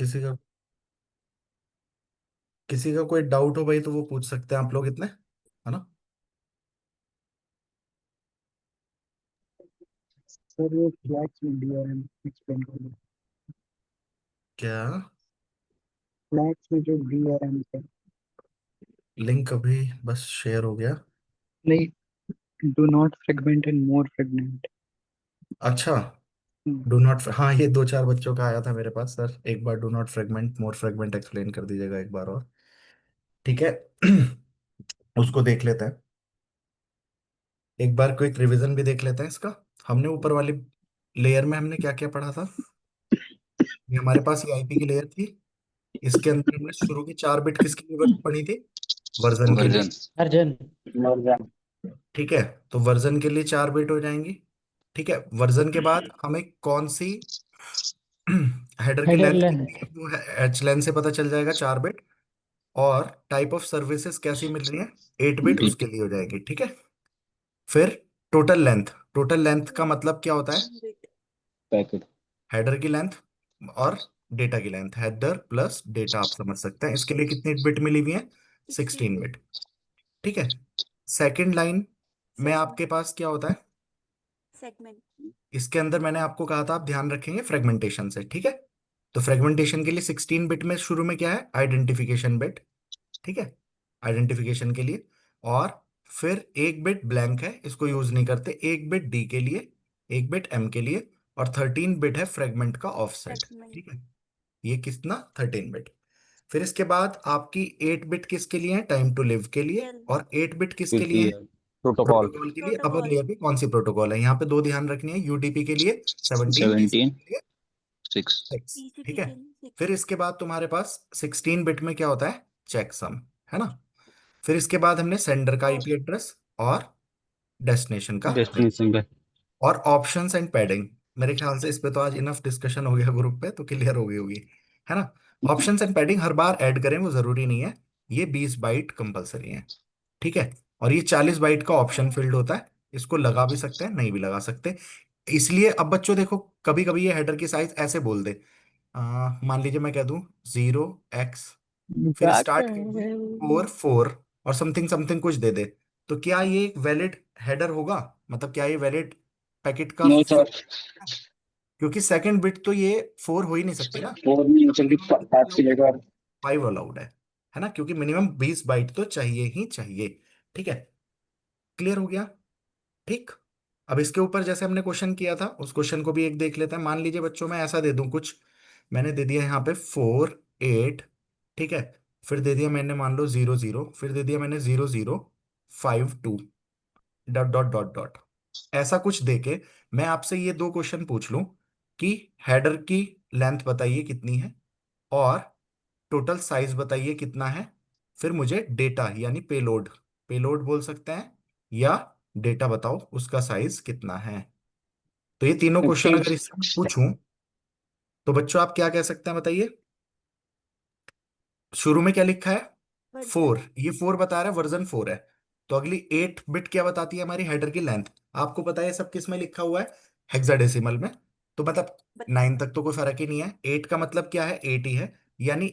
किसी का किसी का कोई डाउट हो भाई तो वो पूछ सकते हैं आप लोग इतने, है ना? सर वो फ्लैट्स में डीआरएम एक्सप्लेन कर दो। क्या? फ्लैट्स में जो डीआरएम है। लिंक अभी बस शेयर हो गया। नहीं, do not fragment and more fragment. अच्छा। डू नॉट, हाँ ये दो चार बच्चों का आया था मेरे पास, सर एक बार do not fragment more fragment explain कर दीजिएगा एक बार और। ठीक है। उसको देख लेते हैं एक बार, क्विक रिवीजन भी देख लेते हैं इसका। हमने ऊपर वाली लेयर में हमने क्या क्या पढ़ा था? ये हमारे पास ये आईपी की लेयर थी। इसके अंदर हमने शुरू की 4 बिट किसकी जरूरत पड़ी थी? वर्जन के लिए। वर्जन। अर्जन। वर्जन। ठीक है, तो वर्जन के लिए 4 बिट हो जाएंगी। ठीक है, वर्जन के बाद हमें कौन सी हेडर की हेडर लेंथ कितनी लेंथ। है वो एच लेंथ से पता चल जाएगा, 4 बिट। और टाइप ऑफ सर्विसेज कैसी मिल रही है, 8 बिट, उसके डीपी। लिए हो जाएगी। ठीक है। फिर टोटल लेंथ का मतलब क्या होता है? पैकेट। हेडर की लेंथ और डेटा की लेंथ, हेडर प्लस डेटा, आप समझ सकते हैं इसके लिए कितनी बिट मिली हुई है? 16 बिट। ठीक है। सेकंड लाइन में आपके पास क्या होता है? इसके अंदर मैंने आपको कहा था आप ध्यान रखेंगे फ्रेगमेंटेशन से। ठीक है। तो फ्रेगमेंटेशन के लिए 16 बिट में शुरू में क्या है? Identification bit. ठीक है, आइडेंटिफिकेशन के लिए। और फिर 1 बिट ब्लैंक है, इसको यूज नहीं करते। 1 बिट डी के लिए, 1 बिट एम के लिए, और 13 बिट है फ्रेगमेंट का ऑफसेट। ठीक है, ये कितना? 13 बिट। फिर इसके बाद आपकी 8 बिट किसके लिए है? टाइम टू लिव के लिए। और 8 बिट किसके लिए है? PCR protocol. प्रोटोकॉल के लिए। अपर लेयर पे कौन सी प्रोटोकॉल है? यहाँ पे दो ध्यान रखनी है, यूडीपी के लिए 17, 17 टीसीपी के लिए 6। 6। ठीक है। फिर इसके बाद तुम्हारे पास 16 बिट में क्या होता है? चेकसम, है ना? फिर इसके बाद हमने सेंडर का आईपी एड्रेस और डेस्टिनेशन का, डेस्टिनेशन का। और ऑप्शंस एंड पैडिंग। मेरे ख्याल से इस पे तो आज इनफ डिस्कशन हो गया ग्रुप पे, तो क्लियर हो गई होगी, है ना? Options and padding her bar add करें वो जरूरी नहीं है। ये 20 बाइट कंपलसरी है। ठीक है। और ये 40 बाइट का ऑप्शन फील्ड होता है, इसको लगा भी सकते हैं, नहीं भी लगा सकते। इसलिए अब बच्चों देखो, कभी कभी ये हेडर की साइज ऐसे बोल दे। मान लीजिए मैं कह दूं 0x, फिर स्टार्ट कर दूं 4 4 और समथिंग समथिंग कुछ दे दे, तो क्या ये एक वैलिड हेडर होगा? मतलब क्या ये वैलिड पैकेट का नो सर। क्योंकि सेकंड बिट तो ये 4 हो ही नहीं सकती ना। फोर नहीं हो सकती, मिनिमम कितनी फाइव अलाउड है? चलेगा। 5 अलाउड है ना? क्योंकि मिनिमम 20 बाइट तो चाहिए ही चाहिए। ठीक है, क्लियर हो गया? ठीक। अब इसके ऊपर जैसे हमने क्वेश्चन किया था, उस क्वेश्चन को भी एक देख लेते हैं। मान लीजिए बच्चों मैं ऐसा दे दूं कुछ, मैंने दे दिया यहाँ पे 4 8। ठीक है। फिर दे दिया मैंने मान लो 0 0, फिर दे दिया मैंने 0 0 5 2, डॉट डॉट डॉट डॉट, ऐसा कुछ देके मैं आपसे ये दो क्वेश्चन पूछ लूं कि हेडर की लेंथ बताइए कितनी है, और टोटल साइज बताइए कितना है। फिर मुझे डेटा यानी पेलोड, पेलोड बोल सकते हैं, या डेटा बताओ उसका साइज कितना है। तो ये तीनों क्वेश्चन 15। अगर इससे मैं पूछूं तो बच्चों आप क्या कह सकते हैं बताइए? शुरू में क्या लिखा है? 4, ये 4 बता रहा है, वर्जन 4 है। तो अगली 8 बिट क्या बताती है? हमारी हेडर की लेंथ। आपको पता है सब किस में लिखा हुआ है? हेक्साडेसिमल में। तो मतलब 9 तक तो कोई फर्क ही नहीं है। 8 का मतलब क्या है? 8 ही है। यानी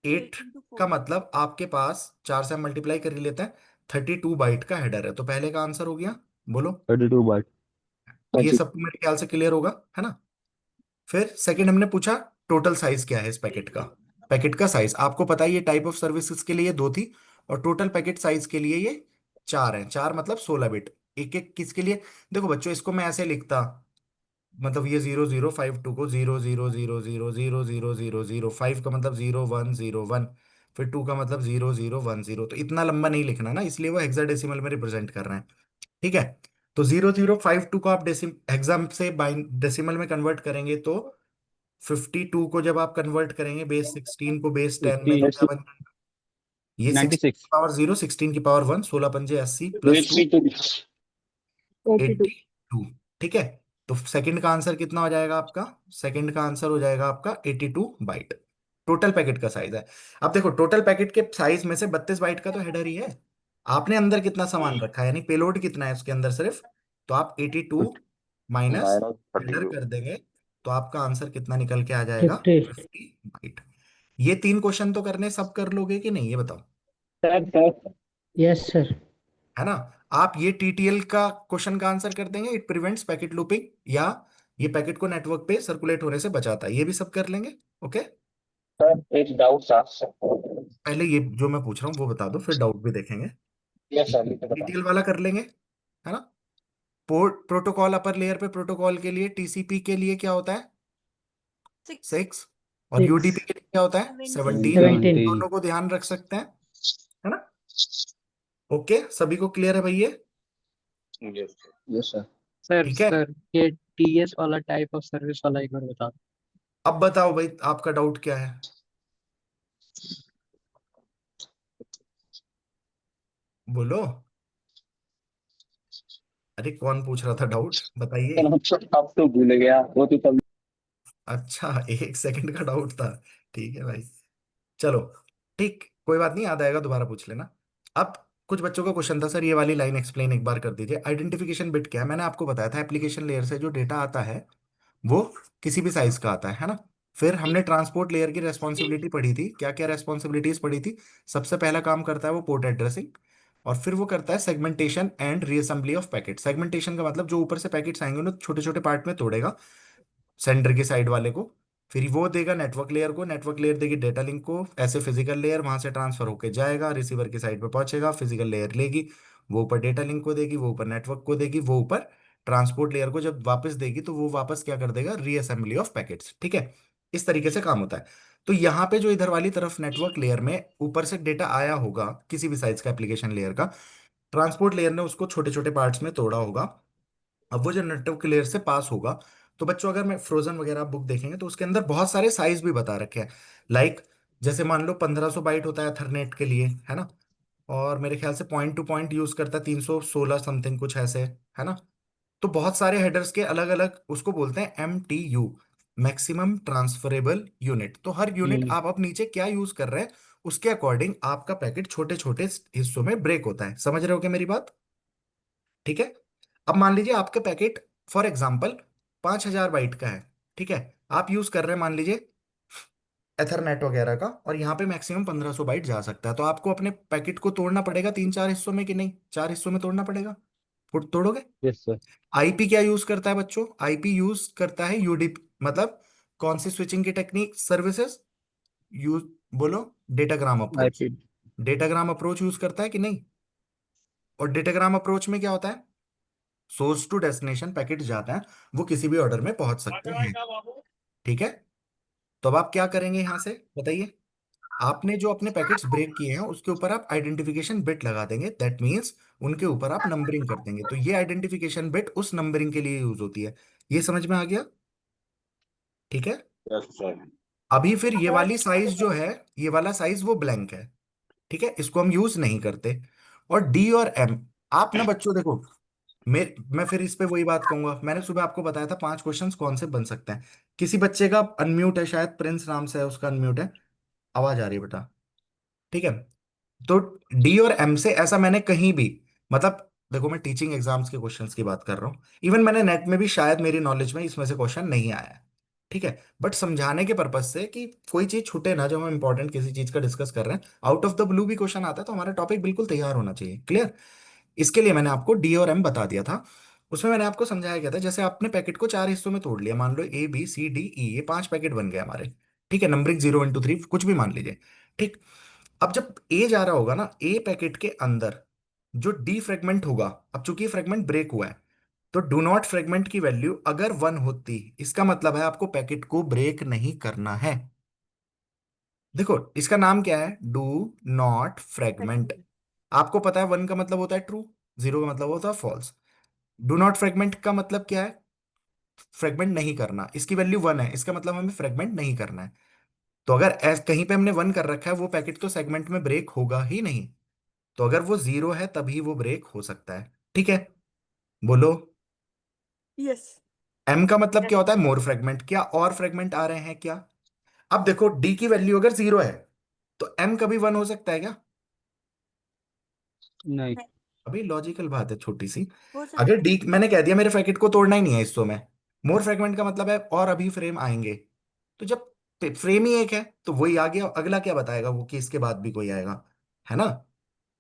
8 का मतलब आपके पास 4 से हम मल्टीप्लाई कर ही लेते हैं, 32 बाइट का हेडर है। तो पहले का आंसर हो गया, बोलो। 32 बाइट। ये सबको मेरे ख्याल से क्लियर होगा, है ना? फिर सेकंड हमने पूछा टोटल साइज क्या है इस पैकेट का। पैकेट का साइज आपको पता है, ये टाइप ऑफ सर्विसेज के लिए 2 थी, और टोटल पैकेट साइज के लिए ये 4 है। 4 मतलब 16 बिट। एक एक किसके लिए? देखो बच्चों, इसको मैं ऐसे लिखता, मतलब ये 0 0 5 2 को 0 0 0 0 0 0 0 0 5 का मतलब 0 1 0 1, फिर 2 का मतलब 0 0 1 0। तो इतना लंबा नहीं लिखना ना, इसलिए वो हेक्साडेसिमल में रिप्रेजेंट कर रहे हैं। ठीक है। तो 0 0 5 2 को आप डेसिम एग्जाम से बाइन डेसिमल में कन्वर्ट करेंगे तो 52 को जब आप कन्वर्ट करेंगे बेस 16 को बेस 10 में, 50। तो क्या बन जाएगा? ये 16 की 96। पावर 0, 16 की पावर 1, 16 पंजे 80 प्लस 2, 82। 82। 82। ठीक है। तो सेकंड का आंसर कितना हो जाएगा आपका? सेकंड का आंसर हो जाएगा आपका 82 बाइट। टोटल पैकेट का साइज है। अब देखो, टोटल पैकेट के साइज में से 32 बाइट का तो हेडर ही है। आपने अंदर कितना सामान रखा है, यानी पेलोड कितना है उसके अंदर सिर्फ, तो आप 82 minus minus thirty header to कर देंगे, तो आपका आंसर कितना निकल के आ जाएगा? 50। 50 बाइट। ये 3 क्वेश्चन तो करने, सब कर लोगे कि नहीं, ये बताओ। Sir sir yes sir. है ना। आप ये टीटीएल का क्वेश्चन का आंसर कर देंगे, इट प्रिवेंट्स पैकेट लूपिंग, या ये पैकेट को नेटवर्क पे सर्कुलेट होने से बचाता है, ये भी सब कर लेंगे। ओके। सर एक डाउट था। पहले ये जो मैं पूछ रहा हूँ वो बता दो, फिर डाउट भी देखेंगे। यस सर, ये तो बताओ। टीटीएल वाला कर लेंगे, है ना। पोर्ट प्रोटोकॉल, अपर लेयर पे प्रोटोकॉल के लिए, टीसीपी के लिए क्या होता है, 6, और 6 यूडीपी के लिए क्या होता है, 17। 17। दोनों को ध्यान रख सकते हैं, है ना। ओके, सभी को क्लियर है भैया। Yes yes sir. सर ठीक है। सर ये टीएस वाला टाइप ऑफ सर्विस वाला एक बार बता दो। अब बताओ भाई, आपका डाउट क्या है, बोलो। अरे कौन पूछ रहा था डाउट, बताइए। अब तो भूल गया वो तो तब। अच्छा, 1 सेकंड का डाउट था। ठीक है भाई, चलो। ठीक, कोई बात नहीं, याद आएगा दोबारा पूछ लेना। अब कुछ बच्चों का क्वेश्चन था, सर ये वाली लाइन एक्सप्लेन एक बार कर दीजिए। आइडेंटिफिकेशन बिट क्या है, मैंने आपको बताया था एप्लीकेशन लेयर से जो डेटा आता है वो किसी भी साइज का आता है ना। फिर हमने ट्रांसपोर्ट लेयर की रेस्पॉन्सिबिलिटी पढ़ी थी, क्या क्या रेस्पॉन्सिबिलिटीज पढ़ी थी। सबसे पहला काम करता है वो पोर्ट एड्रेसिंग, और फिर वो करता है segmentation and reassembly of packet. Segmentation का मतलब जो ऊपर से पैकेट्स आएंगे उन्हें छोटे छोटे पार्ट में तोड़ेगा, सेंडर की साइड वाले को। फिर वो देगा नेटवर्क लेयर को, नेटवर्क लेयर देगी डेटा लिंक को, ऐसे फिजिकल लेयर वहां से ट्रांसफर होके जाएगा, रिसीवर की साइड पे पहुंचेगा, फिजिकल लेयर लेगी, वो ऊपर डेटा लिंक को देगी, वो ऊपर नेटवर्क को देगी, वो ऊपर ट्रांसपोर्ट लेयर को जब वापस देगी तो वो वापस क्या कर देगा, रीअसेंबली ऑफ पैकेट्स। ठीक है, इस तरीके से काम होता है। तो यहाँ पे जो इधर वाली तरफ नेटवर्क लेयर में ऊपर से डेटा आया होगा किसी भी साइज का एप्लीकेशन लेयर का, ट्रांसपोर्ट लेयर ने उसको छोटे छोटे पार्ट्स में तोड़ा होगा। अब वो जो नेटवर्क लेयर से पास होगा, तो बच्चों अगर मैं फ्रोजन वगैरह बुक देखेंगे तो उसके अंदर बहुत सारे साइज भी बता रखे हैं। लाइक जैसे मान लो 1500 बाइट होता है एथरनेट के लिए, है ना। और मेरे ख्याल से पॉइंट टू पॉइंट यूज करता है 316 समथिंग कुछ ऐसे, है ना। तो बहुत सारे हेडर्स के अलग अलग उसको बोलते हैं MTU, मैक्सिमम ट्रांसफरेबल यूनिट। तो हर यूनिट यूनिट। आप अब नीचे क्या यूज कर रहे हैं उसके अकॉर्डिंग आपका पैकेट छोटे छोटे हिस्सों में ब्रेक होता है। समझ रहे हो क्या मेरी बात। ठीक है। अब मान लीजिए आपका पैकेट फॉर एग्जाम्पल 5,000 बाइट का है। ठीक है, आप यूज कर रहे हैं मान लीजिए एथरनेट वगैरह का, और यहाँ पे मैक्सिमम 1500 बाइट जा सकता है। तो आपको अपने पैकेट को तोड़ना पड़ेगा 3-4 हिस्सों में, कि नहीं 4 हिस्सों में तोड़ना पड़ेगा। फुट तोड़ोगे। Yes sir. आईपी क्या यूज करता है बच्चों, आईपी यूज करता है यूडीपी, मतलब कौन सी स्विचिंग की टेक्निक सर्विसेज यूज, बोलो। Datagram approach. IP. Datagram approach use करता है कि नहीं। और डेटाग्राम अप्रोच में क्या होता है, सोर्स टू डेस्टिनेशन पैकेट जाता है, वो किसी भी ऑर्डर में पहुंच सकते हैं। ठीक है। तो अब आप क्या करेंगे यहां से, बताइए। आपने जो अपने पैकेट्स ब्रेक किए हैं उसके ऊपर आप आइडेंटिफिकेशन बिट लगा देंगे, दैट मीन्स उनके ऊपर आप नंबरिंग कर देंगे, तो ये आइडेंटिफिकेशन बिट उस नंबरिंग के लिए यूज होती है। ये समझ में आ गया। ठीक है। Yes sir. अभी फिर ये वाली साइज जो है, ये वाला साइज वो ब्लैंक है। ठीक है, इसको हम यूज नहीं करते। और डी और एम, आप ना बच्चों देखो, मैं फिर इस पे वही बात कहूंगा, मैंने सुबह आपको बताया था 5 क्वेश्चंस कौन से बन सकते हैं। किसी बच्चे का अनम्यूट है, शायद प्रिंस नाम से है उसका, अनम्यूट है, आवाज आ रही है बेटा। ठीक है। तो डी और एम से ऐसा मैंने कहीं भी, मतलब देखो मैं टीचिंग एग्जाम्स के क्वेश्चंस की बात कर रहा हूँ, इवन मैंने नेट में भी शायद मेरी नॉलेज में इसमें से क्वेश्चन नहीं आया है। ठीक है, बट समझाने के पर्पज से कि कोई चीज छूटे ना, जब हम इंपॉर्टेंट किसी चीज का डिस्कस कर रहे हैं, आउट ऑफ द ब्लू भी क्वेश्चन आता है तो हमारा टॉपिक बिल्कुल तैयार होना चाहिए, क्लियर। इसके लिए मैंने आपको डी और एम बता दिया था। उसमें मैंने आपको समझाया गया था, जैसे आपने पैकेट को 4 हिस्सों में तोड़ लिया, मान लो A B C D E, ये 5 पैकेट बन गए हमारे। ठीक है, नंबरिंग 0 1 2 3 कुछ भी मान लीजिए। ठीक। अब जब ए जा रहा होगा ना, ए पैकेट के अंदर जो डी फ्रेगमेंट होगा, अब चूंकि फ्रेगमेंट ब्रेक हुआ है, तो डू नॉट फ्रेगमेंट की वैल्यू अगर 1 होती, इसका मतलब है आपको पैकेट को ब्रेक नहीं करना है। देखो इसका नाम क्या है, डू नॉट फ्रेगमेंट। आपको पता है 1 का मतलब होता है ट्रू, 0 का मतलब होता है फॉल्स। डू नॉट फ्रेगमेंट का मतलब क्या है, फ्रेगमेंट नहीं करना। इसकी वैल्यू 1 है, इसका मतलब हमें फ्रेगमेंट नहीं करना है। तो अगर कहीं पे हमने 1 कर रखा है, वो पैकेट तो सेगमेंट में ब्रेक होगा ही नहीं। तो अगर वो 0 है तभी वो ब्रेक हो सकता है। ठीक है, बोलो। यस। एम का मतलब क्या होता है, मोर फ्रेगमेंट, क्या और फ्रेगमेंट आ रहे हैं क्या। अब देखो डी की वैल्यू अगर 0 है तो एम कभी 1 हो सकता है क्या। नहीं। नहीं, अभी लॉजिकल बात है छोटी सी। हो अगर सकता है। डी, मैंने कह दिया मेरे पैकेट को तोड़ना ही नहीं है हिस्सों में, मोर फ्रेगमेंट का मतलब है और अभी फ्रेम आएंगे। तो जब फ्रेम ही एक है, तो वही आ गया। अगला क्या बताएगा वो कि इसके बाद भी कोई आएगा, है ना?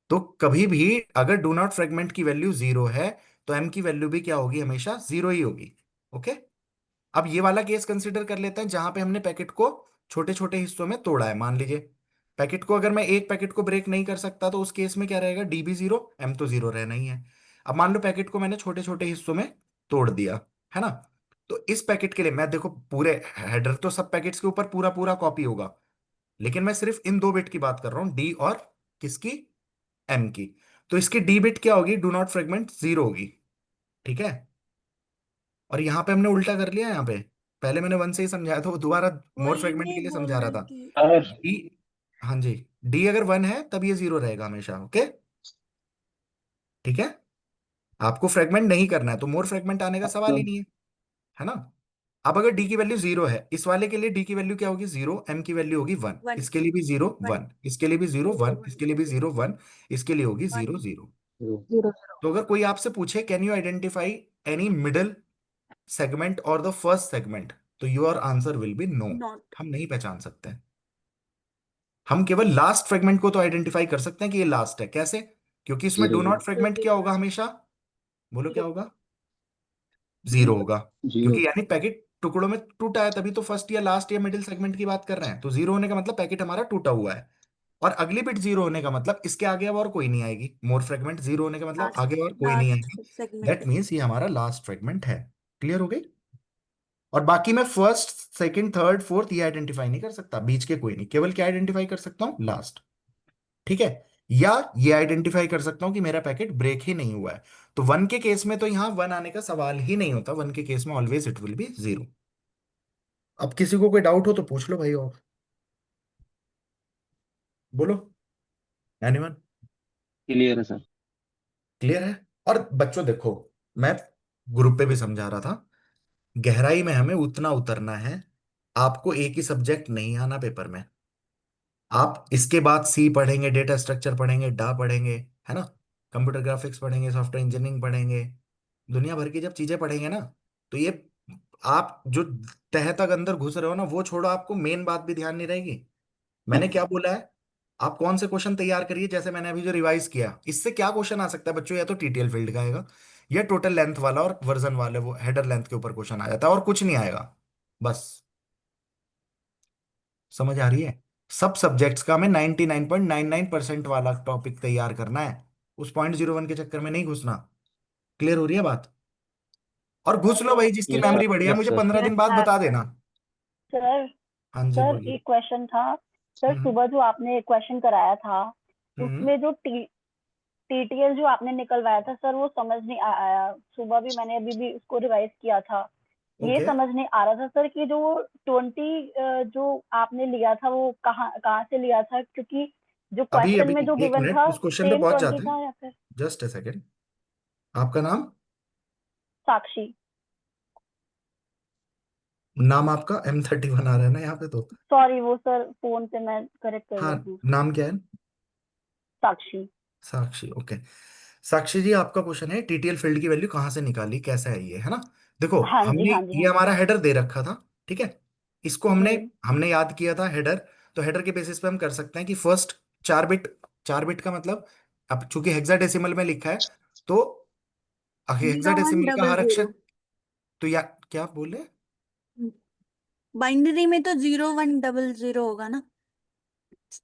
तो कभी भी अगर डू नॉट फ्रेगमेंट की वैल्यू जीरो है, तो एम की वैल्यू भी क्या होगी? हमेशा जीरो ही होगी। ओके। अब ये वाला केस कंसिडर कर लेते हैं जहां पे हमने पैकेट को छोटे छोटे हिस्सों में तोड़ा है। मान लीजिए पैकेट को, अगर मैं एक पैकेट को ब्रेक नहीं कर सकता तो उस केस में क्या रहेगा? डी भी जीरो, एम तो जीरो रहना ही है। अब मान लो पैकेट को मैंने छोटे छोटे हिस्सों में तोड़ दिया, है ना? तो इस पैकेट के लिए मैं देखो, पूरे हेडर तो सब पैकेट्स के ऊपर पूरा पूरा कॉपी होगा, लेकिन मैं सिर्फ इन दो बिट की बात कर रहा हूं, डी और किसकी? एम की। तो इसकी डी बिट क्या होगी? डू नॉट फ्रेगमेंट जीरो होगी। ठीक है। और यहां पे हमने उल्टा कर लिया। यहाँ पे पहले मैंने वन से ही समझाया था, वो दोबारा मोर वही फ्रेगमेंट के मैं लिए बोल समझा रहा रही था। थी। सर डी, हाँ जी, डी अगर वन है तब ये जीरो रहेगा हमेशा। ओके, ठीक है। आपको फ्रेगमेंट नहीं करना है तो मोर फ्रेगमेंट आने का सवाल ही नहीं है ना? अब अगर डी की वैल्यू जीरो है, इस वाले के लिए डी की वैल्यू क्या होगी? जीरो। एम की वैल्यू होगी वन। वन इसके लिए भी जीरो वन वन, इसके लिए भी जीरो जीरो वन, वन इसके लिए भी जीरो वन, इसके लिए होगी वन जीरो जीरो। जीरो तो अगर कोई आपसे पूछे can you identify any middle segment और द फर्स्ट सेगमेंट, तो your answer will be no. Not. हम नहीं पहचान सकते हैं। हम केवल लास्ट फ्रेगमेंट को तो आइडेंटिफाई कर सकते हैं कि ये लास्ट है। कैसे? क्योंकि इसमें जीरो डू नॉट फ्रेगमेंट क्या होगा जीरो हमेशा? बोलो क्या जीरो होगा? जीरो होगा। जीरो। क्योंकि यानी पैकेट टुकड़ों में टूटा है, तभी तो फर्स्ट या लास्ट या मिडिल सेगमेंट की बात कर रहे हैं। तो जीरो होने का मतलब पैकेट हमारा टूटा हुआ है। और अगली बिट जीरो होने का मतलब इसके आगे अब और कोई नहीं आएगी। मोर फ्रेगमेंट जीरो होने का मतलब लास्ट आगे और कोई नहीं लास्ट आएगी। सेगमेंट दैट है। मीन्स ये हमारा लास्ट फ्रेगमेंट है। क्लियर हो गई? और बाकी मैं फर्स्ट, सेकंड, थर्ड, फोर्थ ये आइडेंटिफाई नहीं कर सकता, बीच के कोई नहीं। केवल क्या आइडेंटिफाई कर सकता हूं? लास्ट। ठीक है। या ये आइडेंटिफाई कर सकता हूं कि मेरा पैकेट ब्रेक ही नहीं हुआ है। तो वन के केस में तो यहां वन आने का सवाल ही नहीं होता। वन के केस में always it will be zero. अब किसी को कोई डाउट हो तो पूछ लो भाई, और बोलो। एनीवन? क्लियर है सर। क्लियर है? और बच्चों देखो, मैं ग्रुप पे भी समझा रहा था, गहराई में हमें उतना उतरना है। आपको एक ही सब्जेक्ट नहीं आना पेपर में। आप इसके बाद सी पढ़ेंगे, डेटा स्ट्रक्चर पढ़ेंगे, डा पढ़ेंगे, है ना? कंप्यूटर ग्राफिक्स पढ़ेंगे, सॉफ्टवेयर इंजीनियरिंग पढ़ेंगे, दुनिया भर की जब चीजें पढ़ेंगे ना, तो ये आप जो तह तक अंदर घुस रहे हो ना, वो छोड़ो, आपको मेन बात भी ध्यान नहीं रहेगी। मैंने क्या बोला है? आप कौन से क्वेश्चन तैयार करिए, जैसे मैंने अभी जो रिवाइज किया, इससे क्या क्वेश्चन आ सकता है बच्चों? या तो टीटीएल फील्ड का आएगा, या टोटल लेंथ वाला और वर्जन वाले वो हेडर लेंथ के ऊपर क्वेश्चन आ जाता है, और कुछ नहीं आएगा। बस। समझ आ रही है? सब सब्जेक्ट्स का हमें 99.99% वाला टॉपिक तैयार करना है। उस 0.01 के चक्कर में नहीं घुसना। क्लियर हो रही है बात? और घुस लो भाई, जिसकी यस सर। मेमोरी बढ़िया, यस मुझे सर। 15 दिन बाद सर बता देना। सर हाँ जी, सर बोलिए। एक क्वेश्चन था। सर हम्म। सुबह जो आपने क्वेश्चन कराया था हम्म। उसमें जो टीटीएल जो आपने निकलवाया था सर वो समझ नहीं आया। सुबह भी मैंने अभी भी उसको रिवाइज किया था। ये ओके। समझ नहीं आ रहा था सर कि जो 20 जो आपने लिया था वो कहाँ कहाँ से लिया था, क्योंकि जो अभी क्वेश्चन अभी में जो एक गिवन मिनट, था उस क्वेश्चन पे सेम पहुंच 20 जाते हैं। था या फिर। Just a second. आपका नाम? साक्षी। नाम आपका M31 आ रहा है ना यहाँ पे तो। सॉरी वो सर फोन पे मैं करेक्ट कर हाँ, लेती हूँ उसको। नाम क्या है? साक्षी। साक्षी, ओके। साक्षी जी, आपका क्वेश्चन है टीटीएल फील्ड की वैल्यू कहाँ से निकाली, कैसे है ये, है ना? देखो, हाँ जी हमने हाँ जी ये हाँ जी। हमारा हेडर दे रखा था, ठीक है। इसको हमने हम्म। हमने याद किया था हेडर। तो हेडर के बेसिस पे हम कर सकते हैं कि फर्स्ट 4 बिट, 4 बिट का मतलब, अब चूंकि हेक्साडेसिमल में लिखा है, तो जीरो वन हेक्साडेसिमल का डबल हर अक्षर, जीरो तो या क्या बोले? बाइनरी में तो जीरो वन डबल जीरो होगा ना।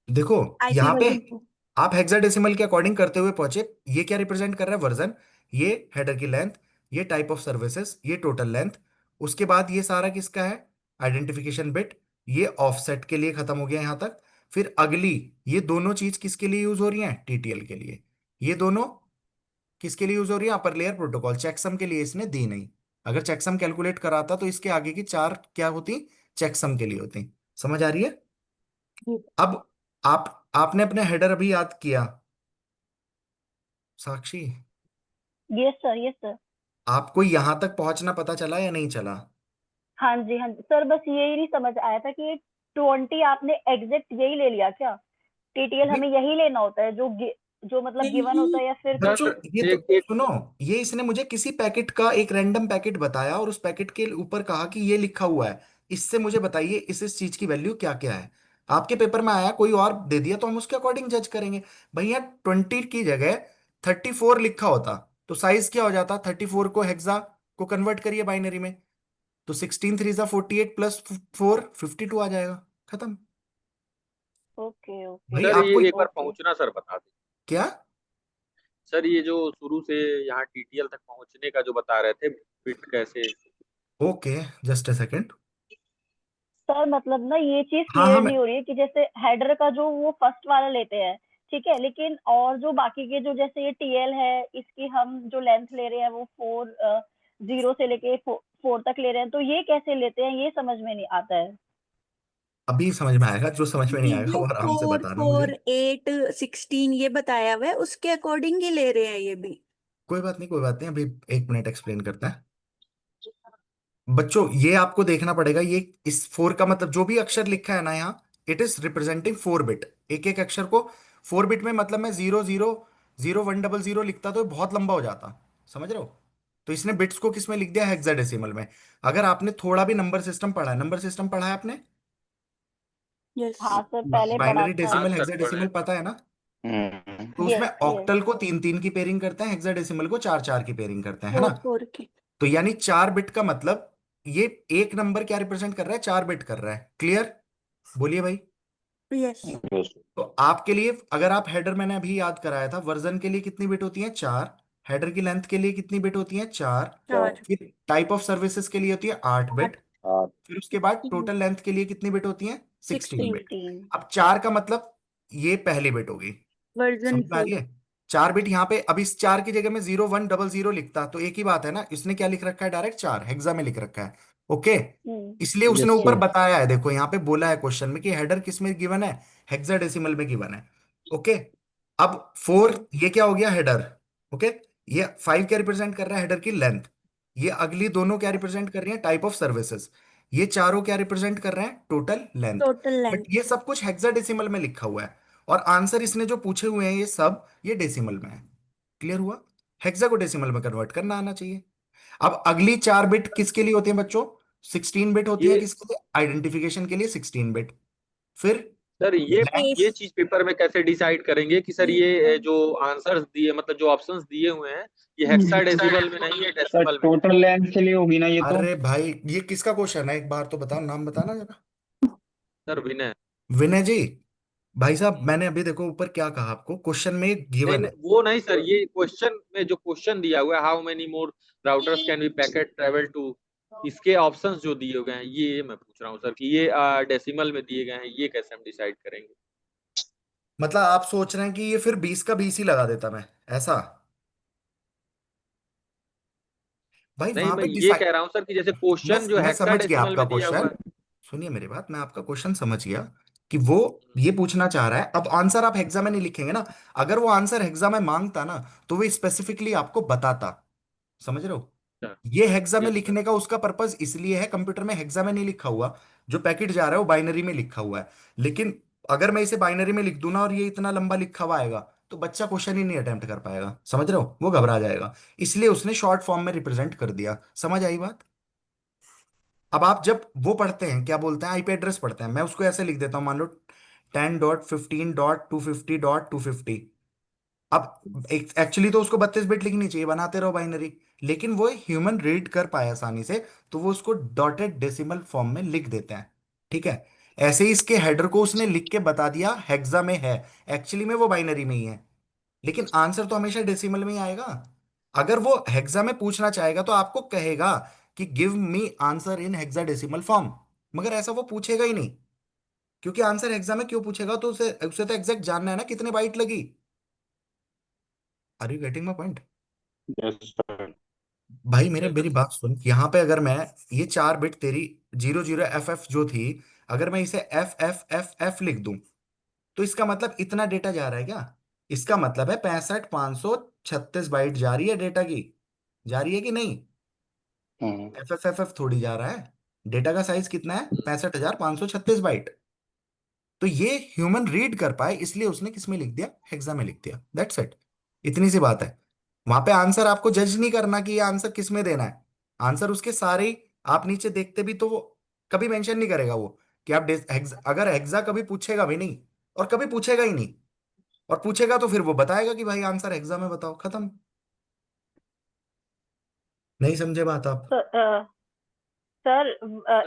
देखो, आईपी यहाँ पे वर्जन को। आप हेक्साडेसिमल के अकॉर्डिंग करते हुए पहुंचे। ये क्या रिप्रेजेंट कर रहा है? वर्जन। ये हेडर की लेंथ, ये टाइप ऑफ सर्विसेज, ये टोटल लेंथ। उसके बाद ये सारा किसका है? Identification bit. ये ऑफसेट के लिए खत्म हो गया यहां तक। फिर अगली, ये दोनों चीज किसके लिए यूज हो रही है? टीटीएल के लिए। ये दोनों किसके लिए यूज हो रही है? Upper layer protocol. चेकसम के लिए इसने दी नहीं। अगर चेकसम कैलकुलेट कराता तो इसके आगे की चार क्या होती? चेकसम के लिए होती। समझ आ रही है? जी। अब आपने अपने हेडर अभी याद किया, Sakshi. Yes sir yes sir. आपको यहां तक पहुंचना पता चला या नहीं चला? हाँ जी सर, बस यही नहीं समझ आया था कि 20 आपने एग्जैक्ट यही ले लिया क्या? टीटीएल ये हमें यही लेना होता है जो जो मतलब गिवन नहीं, होता है या फिर बच्चों, कुछ। ये तो एक एक सुनो, ये इसने मुझे किसी पैकेट का एक रैंडम पैकेट बताया और उस पैकेट के ऊपर कहा कि ये लिखा हुआ है, इससे मुझे बताइए इस चीज की वैल्यू क्या क्या है। आपके पेपर में आया कोई और दे दिया तो हम उसके अकॉर्डिंग जज करेंगे। भैया 20 की जगह 34 लिखा होता तो साइज क्या हो जाता, 34 को हेक्सा को कन्वर्ट करिए बाइनरी में, तो 16 3 ज़ा 48 प्लस 4 52 आ जाएगा, खत्म। Okay okay. भाई सर आपको ये एक बार ओके। पहुंचना सर बता दें। क्या। सर ये जो शुरू से यहाँ टीटीएल तक पहुंचने का जो बता रहे थे, बिट कैसे। Okay, just a second. Sir मतलब ना ये चीज हाँ हाँ क्लियर मैं, नहीं हो रही है कि जैसे हेडर का जो वो फर्स्ट वाला लेते हैं, ठीक है, लेकिन और जो बाकी के जो जैसे ये टीएल है, इसकी हम जो लेंथ ले रहे हैं वो 0 से लेके 4 तक ले रहे हैं, तो ये कैसे लेते हैं ये समझ में नहीं आता है। अभी समझ में आएगा, जो समझ में नहीं ये आएगा जो वो आराम से 4 बताना मुझे। 4 8 16 ये बताया हुआ है उसके अकॉर्डिंग ही ले रहे हैं ये भी। कोई बात नहीं, कोई बात नहीं, अभी 1 मिनट एक्सप्लेन करते हैं। बच्चों ये आपको देखना पड़ेगा, ये इस 4 का मतलब जो भी अक्षर लिखा है ना यहाँ, इट इज रिप्रेजेंटिंग 4 बिट। एक एक अक्षर को 4 बिट में, मतलब मैं 0 0 0 1 0 0 लिखता तो ये बहुत लंबा हो जाता, समझ रहे हो। तो इसने बिट्स को किस में लिख दिया, हेक्साडेसिमल में। अगर आपने थोड़ा भी नंबर सिस्टम पढ़ा है, नंबर सिस्टम पढ़ा है आपने, यस। हाँ सर, पहले पढ़ा बाइनरी था। हाँ डेसिमल सर पढ़े। हेक्साडेसिमल पता है ना। तो उसमें यस यस। ऑक्टल को 3 3 की पेयरिंग करते हैं, हेक्साडेसिमल को 4 4 की पेयरिंग करते हैं, है ना। 4 4 की। तो यानी 4 बिट का मतलब ये एक नंबर क्या रिप्रेजेंट कर रहा है, 4 बिट कर रहा है, क्लियर। बोलिए भाई। यस। तो आपके लिए अगर आप हेडर, मैंने अभी याद कराया था, वर्जन के लिए कितनी बिट होती है, 4। हेडर की लेंथ के लिए कितनी बिट होती है, 4। 4 फिर टाइप ऑफ सर्विसेज के लिए होती है 8 बिट। 8 फिर उसके बाद टोटल लेंथ के लिए कितनी बिट होती है, 16 बिट। 16 16। अब 4 का मतलब ये पहली बिट होगी, वर्जन समझ में आ रही 4। है। 4 बिट यहाँ पे, अब इस 4 की जगह में 0 1 0 0 लिखता तो एक ही बात है ना, इसने क्या लिख रखा है, डायरेक्ट 4 हेक्सा में लिख रखा है। ओके। इसलिए उसने यस ऊपर सर। यस। बताया है, देखो यहाँ पे बोला है क्वेश्चन में कि हेडर किस में गिवन है, हेक्साडेसिमल में गिवन है। ओके। अब 4 ये क्या हो गया, हेडर। ओके। ये 5 क्या रिप्रेजेंट कर रहा है, हेडर की लेंथ। ये अगली दोनों क्या रिप्रेजेंट कर रही है, टाइप ऑफ सर्विसेज। ये चारों क्या रिप्रेजेंट कर रहे हैं, total length. Total but length. ये सब कुछ हेक्साडेसिमल में लिखा हुआ है, और आंसर इसने जो पूछे हुए हैं ये सब, ये डेसिमल में है। क्लियर हुआ। हेक्सा को डेसिमल में कन्वर्ट करना आना चाहिए। अब अगली 4 बिट किसके लिए होती है बच्चों, 16 बिट होती है, ये किसके लिए, आइडेंटिफिकेशन के लिए 16 बिट। फिर सर स्पेस। ये चीज पेपर में कैसे डिसाइड करेंगे कि सर ये जो आंसर्स दिए, मतलब जो ऑप्शंस दिए हुए हैं, ये हेक्साडेसिमल में नहीं है, सर डेसिमल में है। टोटल लेंथ के लिए होगी ना ये तो। अरे भाई ये किसका क्वेश्चन है, एक बार तो बताओ, नाम बताना जरा। सर विनय। विनय जी। भाई साहब मैंने अभी देखो ऊपर क्या कहा आपको, क्वेश्चन में नहीं गिवन नहीं, है। वो नहीं सर, ये क्वेश्चन में जो क्वेश्चन दिया हुआ है, how many more routers can be packet travel to, इसके ऑप्शंस जो दिए गए हैं, ये मैं पूछ रहा हूँ सर कि ये डेसिमल में दिए गए हैं, ये कैसे हम डिसाइड करेंगे। मतलब आप सोच रहे हैं कि ये फिर 20 का 20 ही लगा देता मैं, ऐसा। भाई नहीं, वहां मैं पे ये डिसाइड, कह रहा हूँ सर कि जैसे मैं क्वेश्चन जो मैं समझ गया हेक्साडेसिमल आपका में दिया हुआ क्वेश्चन। है। सुनिए मेरी बात, मैं आपका क्वेश्चन समझ गया कि वो ये पूछना चाह रहा है। अब आंसर आप हेक्सा में नहीं लिखेंगे ना, अगर वो आंसर हेक्सा में मांगता ना तो वो स्पेसिफिकली आपको बताता, समझ रहे हो। सर ये हेक्सा में यस सर। लिखने का उसका पर्पस इसलिए है, कंप्यूटर में हेक्सा में नहीं लिखा हुआ, जो पैकेट जा रहा है वो बाइनरी में लिखा हुआ है। लेकिन अगर मैं इसे बाइनरी में लिख दूं ना और ये इतना लंबा लिखा हुआ आएगा तो बच्चा क्वेश्चन ही नहीं अटेम्प्ट कर पाएगा, समझ रहे हो, वो घबरा जाएगा। इसलिए उसने शॉर्ट फॉर्म में रिप्रेजेंट कर दिया, समझ आई बात। अब आप जब वो पढ़ते हैं, क्या बोलते हैं, आईपी एड्रेस पढ़ते हैं, मैं उसको ऐसे लिख देता हूँ, मान लो 10.15.250.250। अब एक्चुअली तो उसको 32 बिट लिखनी चाहिए, बनाते रहो बाइनरी, लेकिन वो ह्यूमन रीड कर पाए आसानी से, तो वो उसको डॉटेड डेसिमल फॉर्म में लिख देते हैं। ठीक है। ऐसे ही इसके हेडर को उसने लिख के बता दिया हेक्सा में है, एक्चुअली में वो बाइनरी में ही है, लेकिन आंसर तो हमेशा डेसिमल में ही आएगा। अगर वो हेक्सा में पूछना चाहेगा तो आपको कहेगा कि give me answer in hexadecimal form, मगर ऐसा वो पूछेगा ही नहीं, क्योंकि आंसर हेक्सा में क्यों पूछेगा, तो उसे उसे तो एग्जैक्ट जानना है ना कितने बाइट लगी। Are you getting my point. Yes sir. भाई मेरे यस मेरी सर। बात सुन, यहाँ पे अगर मैं ये 4 बिट तेरी 00 FF जो थी, अगर मैं इसे FFFF लिख दूं तो इसका मतलब इतना डेटा जा रहा है क्या, इसका मतलब है 65,536 बाइट जा रही है डेटा की, जा रही है कि नहीं। हम्म। FFFF थोड़ी जा रहा है। डेटा का साइज कितना है, 65,536 बाइट। तो ये ह्यूमन रीड कर पाए इसलिए उसने किस में लिख दिया, हेक्सा में लिख दिया, दैट्स इट। इतनी सी बात है। वहां पे आंसर आपको जज नहीं करना कि ये आंसर किस में देना है, आंसर उसके सारे ही, आप नीचे देखते भी तो वो कभी मेंशन नहीं करेगा वो कि आप अगर हेक्सा कभी पूछेगा भी नहीं, और कभी पूछेगा ही नहीं, और पूछेगा तो फिर वो बताएगा कि भाई आंसर हेक्सा में बताओ, खत्म। नहीं समझे बात आप? सर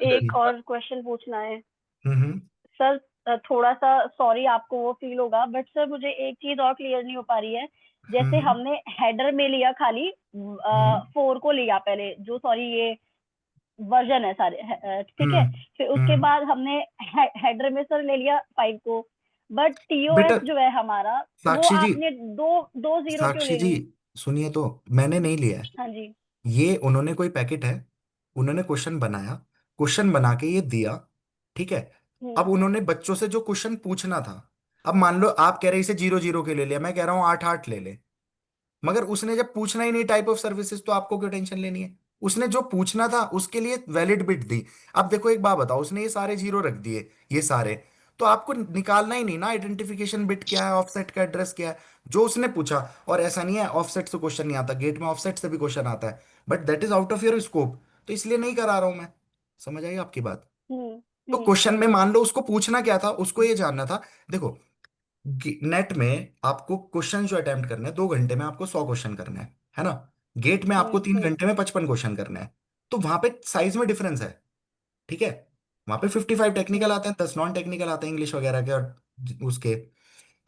एक और क्वेश्चन पूछना है हम्म। सर। थोड़ा सा सॉरी आपको वो फील होगा, बट सर मुझे एक चीज और क्लियर नहीं हो पा रही है। जैसे हम्म। हमने हेडर में लिया खाली हम्म। 4 को लिया पहले, जो सॉरी ये वर्जन है सारे, ठीक है। हम्म। फिर उसके हम्म। बाद हमने हेडर में सर ले लिया 5 को, बट बेटा टीओएफ जो है हमारा, वो साक्षी जी, आपने दो दो जीरो क्यों साक्षी ले जी ली? सुनिए तो, मैंने नहीं लिया है हाँ जी। ये, उन्होंने कोई पैकेट है, उन्होंने क्वेश्चन बनाया, क्वेश्चन बना के ये दिया, ठीक है। अब हम्म। उन्होंने बच्चों से जो क्वेश्चन पूछना था, अब मान लो आप कह रहे इसे 0 0 के ले लिया, मैं कह रहा हूँ 8 8 ले ले, मगर उसने जब पूछना ही नहीं टाइप ऑफ सर्विसेज, तो आपको क्यों टेंशन लेनी है? उसने जो पूछना था उसके लिए वैलिड बिट दी। अब देखो एक बात बताओ, उसने ये सारे जीरो रख दिए, ये सारे, तो आपको निकालना ही नहीं ना आइडेंटिफिकेशन बिट क्या है, ऑफसेट का एड्रेस क्या है, जो उसने पूछा। और ऐसा नहीं है ऑफसेट से क्वेश्चन नहीं आता, गेट में ऑफसेट से भी क्वेश्चन आता है, but that is out of your scope, तो इसलिए नहीं करा रहा हूं मैं। समझ आई आपकी बात? हम्म। तो हम्म। क्वेश्चन में मान लो उसको पूछना क्या था, उसको ये जानना था। देखो नेट में आपको क्वेश्चन जो अटेम्प्ट करने हैं 2 घंटे में आपको 100 क्वेश्चन करने हैं, है ना? गेट में आपको तीन हम्म। घंटे में 55 क्वेश्चन करने हैं। तो वहां पे साइज में डिफरेंस है, ठीक है। वहां पे 55 टेक्निकल हम्म। आते हैं, 10 नॉन टेक्निकल आते हैं इंग्लिश वगैरह के और उसके।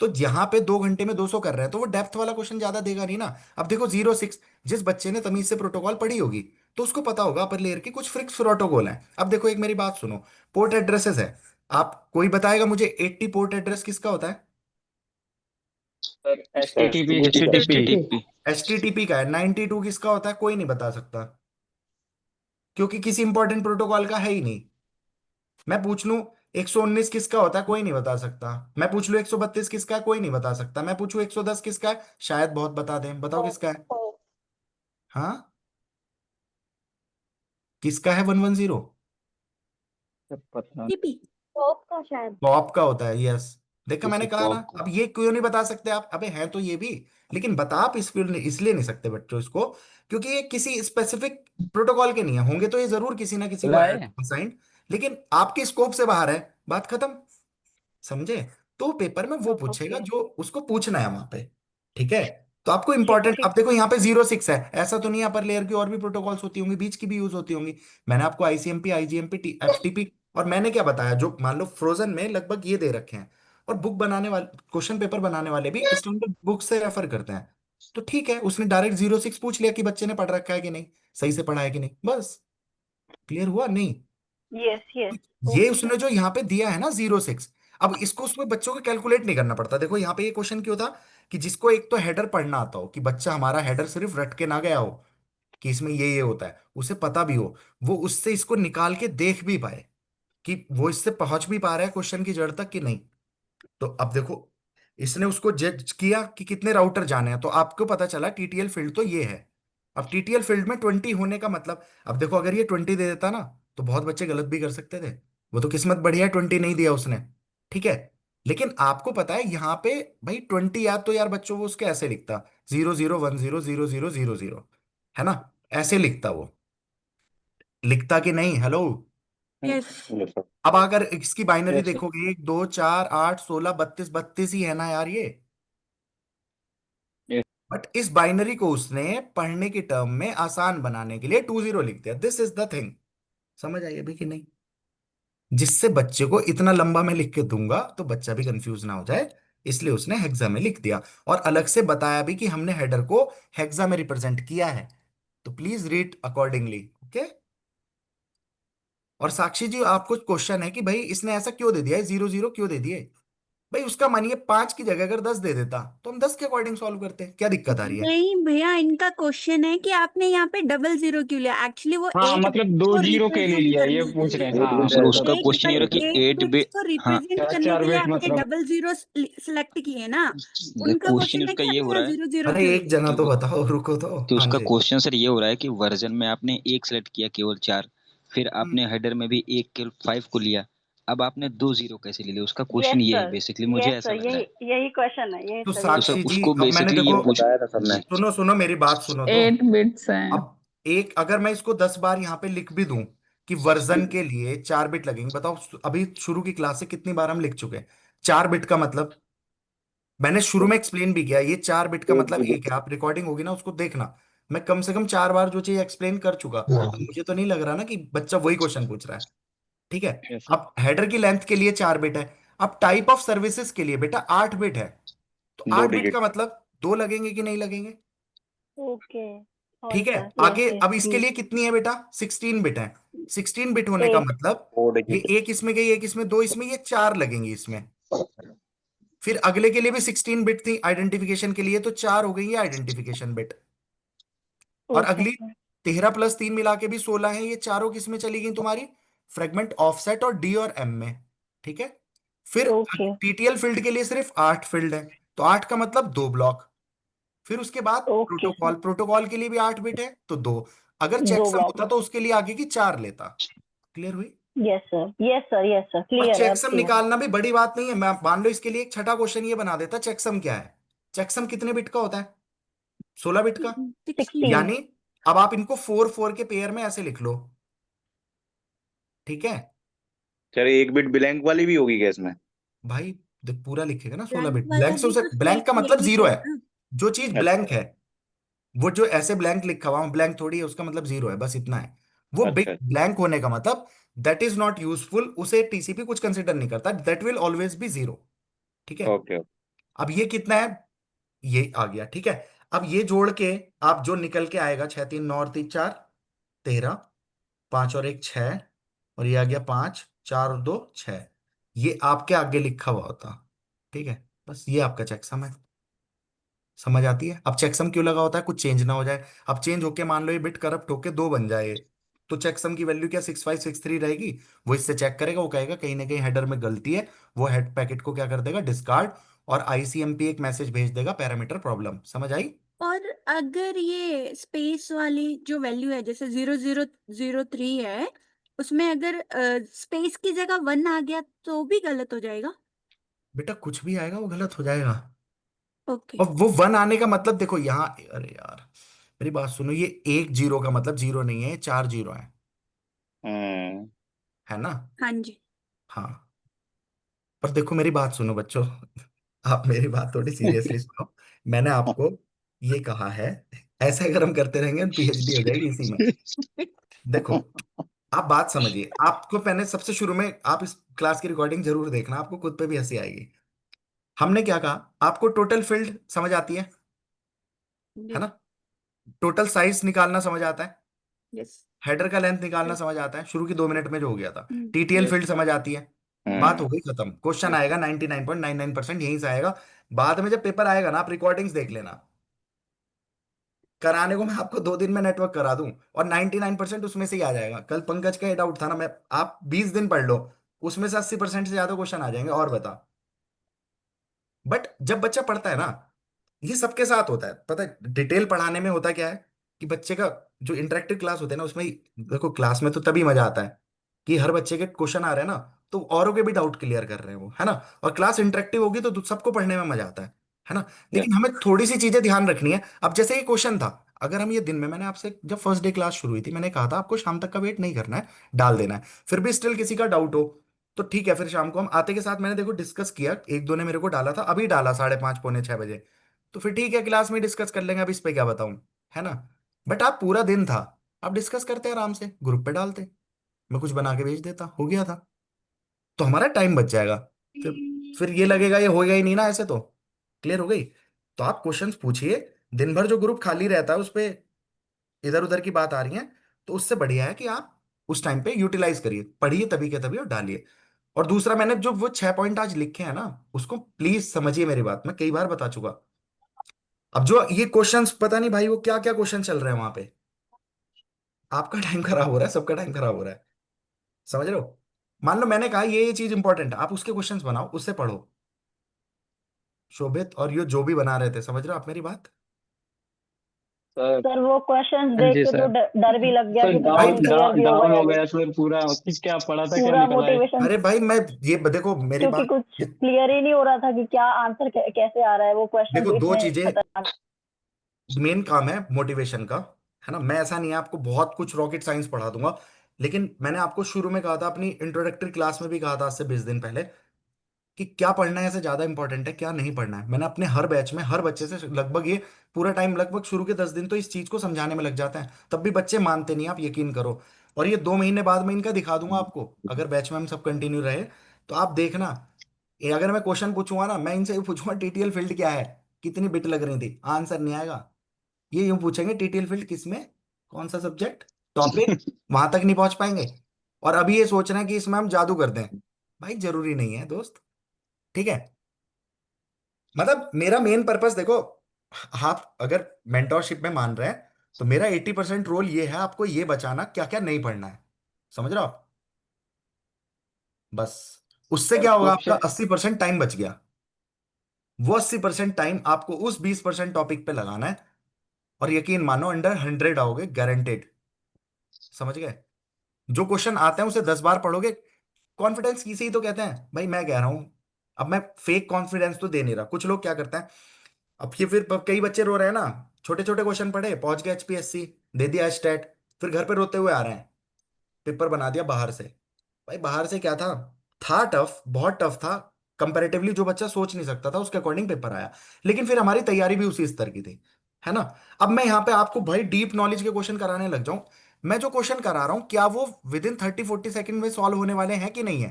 तो यहाँ पे 2 घंटे में 200 कर रहे हैं, तो वो डेप्थ वाला क्वेश्चन ज्यादा देगा नहीं ना। अब देखो 0 6, जिस बच्चे ने तमीज से प्रोटोकॉल पढ़ी होगी तो उसको पता होगा अपर लेयर की कुछ फिक्स प्रोटोकॉल है। अब देखो एक मेरी बात सुनो, पोर्ट एड्रेसेस है, आप कोई बताएगा मुझे 80 पोर्ट एड्रेस किसका होता है? Sir HTTP HTTP HTTP HTTP का है। 92 किसका होता है? कोई नहीं बता सकता, क्योंकि किसी इंपॉर्टेंट प्रोटोकॉल का है ही नहीं। मैं पूछ लूं 119 किसका होता है? कोई नहीं बता सकता। मैं पूछ लूं 132 किसका है? कोई नहीं बता सकता। मैं पूछूं 110 किसका है? शायद बहुत बता दें, बताओ किसका है? हाँ, किसका है 110? सर पता टीपी। टॉप का शायद। बॉब का होता है, यस। देखा, मैंने जैसे कहा ना। पॉप अब ये क्यों नहीं बता सकते आप? अबे हैं तो ये भी, लेकिन बता आप इसलिए नहीं सकते बच्चों इसको, क्योंकि ये किसी स्पेसिफिक प्रोटोकॉल के नहीं है, होंगे तो ये जरूर किसी ना किसी को खुला है। असाइंड, लेकिन आपके स्कोप से बाहर है। बात खत्म, समझे? तो पेपर में वो पूछेगा ओके। जो उसको पूछना है वहां पे, ठीक है। तो आपको ठीक है, इंपॉर्टेंट, अब ठीक। देखो यहाँ पे 0 6 है, ऐसा तो नहीं है, अपर लेयर की और भी प्रोटोकॉल्स होती होंगी, बीच की भी यूज होती होंगी। मैंने आपको आईसीएमपी, आईजीएमपी, एफटीपी, और मैंने क्या बताया, जो मान लो फ्रोजन में लगभग ये दे रखे हैं, और बुक बनाने वाले, क्वेश्चन पेपर बनाने वाले भी स्टैंडर्ड बुक से रेफर करते हैं। तो ठीक है, उसने डायरेक्ट 0 6 पूछ लिया कि बच्चे ने पढ़ रखा है कि नहीं, सही से पढ़ा है कि नहीं, बस। क्लियर हुआ नहीं? Yes, yes. ये ओके सर। उसने जो यहाँ पे दिया है ना 0 6, अब इसको उसमें बच्चों को कैलकुलेट नहीं करना पड़ता। देखो यहाँ पे ये क्वेश्चन क्यों था, कि जिसको एक तो हेडर पढ़ना आता हो, कि बच्चा हमारा हेडर सिर्फ रट के ना गया हो कि इसमें ये होता है, उसे पता भी हो, वो उससे इसको निकाल के देख भी पाए कि वो इससे पहुंच भी पा रहा है क्वेश्चन की जड़ तक कि नहीं। तो अब देखो, इसने उसको जज किया कि कितने राउटर जाने हैं, तो आपको पता चला टीटीएल फील्ड तो ये है। अब टीटीएल फील्ड में 20 होने का मतलब, अब देखो अगर ये 20 दे देता ना, तो बहुत बच्चे गलत भी कर सकते थे। वो तो किस्मत बढ़िया है 20 नहीं दिया उसने, ठीक है। लेकिन आपको पता है यहाँ पे, भाई 20 याद तो यार बच्चों वो उसके ऐसे लिखता, 00100000, है ना? ऐसे लिखता वो, लिखता कि नहीं? हेलो। यस। अब अगर इसकी बाइनरी यस देखोगे, 1 2 4 8 16 32 32 ही है ना यार ये। यस बट इस बाइनरी को उसने पढ़ने की टर्म में आसान बनाने के लिए 20 लिख दिया। This is the thing. समझ आई अभी कि नहीं? जिससे बच्चे को इतना लंबा मैं लिख के दूंगा तो बच्चा भी कंफ्यूज ना हो जाए, इसलिए उसने हेक्सा में लिख दिया, और अलग से बताया भी कि हमने हेडर को हेक्सा में रिप्रेजेंट किया है, तो प्लीज रीड अकॉर्डिंगली, ओके। और साक्षी जी, आपको क्वेश्चन है कि भाई इसने ऐसा क्यों दे दिया है, 0 0 क्यों दे दिए? भाई उसका मानिए 5 की जगह अगर 10 दे देता तो हम 10 के अकॉर्डिंग सॉल्व करते, क्या दिक्कत आ रही है? नहीं भैया, इनका क्वेश्चन है कि आपने यहाँ पे 0 0 क्यों लिया। एक्चुअली वो हाँ 8 मतलब दो को जीरो के ले रिप्रेजेंट लिया ये करने के पूछ रहे हैं लिए, हाँ सर उसका बराबर क्वेश्चन ये रहा कि 8 8 बे बिट्स को हाँ, रिप्रेजेंट चार करने चार के लिए वेट आपने मतलब 0 0 सिलेक्ट किए ना। उनका क्वेश्चन क्वेश्चन है उसका कि ये आपने हो यहाँ रहा है 0 0 अरे क्यों एक लिया। जना कि तो बताओ, रुको तो। कि हाँ उसका जी। क्वेश्चन सर ये हो रहा है कि वर्जन में आपने एक सेलेक्ट किया केवल 4, फिर हम्म। आपने हेडर में भी एक के 5 को लिया, अब आपने 2 0 कैसे ले लिया? उसका क्वेश्चन यस ये है सर। बेसिकली, मुझे यस ऐसा सर, लग रहा यही है। यही क्वेश्चन है, यही तो सर, यही तो सर साक्षी क्वेश्चन जी, उसको अब मैंने बेसिकली ये देखो, पूछ जी सुनो सुनो मेरी बात सुनो तो। 8 बिट्स हैं। अब एक अगर मैं इसको 10 बार यहाँ पे लिख भी दूं, कि वर्जन के लिए 4 बिट लगेंगे। बताओ अभी शुरू की क्लास से कितनी बार हम लिख चुके हैं 4 बिट का मतलब। मैंने शुरू में एक्सप्लेन भी किया, ये 4 बिट का मतलब एक है। आप रिकॉर्डिंग होगी ना उसको देखना, मैं कम से कम 4 बार जो चीज एक्सप्लेन कर चुका। अब मुझे तो नहीं लग रहा ना कि बच्चा वही क्वेश्चन पूछ रहा है। ठीक है। यस अब हेडर की लेंथ के लिए 4 बिट है। अब टाइप ऑफ सर्विसेज के लिए बेटा 8 बिट है। तो दो 8 बिट का डिजिट। मतलब दो लगेंगे कि नहीं लगेंगे? ओके, ठीक है। अच्छा, यस आगे अब यस। इसके लिए कितनी है बेटा? 16 बिट है। 16 बिट होने का 8। मतलब फोर ये डिजिट। एक इसमें गई, एक इसमें, दो इसमें, ये 4 लगेंगी इसमें। फिर अगले के लिए भी 16 बिट थी आइडेंटिफिकेशन के लिए, तो 4 हो गई ये आइडेंटिफिकेशन बिट। और ओके अगली 13 + 3 मिला के भी 16 है। ये चारों किस में चली गई तुम्हारी? फ्रेगमेंट, ऑफसेट और डी और एम में। ठीक है। फिर ओके टीटीएल फील्ड के लिए सिर्फ 8 फील्ड है, तो 8 का मतलब 2 ब्लॉक। फिर उसके बाद ओके सर, प्रोटोकॉल, प्रोटोकॉल के लिए भी 8 बिट है तो दो। अगर 2 चेकसम ब्लॉक होता है। तो उसके लिए आगे की 4 लेता। क्लियर हुई? Yes sir, yes sir, yes sir, और क्लियर है, अब चेकसम क्लियर। निकालना भी बड़ी बात नहीं है। मैं मान लो इसके लिए एक छठा क्वेश्चन ये बना देता, चेकसम क्या है। चेकसम कितने बिट का होता है? 16 बिट का। 16। 16। यानी अब आप इनको 4 4 के पेयर में ऐसे लिख लो। ठीक है चलो एक बिट ब्लैंक वाली भी होगी क्या इसमें? भाई, देख पूरा लिखेगा ना 16 ब्लैंक बिट। वाला ब्लैंक से भी उसे, तो ब्लैंक का सेम मतलब यही जीरो है है। ना। जो चीज ब्लैंक अच्छा है, वो जो ऐसे ब्लैंक लिखा हुआ ब्लैंक थोड़ी है, उसका मतलब जीरो है, बस इतना है। वो बिग अच्छा। ब्लैंक होने का मतलब दैट इज नॉट यूजफुल, उसे टीसीपी कुछ कंसिडर नहीं करता, that will always be zero. ठीक है। Okay okay. अब ये कितना है? ये आ गया। ठीक है। अब ये जोड़ के आप जो निकल के आएगा, 6 3 9 और 3 4, 13, 5 और 1 6, और ये आ गया 5 4 और 2 6। ये आपके आगे लिखा हुआ होता। ठीक है। बस ये आपका चेकसम है। समझ आती है? अब चेकसम क्यों लगा होता है? कुछ चेंज ना हो जाए। अब चेंज होके मान लो ये बिट करप्ट होके 2 बन जाए, तो चेकसम की वैल्यू क्या 6563 रहेगी। वो इससे चेक करेगा, वो कहेगा कहीं ना कहीं हेडर में गलती है। वो हेड पैकेट को क्या कर देगा? डिस्कार्ड। और आईसीएमपी एक मैसेज भेज देगा, पैरामीटर प्रॉब्लम। समझ आई? और अगर ये स्पेस वाली जो वैल्यू है, जैसे 0003 है, उसमें अगर स्पेस की जगह 1 आ गया तो भी गलत हो जाएगा। बेटा कुछ भी आएगा वो गलत हो जाएगा। ओके। और वो 1 आने का मतलब देखो यहाँ, अरे यार मेरी बात सुनो, ये एक जीरो का मतलब जीरो नहीं है, ये 4 जीरो है। हम्म। है ना? हाँ जी। हाँ। पर देखो मेरी बात सुनो बच्चों, आप मेरी बात थोड़ी सीरियसली सुनो। मैंने आपको ये कहा है, ऐसे अगर हम करते रहेंगे पीएचडी हो जाएगी इसी में। देखो आप बात समझिए। आपको मैंने सबसे शुरू में, आप इस क्लास की रिकॉर्डिंग जरूर देखना, आपको खुद पे भी हंसी आएगी। हमने क्या कहा? आपको टोटल फील्ड समझ आती है यस। ना? टोटल साइज निकालना समझ आता है। यस। हेडर का लेंथ निकालना समझ आता है, शुरू की 2 मिनट में जो हो गया था। TTL yes. फील्ड समझ आती है। बात हो गई खत्म। क्वेश्चन आएगा 99.99% यहीं से आएगा। बाद में जब पेपर आएगा ना, आप रिकॉर्डिंग्स देख लेना। कराने को मैं आपको 2 दिन में नेटवर्क करा दूं, और 99% उसमें से ही आ जाएगा। कल पंकज का ये डाउट था ना, मैं, आप 20 दिन पढ़ लो, उसमें से 80% से ज्यादा क्वेश्चन आ जाएंगे। और बता। बट जब बच्चा पढ़ता है ना, ये सबके साथ होता है, पता है डिटेल पढ़ाने में होता क्या है, कि बच्चे का जो इंटरेक्टिव क्लास होते हैं ना, उसमें देखो क्लास में तो तभी मजा आता है कि हर बच्चे के क्वेश्चन आ रहे हैं ना, तो औरों के भी डाउट क्लियर कर रहे हैं वो, है ना? और क्लास इंटरेक्टिव होगी तो सबको पढ़ने में मजा आता है ना? या लेकिन हमें थोड़ी सी चीजें ध्यान रखनी है। अब जैसे ये क्वेश्चन था, अगर हम ये दिन में, मैंने आपसे जब फर्स्ट डे क्लास शुरू हुई थी मैंने कहा था आपको शाम तक का वेट नहीं करना है, डाल देना है। फिर भी स्टिल किसी का डाउट हो तो ठीक है, फिर शाम को हम आते के साथ मैंने देखो डिस्कस किया, एक दो ने मेरे को डाला था, अभी डाला 5:30 पौने 6 बजे, तो फिर ठीक है क्लास में डिस्कस कर लेंगे, अब इस पे क्या बताऊं, है ना? बट आप पूरा दिन था, आप डिस्कस करते आराम से, ग्रुप पे डालते, मैं कुछ बना के भेज देता, हो गया था। तो हमारा टाइम बच जाएगा। फिर ये लगेगा ये होएगा ही नहीं ना ऐसे तो। क्लियर हो गई? तो आप क्वेश्चंस पूछिए। दिन भर जो ग्रुप खाली रहता है उस पे इधर उधर की बात आ रही है, तो उससे बढ़िया है कि आप उस टाइम पे यूटिलाइज करिए, पढ़िए तभी के तभी और डालिए। और दूसरा, मैंने जो वो 6 पॉइंट आज लिखे हैं ना, उसको प्लीज समझिए, मेरी बात मैं कई बार बता चुका। अब जो ये क्वेश्चंस, पता नहीं भाई वो क्या क्या क्वेश्चन चल रहे हैं वहां पे, आपका टाइम खराब हो रहा है, सबका टाइम खराब हो रहा है। समझ रहे हो? मान लो मैंने कहा ये चीज इंपॉर्टेंट है, आप उसके क्वेश्चंस बनाओ, उससे पढ़ो। शोभित और ये जो भी बना रहे थे, समझ रहे हो आप मेरी बात? सर। सर वो क्वेश्चंस हाँ देख जी के तो सर। डर भी लग गया सर कि पता भाई नहीं क्लियर भी होगा डाउन या हो नहीं। गया सर पूरा कि क्या पढ़ा था क्या पूरा निकल आए। मोटिवेशन, अरे भाई मैं, ये देखो मेरी क्योंकि बात, कुछ क्लियर ही नहीं हो रहा था कि क्या आंसर कैसे आ रहा है, वो क्वेश्चंस देखो दो इतने चीजें, खतरनाक। मेन काम है मोटिवेशन का, है ना? मैं ऐसा नहीं है आपको बहुत कुछ रॉकेट साइंस पढ़ा दूंगा। लेकिन मैंने आपको शुरू में कहा था, अपनी इंट्रोडक्टरी क्लास में भी कहा था आज से 20 दिन पहले, कि क्या पढ़ना है ऐसे ज्यादा इंपॉर्टेंट है, क्या नहीं पढ़ना है। मैंने अपने हर बैच में हर बच्चे से लगभग ये पूरा टाइम, लगभग शुरू के 10 दिन तो इस चीज को समझाने में लग जाता है, तब भी बच्चे मानते नहीं, आप यकीन करो। और ये 2 महीने बाद मैं इनका दिखा दूंगा आपको, अगर बैच में हम सब कंटिन्यू रहे तो आप देखना। ये अगर मैं क्वेश्चन पूछूंगा ना, मैं इनसे पूछूंगा टीटीएल फील्ड क्या है, कितनी बिट लग रही थी, आंसर नहीं आएगा। ये यूं पूछेंगे टीटीएल फील्ड किसमें, कौन सा सब्जेक्ट, टॉपिक, वहां तक नहीं पहुंच पाएंगे। और अभी ये सोच रहे हैं कि इसमें हम जादू कर दें। भाई जरूरी नहीं है दोस्त, ठीक है। मतलब मेरा मेन पर्पस देखो, आप अगर मेंटोरशिप में मान रहे हैं तो मेरा 80% रोल ये है, आपको ये बचाना क्या क्या नहीं पढ़ना है, समझ रहे हो आप। बस उससे सर क्या होगा, आपका क्वेश्चन 80% टाइम बच गया। वो 80% टाइम आपको उस 20% टॉपिक पे लगाना है, और यकीन मानो अंडर 100 आओगे गारंटेड, समझ गए। जो क्वेश्चन आते हैं उसे 10 बार पढ़ोगे। कॉन्फिडेंस इसे ही तो कहते हैं भाई, मैं कह रहा हूं। अब मैं फेक कॉन्फिडेंस तो दे नहीं रहा, कुछ लोग क्या करते हैं, अब ये फिर कई बच्चे रो रहे हैं ना, छोटे छोटे क्वेश्चन पढ़े, पहुंच गए एचपीएससी, दे दिया स्टेट, फिर घर पे रोते हुए आ रहे हैं, पेपर बना दिया बाहर से। भाई बाहर से क्या था टफ, बहुत टफ था। कंपैरेटिवली जो बच्चा सोच नहीं सकता था उसके अकॉर्डिंग पेपर आया, लेकिन फिर हमारी तैयारी भी उसी स्तर की थी, है ना। अब मैं यहाँ पे आपको भाई डीप नॉलेज के क्वेश्चन कराने लग जाऊं, मैं जो क्वेश्चन करा रहा हूं क्या वो विद इन 30-40 सेकंड में सॉल्व होने वाले हैं कि नहीं है,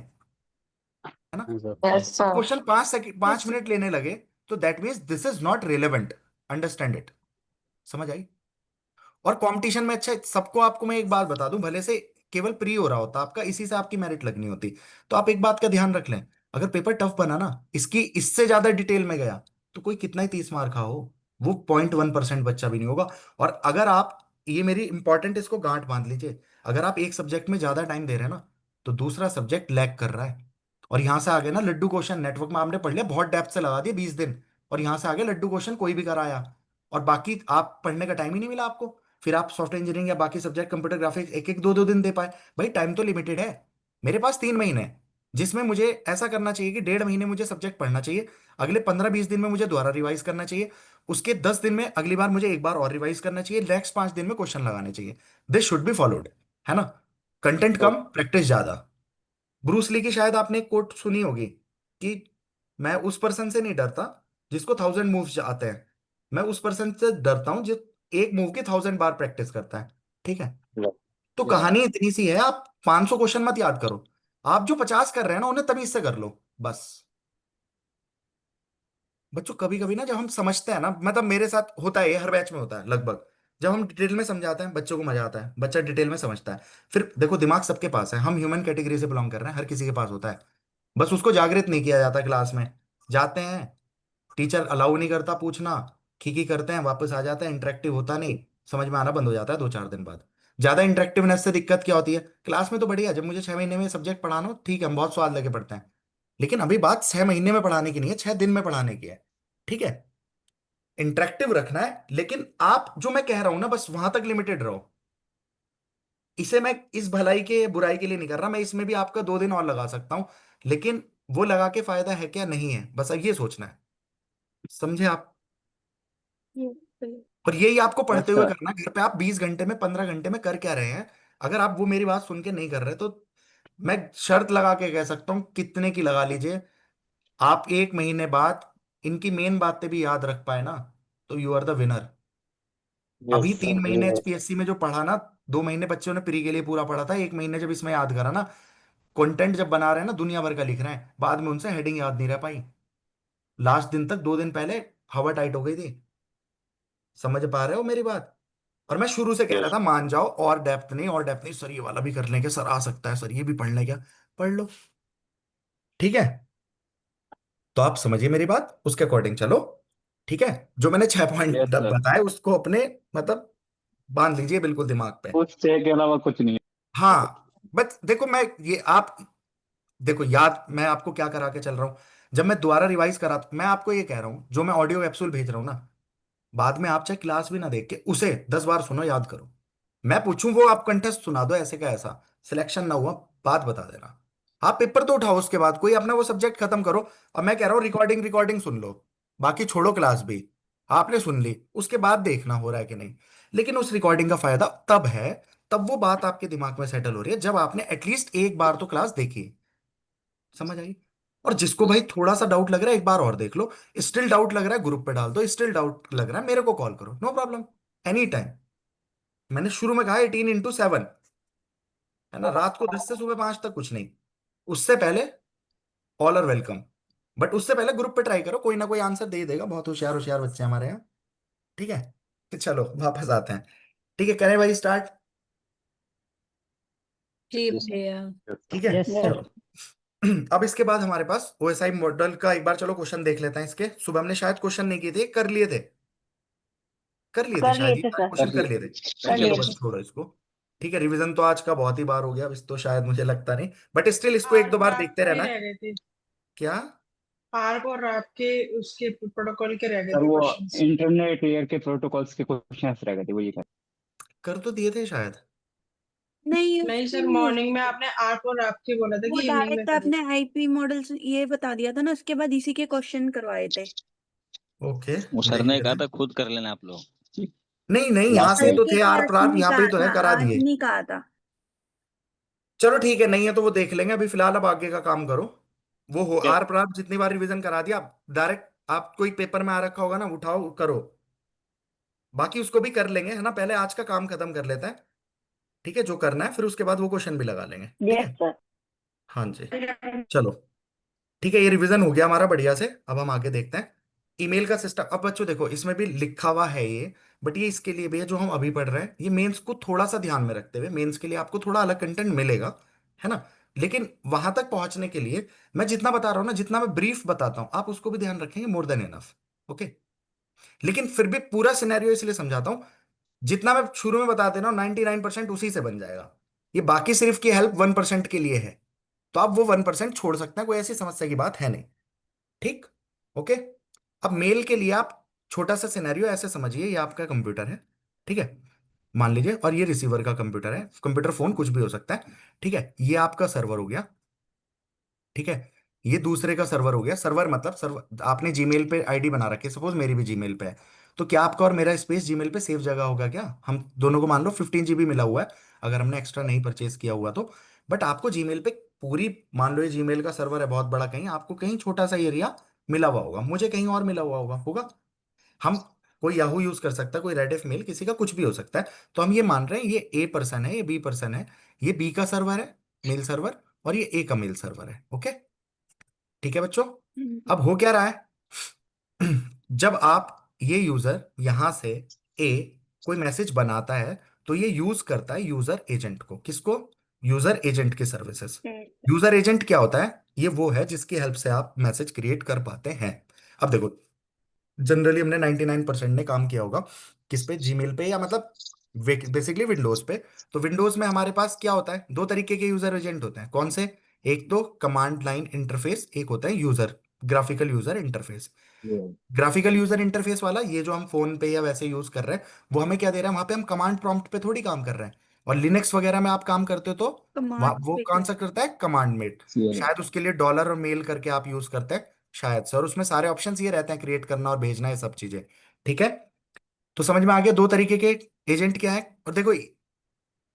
है ना। यस अब सर। क्वेश्चन 5 सेकंड 5 मिनट लेने लगे तो that means this is not relevant, understand it, समझ आई। और कंपटीशन में अच्छा सबको, आपको मैं एक बात बता दूं, भले से केवल प्री हो रहा होता आपका, इसी से आपकी मेरिट लगनी होती, तो आप एक बात का ध्यान रख लें, अगर पेपर टफ बना ना, इसकी इससे ज्यादा डिटेल में गया, तो कोई कितना ही 30 मार्क का हो, वो 0.1% बच्चा भी नहीं होगा। और अगर आप, ये मेरी इंपॉर्टेंट इसको गांठ बांध लीजिए, अगर आप एक सब्जेक्ट में ज्यादा टाइम दे रहे हैं ना, तो दूसरा सब्जेक्ट लैग कर रहा है। और यहां से आगे ना लड्डू क्वेश्चन नेटवर्क में आपने पढ़ लिया, बहुत डेप्थ से लगा दिए 20 दिन, और यहां से आगे लड्डू क्वेश्चन कोई भी कराया, और बाकी आप पढ़ने का टाइम ही नहीं मिला आपको। फिर आप सॉफ्टवेयर इंजीनियरिंग या बाकी सब्जेक्ट कंप्यूटर ग्राफिक्स एक एक दो दो दिन दे पाए। भाई टाइम तो लिमिटेड है, मेरे पास 3 महीने हैं, जिसमें मुझे ऐसा करना चाहिए कि 1.5 महीने मुझे सब्जेक्ट पढ़ना चाहिए, अगले 15-20 दिन में मुझे दोबारा रिवाइज करना चाहिए, उसके 10 दिन में अगली बार मुझे एक बार और रिवाइज करना चाहिए, नेक्स्ट 5 दिन में क्वेश्चन लगाने चाहिए। दिस शुड बी फॉलोड, है ना। कंटेंट कम, प्रैक्टिस ज्यादा। ब्रूस ली की शायद आपने एक कोट सुनी होगी कि मैं उस पर्सन से नहीं डरता जिसको 1000 मूव्स आते हैं, मैं उस पर्सन से डरता हूं जो एक मूव की 1000 बार प्रैक्टिस करता है, ठीक है। तो कहानी इतनी सी है, आप 500 क्वेश्चन मत याद करो, आप जो 50 कर रहे हैं ना उन्हें तमीज से कर लो बस। बच्चों कभी कभी ना जब हम समझते हैं ना, मतलब मेरे साथ होता है, ये हर बैच में होता है लगभग, जब हम डिटेल में समझाते हैं बच्चों को मजा आता है, बच्चा डिटेल में समझता है। फिर देखो दिमाग सबके पास है, हम ह्यूमन कैटेगरी से बिलोंग कर रहे हैं, हर किसी के पास होता है, बस उसको जागृत नहीं किया जाता। क्लास में जाते हैं, टीचर अलाउ नहीं करता पूछना, खीखी करते हैं, वापस आ जाते हैं, इंटरेक्टिव होता नहीं, समझ में आना बंद हो जाता है 2-4 दिन बाद। ज्यादा इंटरेक्टिवनेस से दिक्कत क्या होती है, क्लास में तो बढ़िया, जब मुझे 6 महीने में सब्जेक्ट पढ़ाना हो ठीक है, हम बहुत स्वाद लेके पढ़ते हैं, लेकिन अभी बात 6 महीने में पढ़ाने की नहीं है, 6 दिन में पढ़ाने की है, ठीक है। इंटरेक्टिव रखना है, लेकिन आप जो मैं कह रहा हूं ना बस वहां तक लिमिटेड रहो। इसे मैं इस भलाई के बुराई के लिए नहीं कर रहा, मैं इसमें भी आपका 2 दिन और लगा सकता हूं, लेकिन वो लगा के फायदा है क्या, नहीं है, बस अब ये सोचना है, समझे आप। बिल्कुल। और यही आपको पढ़ते हुए सर करना, घर पे आप 20 घंटे में 15 घंटे में कर क्या रहे हैं। अगर आप वो मेरी बात सुन के नहीं कर रहे तो मैं शर्त लगा के कह सकता हूं, कितने की लगा लीजिए, आप 1 महीने बाद इनकी मेन बातें भी याद रख पाए ना, तो यू आर द विनर। अभी यस 3 महीने सर। एचपीएससी में जो पढ़ा ना, 2 महीने बच्चों ने प्री के लिए पूरा पढ़ा था, 1 महीने जब इसमें याद करा ना, कंटेंट जब बना रहे हैं ना दुनिया भर का लिख रहे हैं, बाद में उनसे हेडिंग याद नहीं रह पाई, लास्ट दिन तक 2 दिन पहले हवा टाइट हो गई थी, समझ पा रहे हो मेरी बात। और मैं शुरू से कह रहा यस था मान जाओ, और डेप्थ नहीं, और डेप्थ नहीं, सर ये वाला भी कर लेंगे, सर आ सकता है, सर ये भी पढ़ लें क्या, पढ़ लो, ठीक है। तो आप समझिए मेरी बात, उसके अकॉर्डिंग चलो, ठीक है। जो मैंने 6 पॉइंट यस सर। बताए उसको अपने मतलब बांध लीजिए बिल्कुल दिमाग पे। कुछ से के अलावा कुछ नहीं हाँ, बट देखो मैं ये आप देखो याद मैं आपको क्या करा के चल रहा हूं, जब मैं दोबारा रिवाइज करा, मैं आपको ये कह रहा हूं, जो मैं ऑडियो कैप्सूल भेज रहा हूं ना, बाद में आप चाहे क्लास भी ना देख के उसे 10 बार सुनो, याद करो। मैं पूछूं वो आप कंठस्थ सुना दो, ऐसे का ऐसा, सिलेक्शन ना हुआ बात बता देना। आप पेपर तो उठाओ, उसके बाद कोई अपना वो सब्जेक्ट खत्म करो, और मैं कह रहा हूँ रिकॉर्डिंग रिकॉर्डिंग सुन लो, बाकी छोड़ो क्लास भी, आपने सुन ली उसके बाद देखना हो रहा है कि नहीं। लेकिन उस रिकॉर्डिंग का फायदा तब है, तब वो बात आपके दिमाग में सेटल हो रही है जब आपने एटलीस्ट एक बार तो क्लास देखी। समझ आई? और जिसको भाई थोड़ा सा डाउट लग रहा है एक बार और देख लो, स्टिल डाउट लग रहा है ग्रुप पे डाल दो, स्टिल डाउट लग रहा है मेरे को कॉल करो, नो प्रॉब्लम, एनी टाइम। मैंने शुरू में कहा 18x7, है ना, रात को 10 से सुबह 5 तक कुछ नहीं, उससे पहले ऑल आर वेलकम। बट उससे पहले ग्रुप पे ट्राई करो, कोई ना कोई आंसर दे ही देगा, बहुत होशियार होशियार बच्चे हैं हमारे यहाँ। ठीक है, तो चलो वापस आते हैं। ठीक है, करें भाई स्टार्ट? जी Yes. भैया। ठीक है, Yes, sir. चलो। अब इसके बाद हमारे पास ओएसआई मॉडल का एक बार चलो क्वेश्चन देख लेते हैं। इसके सुबह हमने शायद क्वेश्चन नहीं किए थे, कर लिए थे, कर लिए थे कर शायद, लिए ये थे सारे सर, क्वेश्चन कर लिए थे। कर चलो लिए बस थे। छोड़ो इसको। ठीक है, रिवीजन तो आज का बहुत ही बार हो गया, अब इस तो शायद मुझे लगता नहीं, बट स्टिल इसको एक दो बार देखते रहना है। रह गए थे क्या? आर्क और रैप के उसके प्रोटोकॉल के रह गए सर थे वो क्वेश्चंस। इंटरनेट एयर के प्रोटोकॉल्स के क्वेश्चन रह गए थे, वो ये कह कर तो दिए थे शायद। नहीं नहीं उसके सर, नहीं, मॉर्निंग में आपने आर्क और रैप के बोला था वो कि इवनिंग में डायरेक्ट करें। आपने आईपी मॉडल्स ये बता दिया था ना, उसके बाद इसी के क्वेश्चन करवाए थे। ओके, वो सर देख ने लेते कहा हैं। था खुद कर लेना आप लोग। नहीं नहीं, वो यहाँ से ही कल तो के थे, आर क्लास प्रार में यहाँ पे ही कहा तो है, था, करा आज दिए। नहीं कहा था। चलो ठीक है, नहीं है तो वो देख लेंगे, अभी फिलहाल अब आगे का काम करो। वो हो क्या? आर प्रार जितनी बार रिवीजन करा दिया, आप डायरेक्ट आपको एक पेपर में आ रखा होगा ना, उठाओ करो। बाकी उसको भी कर लेंगे, है ना, पहले आज का काम खत्म कर लेते हैं। ठीक है, जो करना है, फिर उसके बाद वो क्वेश्चन भी लगा लेंगे। ठीक यस है, सर। हाँ जी, चलो। ठीक है, ये रिवीजन हो गया हमारा बढ़िया से। अब हम आगे देखते हैं ईमेल का सिस्टम। अब बच्चों देखो, इसमें भी लिखा हुआ है ये, बट ये इसके लिए भी है जो हम अभी पढ़ रहे हैं, ये मेंस को थोड़ा सा ध्यान में रखते हुए, मेंस के लिए आपको थोड़ा अलग कंटेंट मिलेगा, है ना। लेकिन वहां तक पहुंचने के लिए मैं जितना बता रहा हूं ना, जितना मैं ब्रीफ बताता हूं, आप उसको भी ध्यान रखेंगे, मोर देन इनफ। ओके, लेकिन फिर भी पूरा सिनेरियो इसलिए समझाता हूं, जितना मैं शुरू में बता दे रहा हूं 99% उसी से बन जाएगा। ये बाकी सिर्फ की हेल्प 1% के लिए है, तो आप वो 1% छोड़ सकते हैं, कोई ऐसी समस्या की बात है नहीं। ठीक, ओके। अब मेल के लिए आप छोटा सा सिनेरियो ऐसे समझिए, ये आपका कंप्यूटर है, ठीक है, मान लीजिए, और ये रिसीवर का कंप्यूटर है, कंप्यूटर फोन कुछ भी हो सकता है। ठीक है, ये आपका सर्वर हो गया, ठीक है, ये दूसरे का सर्वर हो गया। सर्वर मतलब सर्वर, आपने जीमेल पे आईडी बना रखी है, सपोज मेरी भी जीमेल पे है, तो क्या आपका और मेरा स्पेस जीमेल पे सेफ जगह होगा क्या? हम दोनों को मान लो 15 GB मिला हुआ है, अगर हमने एक्स्ट्रा नहीं परचेज किया हुआ तो। बट आपको जीमेल पे पूरी, मान लो ये जीमेल का सर्वर है बहुत बड़ा, कहीं आपको कहीं छोटा सा एरिया मिला हुआ होगा, मुझे कहीं और मिला हुआ होगा, होगा। हम, कोई याहू यूज कर सकता है, कोई रेडिफ मेल, किसी का कुछ भी हो सकता है। तो हम ये मान रहे हैं ये ए पर्सन है, ये बी पर्सन है, ये बी का सर्वर है, मेल सर्वर, और ये ए का मेल सर्वर है। ओके, ठीक है बच्चों। अब हो क्या रहा है जब आप, ये यूजर यहां से ए कोई मैसेज बनाता है, तो ये यूज करता है यूजर एजेंट को, किसको? यूजर एजेंट की सर्विसेज। यूजर एजेंट क्या होता है? ये वो है जिसकी हेल्प से आप मैसेज क्रिएट कर पाते हैं। अब देखो, जनरली हमने 99% ने काम किया होगा किस पे, जीमेल पे, या मतलब बेसिकली विंडोज पे। तो विंडोज में हमारे पास क्या होता है, दो तरीके के यूजर एजेंट होते हैं, कौन से? एक तो कमांड लाइन इंटरफेस, एक होता है user graphical user interface. Graphical user interface वाला, ये जो हम फोन पे या वैसे यूज कर रहे हैं, वो हमें क्या दे रहा है, वहां पे हम कमांड प्रॉम्प्ट पे थोड़ी काम कर रहे हैं। और लिनक्स वगैरह में आप काम करते हो तो कमांड वो पे कौन कर। सा करता है? Command made. शायद उसके लिए डॉलर और मेल करके आप यूज करते हैं शायद से, और उसमें सारे ऑप्शंस ये रहते हैं, क्रिएट करना और भेजना, ये सब चीजें। ठीक है, तो समझ में आ गया दो तरीके के एजेंट क्या है। और देखो,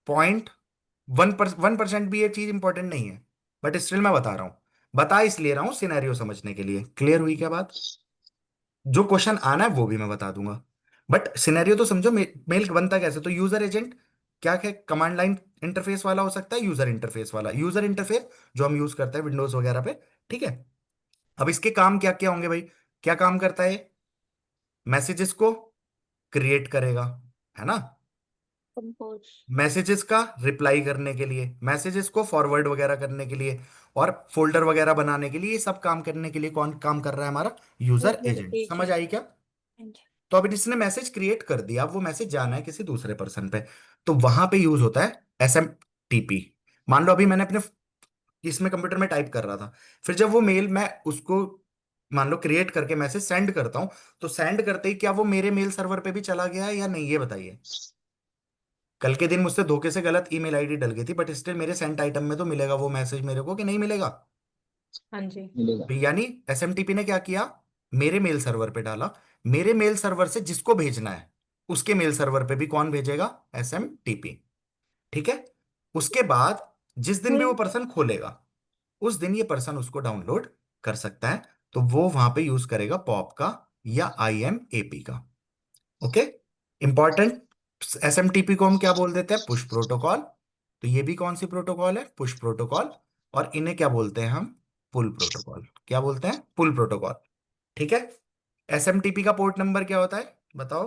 0.1% भी ये चीज इंपॉर्टेंट नहीं है, बट स्टिल मैं बता रहा हूं, बता इसलिए रहा हूं सिनेरियो समझने के लिए। क्लियर हुई क्या बात? जो क्वेश्चन आना है वो भी मैं बता दूंगा, बट सिनेरियो तो समझो। मेल बनता कैसे? तो यूजर एजेंट क्या है, कमांड लाइन इंटरफेस वाला हो सकता है, यूजर इंटरफेस वाला, यूजर इंटरफेस जो हम यूज करते हैं विंडोज वगैरह पे। ठीक है, अब इसके काम क्या क्या होंगे भाई? क्या काम करता है? मैसेजेस को क्रिएट करेगा, है ना, कंपोज। मैसेजेस का रिप्लाई करने के लिए, मैसेजेस को फॉरवर्ड वगैरह करने के लिए, और फोल्डर वगैरह बनाने के लिए, ये सब काम करने के लिए कौन काम कर रहा है? हमारा यूजर यूजर एजेंट। समझ आई क्या? एजेंट। तो अब इसने मैसेज क्रिएट कर दिया, अब वो मैसेज जाना है किसी दूसरे पर्सन पे, तो वहां पे यूज होता है SMTP। मान लो अभी मैंने अपने इसमें कंप्यूटर में टाइप कर रहा था, फिर जब वो मेल मैं उसको, मान लो क्रिएट करके मैसेज सेंड करता हूं, तो सेंड करते ही क्या वो मेरे मेल सर्वर पे भी चला गया है या नहीं, ये बताइए। कल के दिन मुझसे धोखे से गलत ईमेल आईडी डल गई थी, बट स्टिल मेरे सेंट आइटम में तो मिलेगा वो मैसेज मेरे को, कि नहीं मिलेगा? हाँ जी। मिलेगा। तो यानी SMTP ने क्या किया, मेरे मेल सर्वर पे डाला, मेरे मेल सर्वर से जिसको भेजना है उसके मेल सर्वर पे भी कौन भेजेगा? SMTP। ठीक है। उसके बाद जिस दिन भी वो हम्म। पर्सन खोलेगा उस दिन ये पर्सन उसको डाउनलोड कर सकता है, तो वो वहां पे यूज करेगा पॉप का या IMAP का। ओके। इंपॉर्टेंट, SMTP को हम क्या बोल देते हैं? Push protocol. तो ये भी कौन सी प्रोटोकॉल है? Push protocol. और इन्हें क्या बोलते हैं हम? पुल प्रोटोकॉल। क्या बोलते हैं? पुल प्रोटोकॉल। ठीक है। SMTP का पोर्ट नंबर क्या होता है बताओ?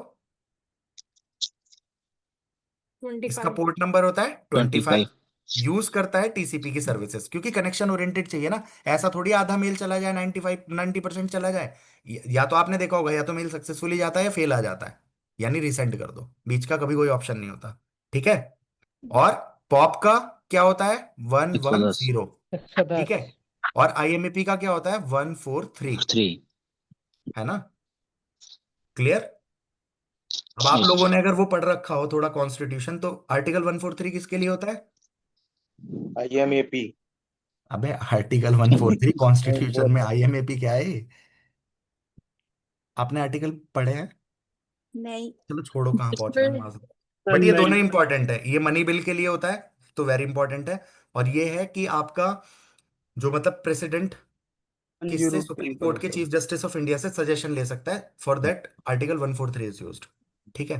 इसका 25। पोर्ट नंबर होता है 25। 25। यूज करता है TCP की सर्विसेज, क्योंकि कनेक्शन ओरिएंटेड चाहिए ना। ऐसा थोड़ी आधा मेल चला जाए, 90% चला जाए। या तो आपने देखा होगा, या तो मेल सक्सेसफुली जाता है या फेल आ जाता है, यानी रिसेंड कर दो, बीच का कभी कोई ऑप्शन नहीं होता। ठीक है। और पॉप का क्या होता है? One one 110। जीरो ठीक है। 110। और IMAP का क्या होता है? 143। 3। है ना? क्लियर? अब आप यस। लोगों ने अगर वो पढ़ रखा हो थोड़ा कॉन्स्टिट्यूशन, तो आर्टिकल 143 किसके लिए होता है? IMAP। अबे आर्टिकल 143 कॉन्स्टिट्यूशन में, IMAP क्या है? आपने आर्टिकल पढ़े हैं? नहीं। चलो छोड़ो, कहाँ पहुंच रहे हैं इसमें वहां से। बट ये दोनों नहीं। इंपॉर्टेंट है, ये मनी बिल के लिए होता है, तो वेरी इंपॉर्टेंट है। और ये है कि आपका जो मतलब प्रेसिडेंट किससे? मंजूर सुप्रीम नहीं कर कोर्ट के सकते। चीफ जस्टिस ऑफ इंडिया से सजेशन ले सकता है, for that article 143 is used. ठीक है।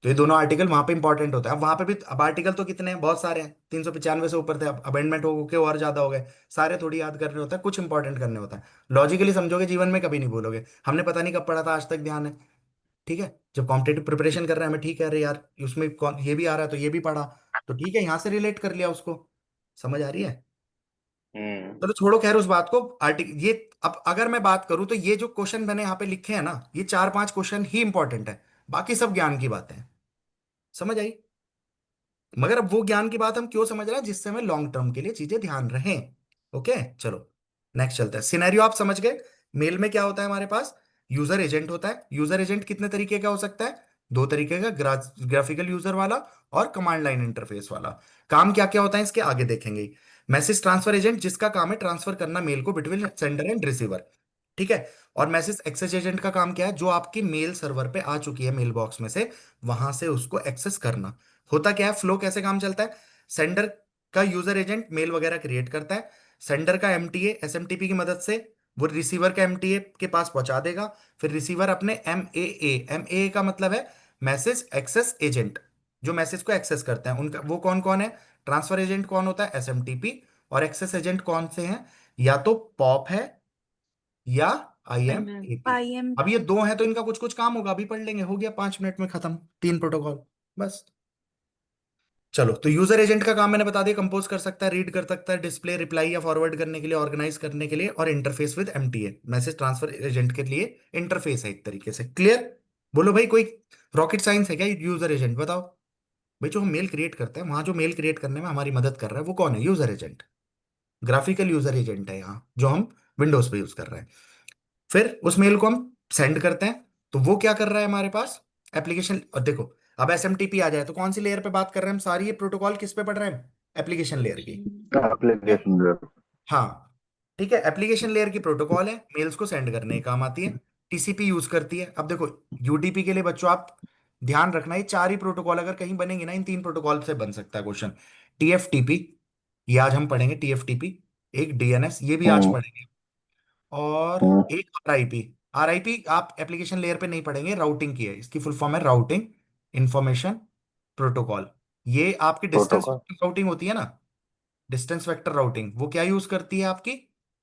तो ये दोनों आर्टिकल वहां पे इंपॉर्टेंट होता है। अब वहां पे भी अब आर्टिकल तो कितने हैं? बहुत सारे हैं, 395 से ऊपर थे, अब अमेंडमेंट हो के और ज्यादा हो गए। सारे थोड़ी याद करने होता है, कुछ इंपॉर्टेंट करने होता है। लॉजिकली समझोगे जीवन में कभी नहीं भूलोगे। हमने पता नहीं कब पढ़ा था, आज तक ध्यान है। ठीक है। जब कॉम्पिटेटिव प्रिपरेशन कर रहे हैं हमें, ठीक है, अरे यार उसमें ये भी आ रहा है तो ये भी पढ़ा, तो ठीक है, यहां से रिलेट कर लिया उसको। समझ आ रही है? हम्म। चलो छोड़ो खैर उस बात को। आर्टिकल ये, अब अगर मैं बात करूं तो ये जो क्वेश्चन मैंने यहाँ पे लिखे हैं ना, ये 4-5 क्वेश्चन ही इंपॉर्टेंट है, बाकी सब ज्ञान की बातें हैं। समझ आई? मगर अब वो ज्ञान की बात हम क्यों समझ रहे हैं? जिससे हमें लॉन्ग टर्म के लिए चीजें ध्यान रहें। ओके चलो नेक्स्ट चलते हैं। सिनेरियो आप समझ गए। मेल में क्या होता है हमारे पास? यूजर एजेंट होता है। यूजर एजेंट कितने तरीके का हो सकता है? दो तरीके का, ग्राफिकल यूजर वाला और कमांड लाइन इंटरफेस वाला। काम क्या क्या होता है इसके आगे देखेंगे। मैसेज ट्रांसफर एजेंट, जिसका काम है ट्रांसफर करना मेल को बिटवीन सेंडर एंड रिसीवर। ठीक है। और मैसेज एक्सेस एजेंट का काम क्या है? जो आपकी मेल सर्वर पे आ चुकी है मेल बॉक्स में से, वहां से उसको एक्सेस करना। होता क्या है, फ्लो कैसे काम चलता है? सेंडर का यूजर एजेंट मेल वगैरह क्रिएट करता है। सेंडर का MTA SMTP की मदद से वो रिसीवर का MTA के पास पहुंचा देगा। फिर रिसीवर अपने MAA का मतलब है मैसेज एक्सेस एजेंट, जो मैसेज को एक्सेस करते हैं उनका, वो कौन कौन है? ट्रांसफर एजेंट कौन होता है? SMTP। और एक्सेस एजेंट कौन से हैं? या तो पॉप है या IMAP। IM। अब ये दो हैं तो इनका कुछ कुछ काम होगा, अभी पढ़ लेंगे, हो गया 5 मिनट में खत्म, 3 प्रोटोकॉल बस। चलो, तो यूजर एजेंट का काम मैंने बता दिया, कंपोज कर सकता है, रीड कर सकता है, डिस्प्ले, रिप्लाई या फॉरवर्ड करने के लिए, ऑर्गेनाइज करने के लिए, और interface with MTA, message transfer agent के लिए इंटरफेस है एक तरीके से। क्लियर? बोलो भाई, कोई रॉकेट साइंस है क्या यूजर एजेंट? बताओ भाई। जो हम मेल क्रिएट करते हैं, वहां जो मेल क्रिएट करने में हमारी मदद कर रहा है वो कौन है? User agent. Graphical user agent है यहाँ, जो हम विंडोज पे यूज कर रहे हैं। फिर उस मेल को हम सेंड करते हैं, तो वो क्या कर रहा है हमारे पास? एप्लीकेशन। और देखो, अब SMTP आ जाए तो कौन सी लेयर पे बात कर रहे हैं हम? सारी ये प्रोटोकॉल किस पे पढ़ रहे हैं? एप्लीकेशन लेयर की। ठीक है। एप्लीकेशन। हाँ। ठीक है, एप्लीकेशन लेयर की प्रोटोकॉल है, मेल्स को सेंड करने के काम आती है। TCP यूज करती है। अब देखो, UDP के लिए बच्चों आप ध्यान रखना, ये 4 ही प्रोटोकॉल अगर कहीं बनेंगे ना, इन 3 प्रोटोकॉल से बन सकता है क्वेश्चन। TFTP, ये आज हम पढ़ेंगे TFTP। एक DNS, ये भी आज हम्म। पढ़ेंगे। और हम्म। एक RIP आप एप्लीकेशन लेयर पे नहीं पढ़ेंगे, राउटिंग की है, इसकी फुल फॉर्म है राउटिंग इंफॉर्मेशन प्रोटोकॉल। ये आपकी डिस्टेंस प्रोटोकॉल। राउटिंग होती है ना, डिस्टेंस वेक्टर राउटिंग, वो क्या यूज करती है आपकी?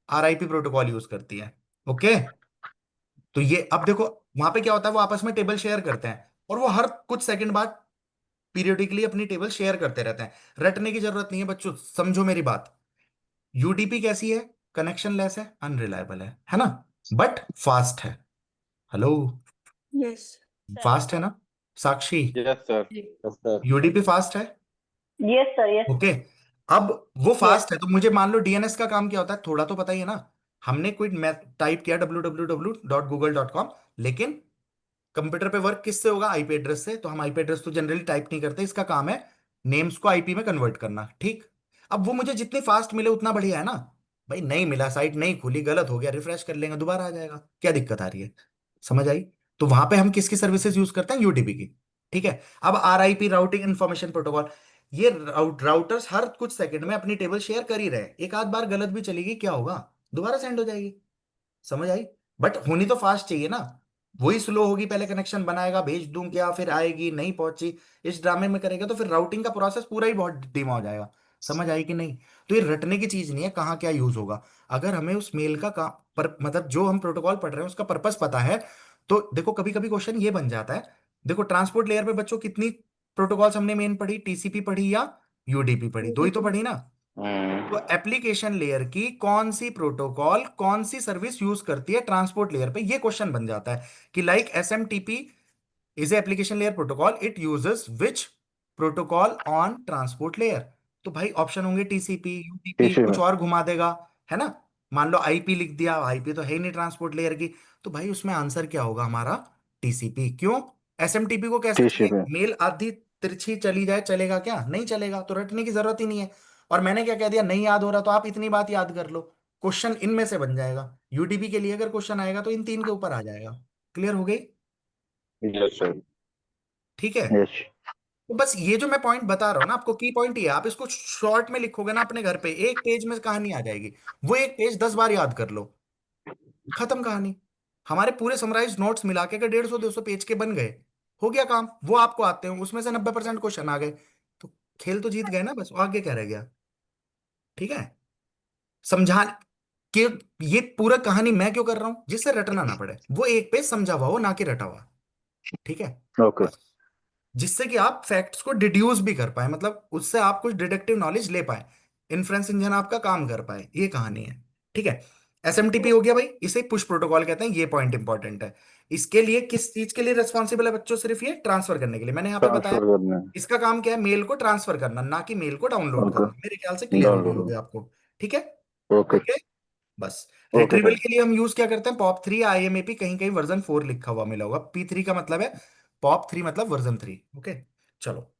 RIP प्रोटोकॉल यूज करती है। ओके। तो ये अब देखो, वहां पे क्या होता है, वो आपस में टेबल शेयर करते हैं, और वो हर कुछ सेकंड बाद पीरियोडिकली अपनी टेबल शेयर करते रहते हैं। रटने की जरूरत नहीं है बच्चों, समझो मेरी बात। UDP कैसी है? कनेक्शन लेस है, अनरिलायबल है ना, बट फास्ट है। हेलो? यस। सर। फास्ट है ना Sakshi? Yes sir. Yes sir. UDP fast है। Yes sir, yes okay. Sir. अब वो यस। फास्ट है तो मुझे मान लो DNS का काम क्या होता है, थोड़ा तो पता ही है ना। हमने कोई मैथ टाइप किया www.google.com, लेकिन कंप्यूटर पे वर्क किससे होगा? IP एड्रेस से। तो हम IP एड्रेस तो जनरली टाइप नहीं करते, इसका काम है नेम्स को IP में कन्वर्ट करना। ठीक। अब वो मुझे जितनी फास्ट मिले उतना बढ़िया है ना। भाई नहीं मिला, साइट नहीं खुली, गलत हो गया, रिफ्रेश कर लेंगे, दोबारा आ जाएगा, क्या दिक्कत आ रही है? समझ आई? तो वहां पे हम किसकी सर्विसेज यूज करते हैं? UDP की। ठीक है। अब RIP, राउटिंग इंफॉर्मेशन प्रोटोकॉल, ये राउटर्स हर कुछ सेकंड में अपनी टेबल शेयर कर ही रहे हैं, एक आध बार गलत भी चलेगी क्या होगा, दोबारा सेंड हो जाएगी। समझ आई? बट होनी तो फास्ट चाहिए ना, वही स्लो होगी, पहले कनेक्शन बनाएगा, भेज दूं क्या, फिर आएगी नहीं पहुंची, इस ड्रामे में करेगा तो फिर राउटिंग का प्रोसेस पूरा ही बहुत धीमा हो जाएगा। समझ आई कि नहीं? तो ये रटने की चीज नहीं है कहाँ क्या यूज होगा। अगर हमें उस मेल का पर मतलब जो हम प्रोटोकॉल पढ़ रहे हैं उसका पर्पस पता है, तो देखो कभी कभी क्वेश्चन ये बन जाता है। देखो ट्रांसपोर्ट लेयर पे बच्चों कितनी प्रोटोकॉल्स हमने मेन पढ़ी, टीसीपी पढ़ी या यूडीपी पढ़ी, दो ही तो पढ़ी ना। तो एप्लीकेशन लेयर की कौन सी प्रोटोकॉल कौन सी सर्विस यूज करती है ट्रांसपोर्ट लेयर पे, ये क्वेश्चन बन जाता है कि like SMTP is application layer protocol, it uses which protocol on transport layer. तो भाई ऑप्शन होंगे टीसीपी, यूटीपी, टीसीपी कुछ और घुमा देगा, है ना। मान लो आईपी लिख दिया, आईपी तो है ही नहीं ट्रांसपोर्ट लेयर की, तो भाई उसमें आंसर क्या होगा हमारा, टीसीपी। क्यों? एसएमटीपी को कैसे चाहिए, टीसीपी मेल आधी तिरछी चली जाए चलेगा क्या, नहीं चलेगा, तो रटने की जरूरत ही नहीं है। और मैंने क्या कह दिया, नहीं याद हो रहा तो आप इतनी बात याद कर लो, क्वेश्चन इनमें से बन जाएगा। यूटीपी के लिए अगर क्वेश्चन आएगा तो इन तीन के ऊपर आ जाएगा। क्लियर हो गई? Yes sir. ठीक है। यस तो बस ये जो मैं पॉइंट बता रहा हूँ ना आपको, की पॉइंट ये है, आप इसको शॉर्ट में लिखोगे ना अपने घर पे, एक पेज में कहानी आ जाएगी। वो एक पेज 10 बार याद कर लो, खत्म कहानी। हमारे पूरे समराइज नोट्स मिला के अगर 150-200 पेज के बन गए, हो गया काम। वो आपको आते हैं, उसमें से 90% क्वेश्चन आ गए, तो खेल तो जीत गए ना, बस आगे क्या रह गया। ठीक है। समझा कि ये पूरा कहानी मैं क्यों कर रहा हूं, जिससे रटना ना पड़े, वो एक पेज समझा हुआ हो ना कि रटा हुआ। ठीक है। ओके बस जिससे कि आप फैक्ट्स को डिड्यूस भी कर पाए, मतलब उससे आप कुछ डिडक्टिव नॉलेज ले पाए, इन्फ्रेंस इंजन आपका काम कर पाए, ये कहानी है। ठीक है। एसएमटीपी हो गया भाई, इसे पुश प्रोटोकॉल कहते हैं, ये पॉइंट इंपॉर्टेंट है। इसके लिए किस चीज के लिए रेस्पॉन्सिबल है बच्चों, सिर्फ ये ट्रांसफर करने के लिए, मैंने यहाँ पे बताया। ट्रांसफर करना है। इसका काम क्या है, मेल को ट्रांसफर करना, ना कि मेल को डाउनलोड ओके करना। मेरे ख्याल से क्लियर हो गई डाउनलोड। होगी आपको। ठीक है। Okay okay. बस ओके रिट्रीवल सर। के लिए हम यूज क्या करते हैं, पॉप 3 आईएमएपी, कहीं कहीं वर्जन 4 लिखा हुआ मिला होगा, P3 का मतलब है, पॉप 3 मतलब वर्जन 3। ओके। चलो,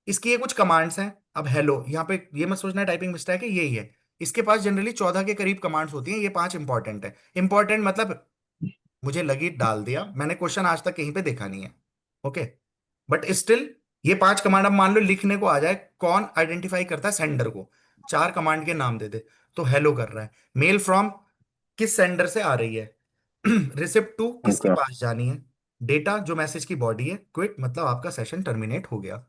इसकी ये कुछ कमांड्स हैं। अब हेलो यहाँ पे ये मत सोचना टाइपिंग मिस्टेक है, यही है। इसके पास जनरली 14 के करीब कमांड्स होती हैं, ये 5 इंपॉर्टेंट है। इंपॉर्टेंट मतलब मुझे लगी डाल दिया, मैंने क्वेश्चन आज तक कहीं पे देखा नहीं है। ओके। बट स्टिल ये 5 कमांड, अब मान लो लिखने को आ जाए, कौन आइडेंटिफाई करता है सेंडर को, 4 कमांड के नाम दे दे। तो हेलो कर रहा है, मेल फ्रॉम किस सेंडर से आ रही है, रिसिप्ट टू किसके ओके पास जानी है, डेटा जो मैसेज की बॉडी है, क्विट मतलब आपका सेशन टर्मिनेट हो गया।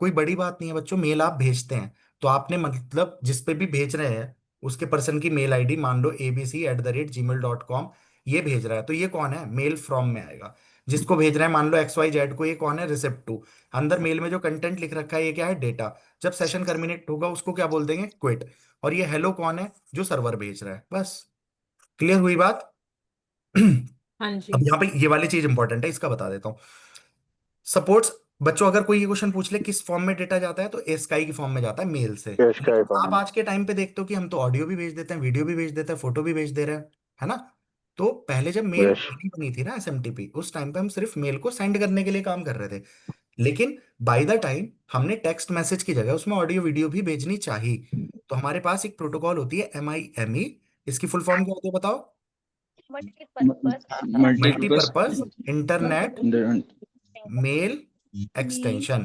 कोई बड़ी बात नहीं है बच्चों, मेल आप भेजते हैं तो आपने मतलब जिस पे भी भेज रहे हैं उसके पर्सन की मेल आईडी, मान लो abc@gmail.com, ये भेज रहा है तो ये कौन है, मेल फ्रॉम में आएगा। जिसको भेज रहे हैं मान लो XYZ को, ये कौन है, रिसिप्ट टू। अंदर मेल में जो कंटेंट लिख रखा है ये क्या है, डेटा। जब सेशन टर्मिनेट होगा उसको क्या बोल देंगे, क्विट। और ये हेलो कौन है, जो सर्वर भेज रहा है। बस क्लियर हुई बात? हाँ अब जी। यहाँ पे ये वाली चीज इंपॉर्टेंट है, इसका बता देता हूँ। सपोर्ट्स बच्चों, अगर कोई ये क्वेश्चन पूछ ले किस फॉर्म में डेटा जाता है, तो एस्काई की फॉर्म में जाता है, मेल से। कैश का लेकिन आप फॉर्म। आज के टाइम पे देखते हो कि हम तो ऑडियो भी भेज देते हैं, वीडियो भी भेज देते हैं, फोटो भी भेज दे रहे हैं, है ना। तो पहले जब मेल यस नहीं बनी थी ना एसएमटीपी, उस टाइम पे हम सिर्फ मेल को सेंड करने के लिए काम कर रहे थे। लेकिन बाय द टाइम हमने टेक्स्ट मैसेज की जगह उसमें ऑडियो वीडियो भी भेजनी चाहिए, तो हमारे पास एक प्रोटोकॉल होती है MIME। इसकी फुल फॉर्म क्या होती है बताओ? Multipurpose multipurpose internet mail mail extension.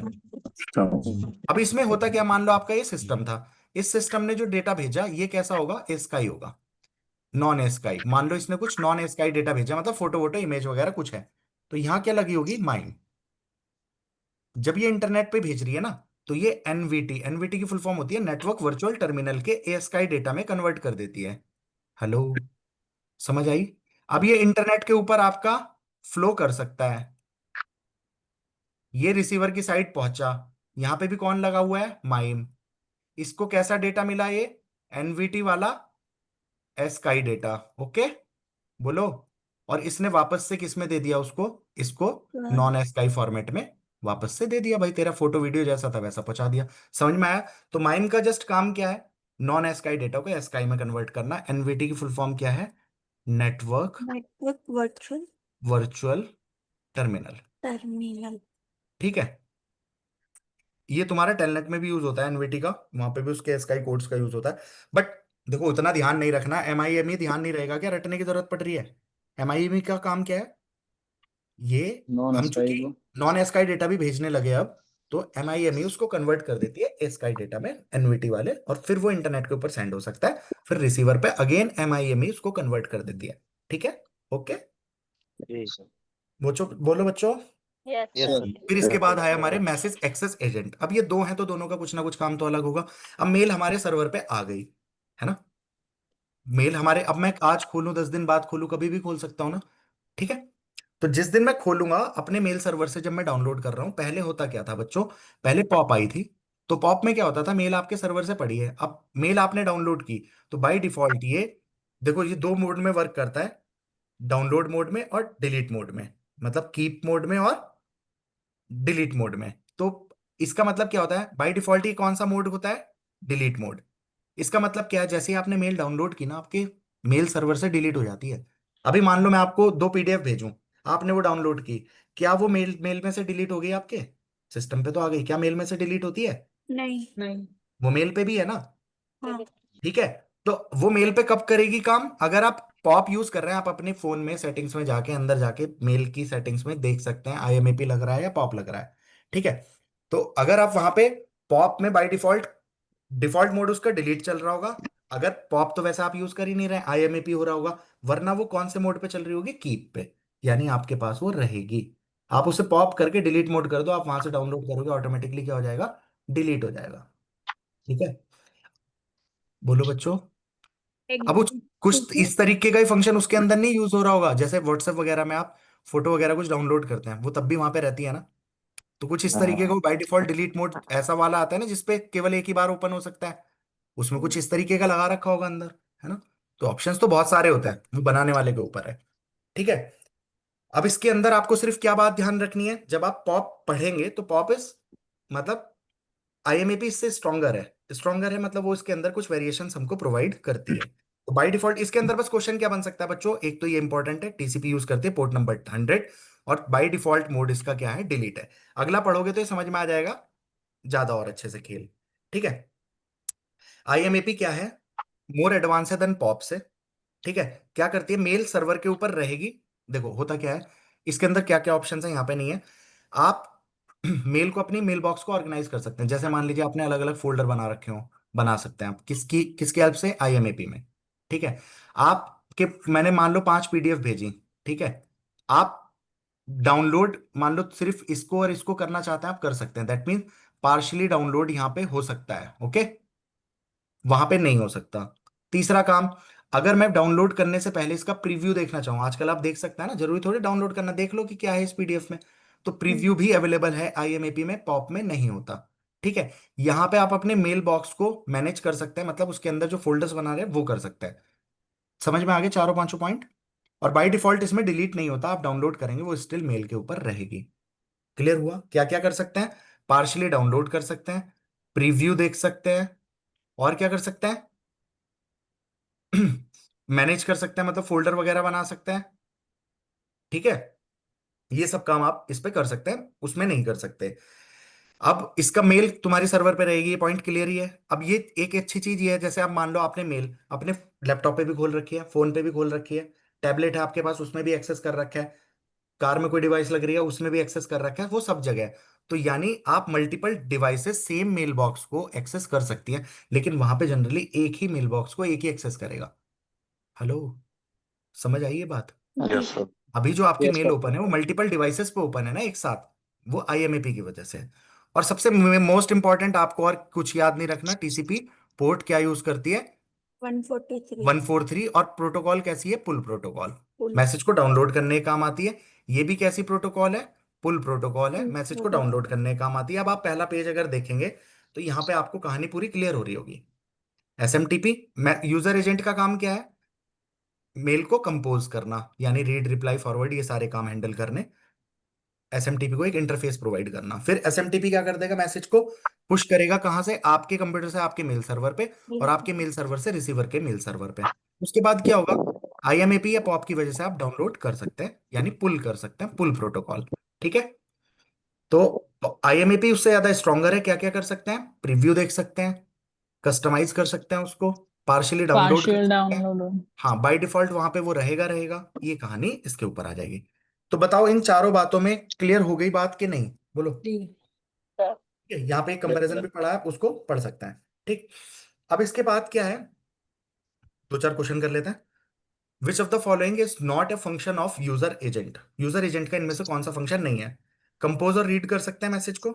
अब इसमें होता क्या, मान लो आपका ये सिस्टम था, इस सिस्टम ने जो डेटा भेजा ये कैसा होगा, एस्काई होगा, नॉन एस्काई। मान लो इसने कुछ नॉन एस्काई डेटा भेजा, मतलब फोटो वोटो इमेज वगैरह कुछ है, तो यहां क्या लगी होगी, माइम। जब ये इंटरनेट पे भेज रही है ना, तो ये एनवीटी की फुल फॉर्म होती है नेटवर्क वर्चुअल टर्मिनल के एस्काई डेटा में कन्वर्ट कर देती है। हेलो, समझ आई? अब ये इंटरनेट के ऊपर आपका फ्लो कर सकता है, ये रिसीवर की साइड पहुंचा, यहां पे भी कौन लगा हुआ है, माइम। इसको कैसा डेटा मिला, ये एनवीटी वाला एस्काई डेटा। ओके, बोलो। और इसने वापस से किस में दे दिया उसको, इसको नॉन एस्काई फॉर्मेट में वापस से दे दिया, भाई तेरा फोटो वीडियो जैसा था वैसा पहुंचा दिया। समझ में आया? तो माइम का जस्ट काम क्या है, नॉन एस्काई डेटा को एस्काई में कन्वर्ट करना। एनवीटी की फुल फॉर्म क्या है, network network virtual virtual terminal. Terminal. ठीक है। ये तुम्हारा टेलनेट में भी यूज होता है एनवीटी का, वहां पे भी उसके स्काई कोड्स का यूज होता है। बट देखो उतना ध्यान नहीं रखना, MIME ध्यान नहीं रहेगा क्या, रटने की जरूरत पड़ रही है। MIME का काम क्या है, ये नॉन हम स्काई चूंकि को। नॉन एस्काई डेटा भी भेजने लगे अब, तो MIME उसको कन्वर्ट कर देती है ASCII डेटा में एनवीटी वाले, और फिर वो इंटरनेट के ऊपर सेंड हो सकता है। फिर रिसीवर पे अगेन MIME उसको कन्वर्ट कर देती है। ठीक है, ओके। बच्चों बोलो बच्चों। Yes yes sir. सर। फिर इसके बाद आया हमारे मैसेज एक्सेस एजेंट। अब ये दो हैं तो दोनों का कुछ ना कुछ काम तो अलग होगा। अब मेल हमारे सर्वर पे आ गई, है ना। मेल हमारे, अब मैं आज खोलूं 10 दिन बाद खोलूं, कभी भी खोल सकता हूं ना। ठीक है। तो जिस दिन मैं खोलूंगा अपने मेल सर्वर से, जब मैं डाउनलोड कर रहा हूं, पहले होता क्या था बच्चों, पहले पॉप आई थी। तो पॉप में क्या होता था, मेल आपके सर्वर से पड़ी है, अब मेल आपने डाउनलोड की, तो बाय डिफॉल्ट ये देखो ये दो मोड में वर्क करता है, डाउनलोड मोड में और डिलीट मोड में, मतलब कीप मोड में और डिलीट मोड में। तो इसका मतलब क्या होता है, बाय डिफॉल्ट ये कौन सा मोड होता है, डिलीट मोड। इसका मतलब क्या है, जैसे ही आपने मेल डाउनलोड की ना, आपके मेल सर्वर से डिलीट हो जाती है। अभी मान लो मैं आपको 2 PDF भेजूं, आपने वो डाउनलोड की, क्या वो मेल मेल में से डिलीट हो गई, आपके सिस्टम पे तो आ गई, क्या मेल में से डिलीट होती है, नहीं। नहीं। वो मेल पे भी है ना। हाँ। ठीक है। तो वो मेल पे कब करेगी काम, अगर आप पॉप यूज कर रहे हैं, आप अपने फोन में सेटिंग्स में जाके अंदर जाके मेल की सेटिंग्स में देख सकते हैं IMAP लग रहा है या पॉप लग रहा है। ठीक है। तो अगर आप वहां पे पॉप में बाय डिफॉल्ट डिफॉल्ट मोड उसका डिलीट चल रहा होगा, अगर पॉप तो वैसे आप यूज कर ही नहीं रहे, IMAP हो रहा होगा, वरना वो कौन से मोड पे चल रही होगी, कीप पे, यानी आपके पास वो रहेगी। आप उसे पॉप करके डिलीट मोड कर दो, आप वहां से डाउनलोड करोगे, ऑटोमेटिकली क्या हो जाएगा, डिलीट हो जाएगा। ठीक है, बोलो बच्चों। अब एकदम कुछ ठीक है। इस तरीके का ही फंक्शन उसके अंदर नहीं यूज हो रहा होगा, जैसे व्हाट्सएप वगैरह में आप फोटो वगैरह कुछ डाउनलोड करते हैं, वो तब भी वहां पे रहती है ना। तो कुछ इस तरीके का बाय डिफॉल्ट डिलीट मोड ऐसा वाला आता है ना, जिसपे केवल एक ही बार ओपन हो सकता है, उसमें कुछ इस तरीके का लगा रखा होगा अंदर, है ना। तो ऑप्शंस तो बहुत सारे होते हैं, वो बनाने वाले के ऊपर है। ठीक है। अब इसके अंदर आपको सिर्फ क्या बात ध्यान रखनी है, जब आप पॉप पढ़ेंगे तो पॉप इस मतलब IMAP इससे स्ट्रॉन्गर है, मतलब वो इसके अंदर कुछ वेरिएशन हमको प्रोवाइड करती है। तो बाय डिफॉल्ट इसके अंदर बस क्वेश्चन क्या बन सकता है बच्चों, एक तो ये इंपॉर्टेंट है, TCP यूज करते हैं पोर्ट नंबर 100, और बाय डिफॉल्ट मोड इसका क्या है, डिलीट है। अगला पढ़ोगे तो ये समझ में आ जाएगा ज्यादा और अच्छे से खेल। ठीक है। IMAP क्या है, मोर एडवांस है देन पॉप से। ठीक है। क्या करती है, मेल सर्वर के ऊपर रहेगी। देखो होता क्या है, इसके अंदर क्या क्या ऑप्शन है यहाँ पे नहीं है। आप मेल को, अपनी मेल बॉक्स को ऑर्गेनाइज कर सकते हैं, जैसे मान लीजिए आपने अलग अलग फोल्डर बना रखे हो, बना सकते हैं आप किसकी किसकी हेल्प से, IMAP में। ठीक है। आपके मैंने मान लो 5 PDF भेजी। ठीक है। आप डाउनलोड मान लो सिर्फ इसको और इसको करना चाहते हैं, आप कर सकते हैं, दैट मीन पार्शली डाउनलोड यहाँ पे हो सकता है, ओके, वहां पे नहीं हो सकता। तीसरा काम, अगर मैं डाउनलोड करने से पहले इसका प्रीव्यू देखना चाहूँ, आजकल आप देख सकते हैं ना, जरूरी थोड़ी डाउनलोड करना, देख लो कि क्या है इस PDF में। तो प्रीव्यू भी अवेलेबल है, IMAP में, पॉप में नहीं होता। ठीक है। यहाँ पे आप अपने मेल बॉक्स को मैनेज कर सकते हैं, मतलब उसके अंदर जो फोल्डर्स बना रहे हैं वो कर सकते हैं। समझ में आ गए चारों पांचों पॉइंट। और बाय डिफॉल्ट इसमें डिलीट नहीं होता, आप डाउनलोड करेंगे वो स्टिल मेल के ऊपर रहेगी। क्लियर हुआ, क्या क्या कर सकते हैं, पार्शली डाउनलोड कर सकते हैं, प्रीव्यू देख सकते हैं, और क्या कर सकते हैं, मैनेज कर सकते हैं, मतलब फोल्डर वगैरह बना सकते हैं। ठीक है। ये सब काम आप इस पे कर सकते हैं, उसमें नहीं कर सकते। अब इसका मेल तुम्हारे सर्वर पे रहेगी, ये पॉइंट क्लियर ही है। अब ये एक अच्छी चीज ये है, जैसे आप मान लो आपने मेल अपने लैपटॉप पे भी खोल रखी है, फोन पे भी खोल रखी है, टैबलेट है आपके पास उसमें भी एक्सेस कर रखा है, कार में कोई डिवाइस लग रही है उसमें भी एक्सेस कर रखा है, वो सब जगह है। तो यानी आप multiple devices same mail box को एक्सेस कर सकती हैं, लेकिन वहां पे जनरली एक ही मेल बॉक्स को एक ही एक्सेस करेगा। हेलो, समझ आई ये बात। Yes sir. अभी जो आपकी यस मेल सर। ओपन है वो मल्टीपल डिवाइसेस पे ओपन है ना एक साथ, वो IMAP की वजह से है। और सबसे मोस्ट इंपॉर्टेंट, आपको और कुछ याद नहीं रखना, TCP पोर्ट क्या यूज करती है, 143 143, और प्रोटोकॉल कैसी है, पुल प्रोटोकॉल, फुल मैसेज को डाउनलोड करने के काम आती है। ये भी कैसी प्रोटोकॉल है, पुल प्रोटोकॉल है, फुल मैसेज को डाउनलोड प्रोटोकॉल। करने के काम आती है। अब आप पहला पेज अगर देखेंगे तो यहाँ पे आपको कहानी पूरी क्लियर हो रही होगी। SMTP यूजर एजेंट का काम क्या है, मेल को कंपोज करना, यानी रीड रिप्लाई फॉरवर्ड ये सारे काम हैंडल करने, SMTP को एक इंटरफेस प्रोवाइड करना। फिर SMTP क्या कर देगा, मैसेज को पुश करेगा कहां से, आपके कंप्यूटर से आपके मेल सर्वर पे, और आपके मेल सर्वर से रिसीवर के मेल सर्वर पे। उसके बाद क्या होगा, IMAP या पॉप की वजह से आप डाउनलोड कर सकते हैं, यानी पुल कर सकते हैं, पुल प्रोटोकॉल। ठीक है। तो IMAP उससे ज्यादा स्ट्रॉन्गर है, क्या क्या कर सकते हैं, प्रीव्यू देख सकते हैं, कस्टमाइज कर सकते हैं उसको, पार्शियली डाउनलोड कर पार्शियल सकते हैं। डाउनलोड। हाँ, बाय डिफॉल्ट वहां पे वो रहेगा रहेगा, ये कहानी इसके ऊपर आ जाएगी। तो बताओ इन चारों बातों में क्लियर हो गई बात कि नहीं, बोलो। जी। ठीक है, यहाँ पे एक कंपैरिजन भी पढ़ा है, आप उसको पढ़ सकते हैं। ठीक। अब इसके बाद क्या है, दो चार क्वेश्चन कर लेते हैं। Which of the following is not a function of user agent? User agent का इनमें से कौन सा फंक्शन नहीं है? कंपोज और रीड कर सकते हैं मैसेज को?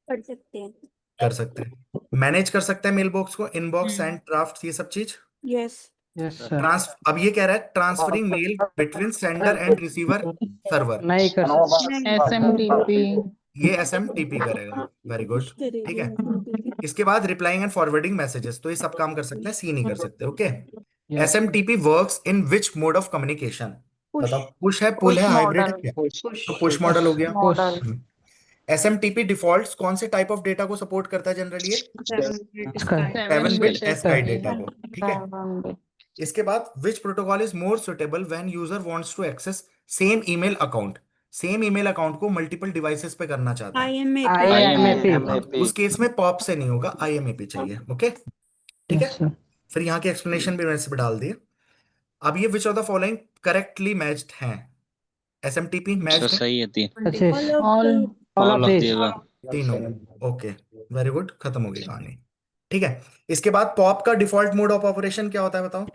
पढ़ सकते हैं। कर सकते हैं। मैनेज कर सकते हैं मेल बॉक्स को, इनबॉक्स हम्म। एंड ड्राफ्ट, ये सब चीज। यस। Yes sir. अब ये कह रहा है transferring mail between sender and receiver server, नहीं कर सकते। नहीं SMTP ये एसएमटीपी करेगा। Very good. ठीक करेगी है। SMTP। इसके बाद रिप्लाइंग एंड फॉरवर्डिंग मैसेजेस, तो ये सब काम कर सकते हैं, सी नहीं कर सकते। Okay. Yes SMTP works in which mode of communication? Push. बताओ, पुश है, पुल है, हाइब्रिड है, क्या? पुश तो पुश मॉडल हो गया। पुश। एसएमटीपी डिफॉल्ट्स कौन से टाइप ऑफ डेटा को सपोर्ट करता है जनरली? ये 7-bit इसका 7 बिट SKY एसकाई डेटा को। ठीक है। इसके बाद which protocol is more suitable when user wants to access same email account? Same email account को मल्टीपल डिवाइसेस पे करना चाहता है, IMAP। IMAP। उस केस में पॉप से नहीं होगा, आईएमएपी चाहिए। ओके। ठीक है। Yes sir. फिर यहाँ की एक्सप्लेनेशन भी मैंने इस पे डाल दी है। अब ये which of the following correctly matched हैं? एसएमटीपी सर मैच्ड है सही है ती अच्छे All of all the all all of of the this. Above. तीनों। ओके। वेरी गुड, खत्म हो गई कहानी। ठीक है। इसके बाद पॉप का डिफॉल्ट मोड ऑफ ऑपरेशन क्या होता है बताओ?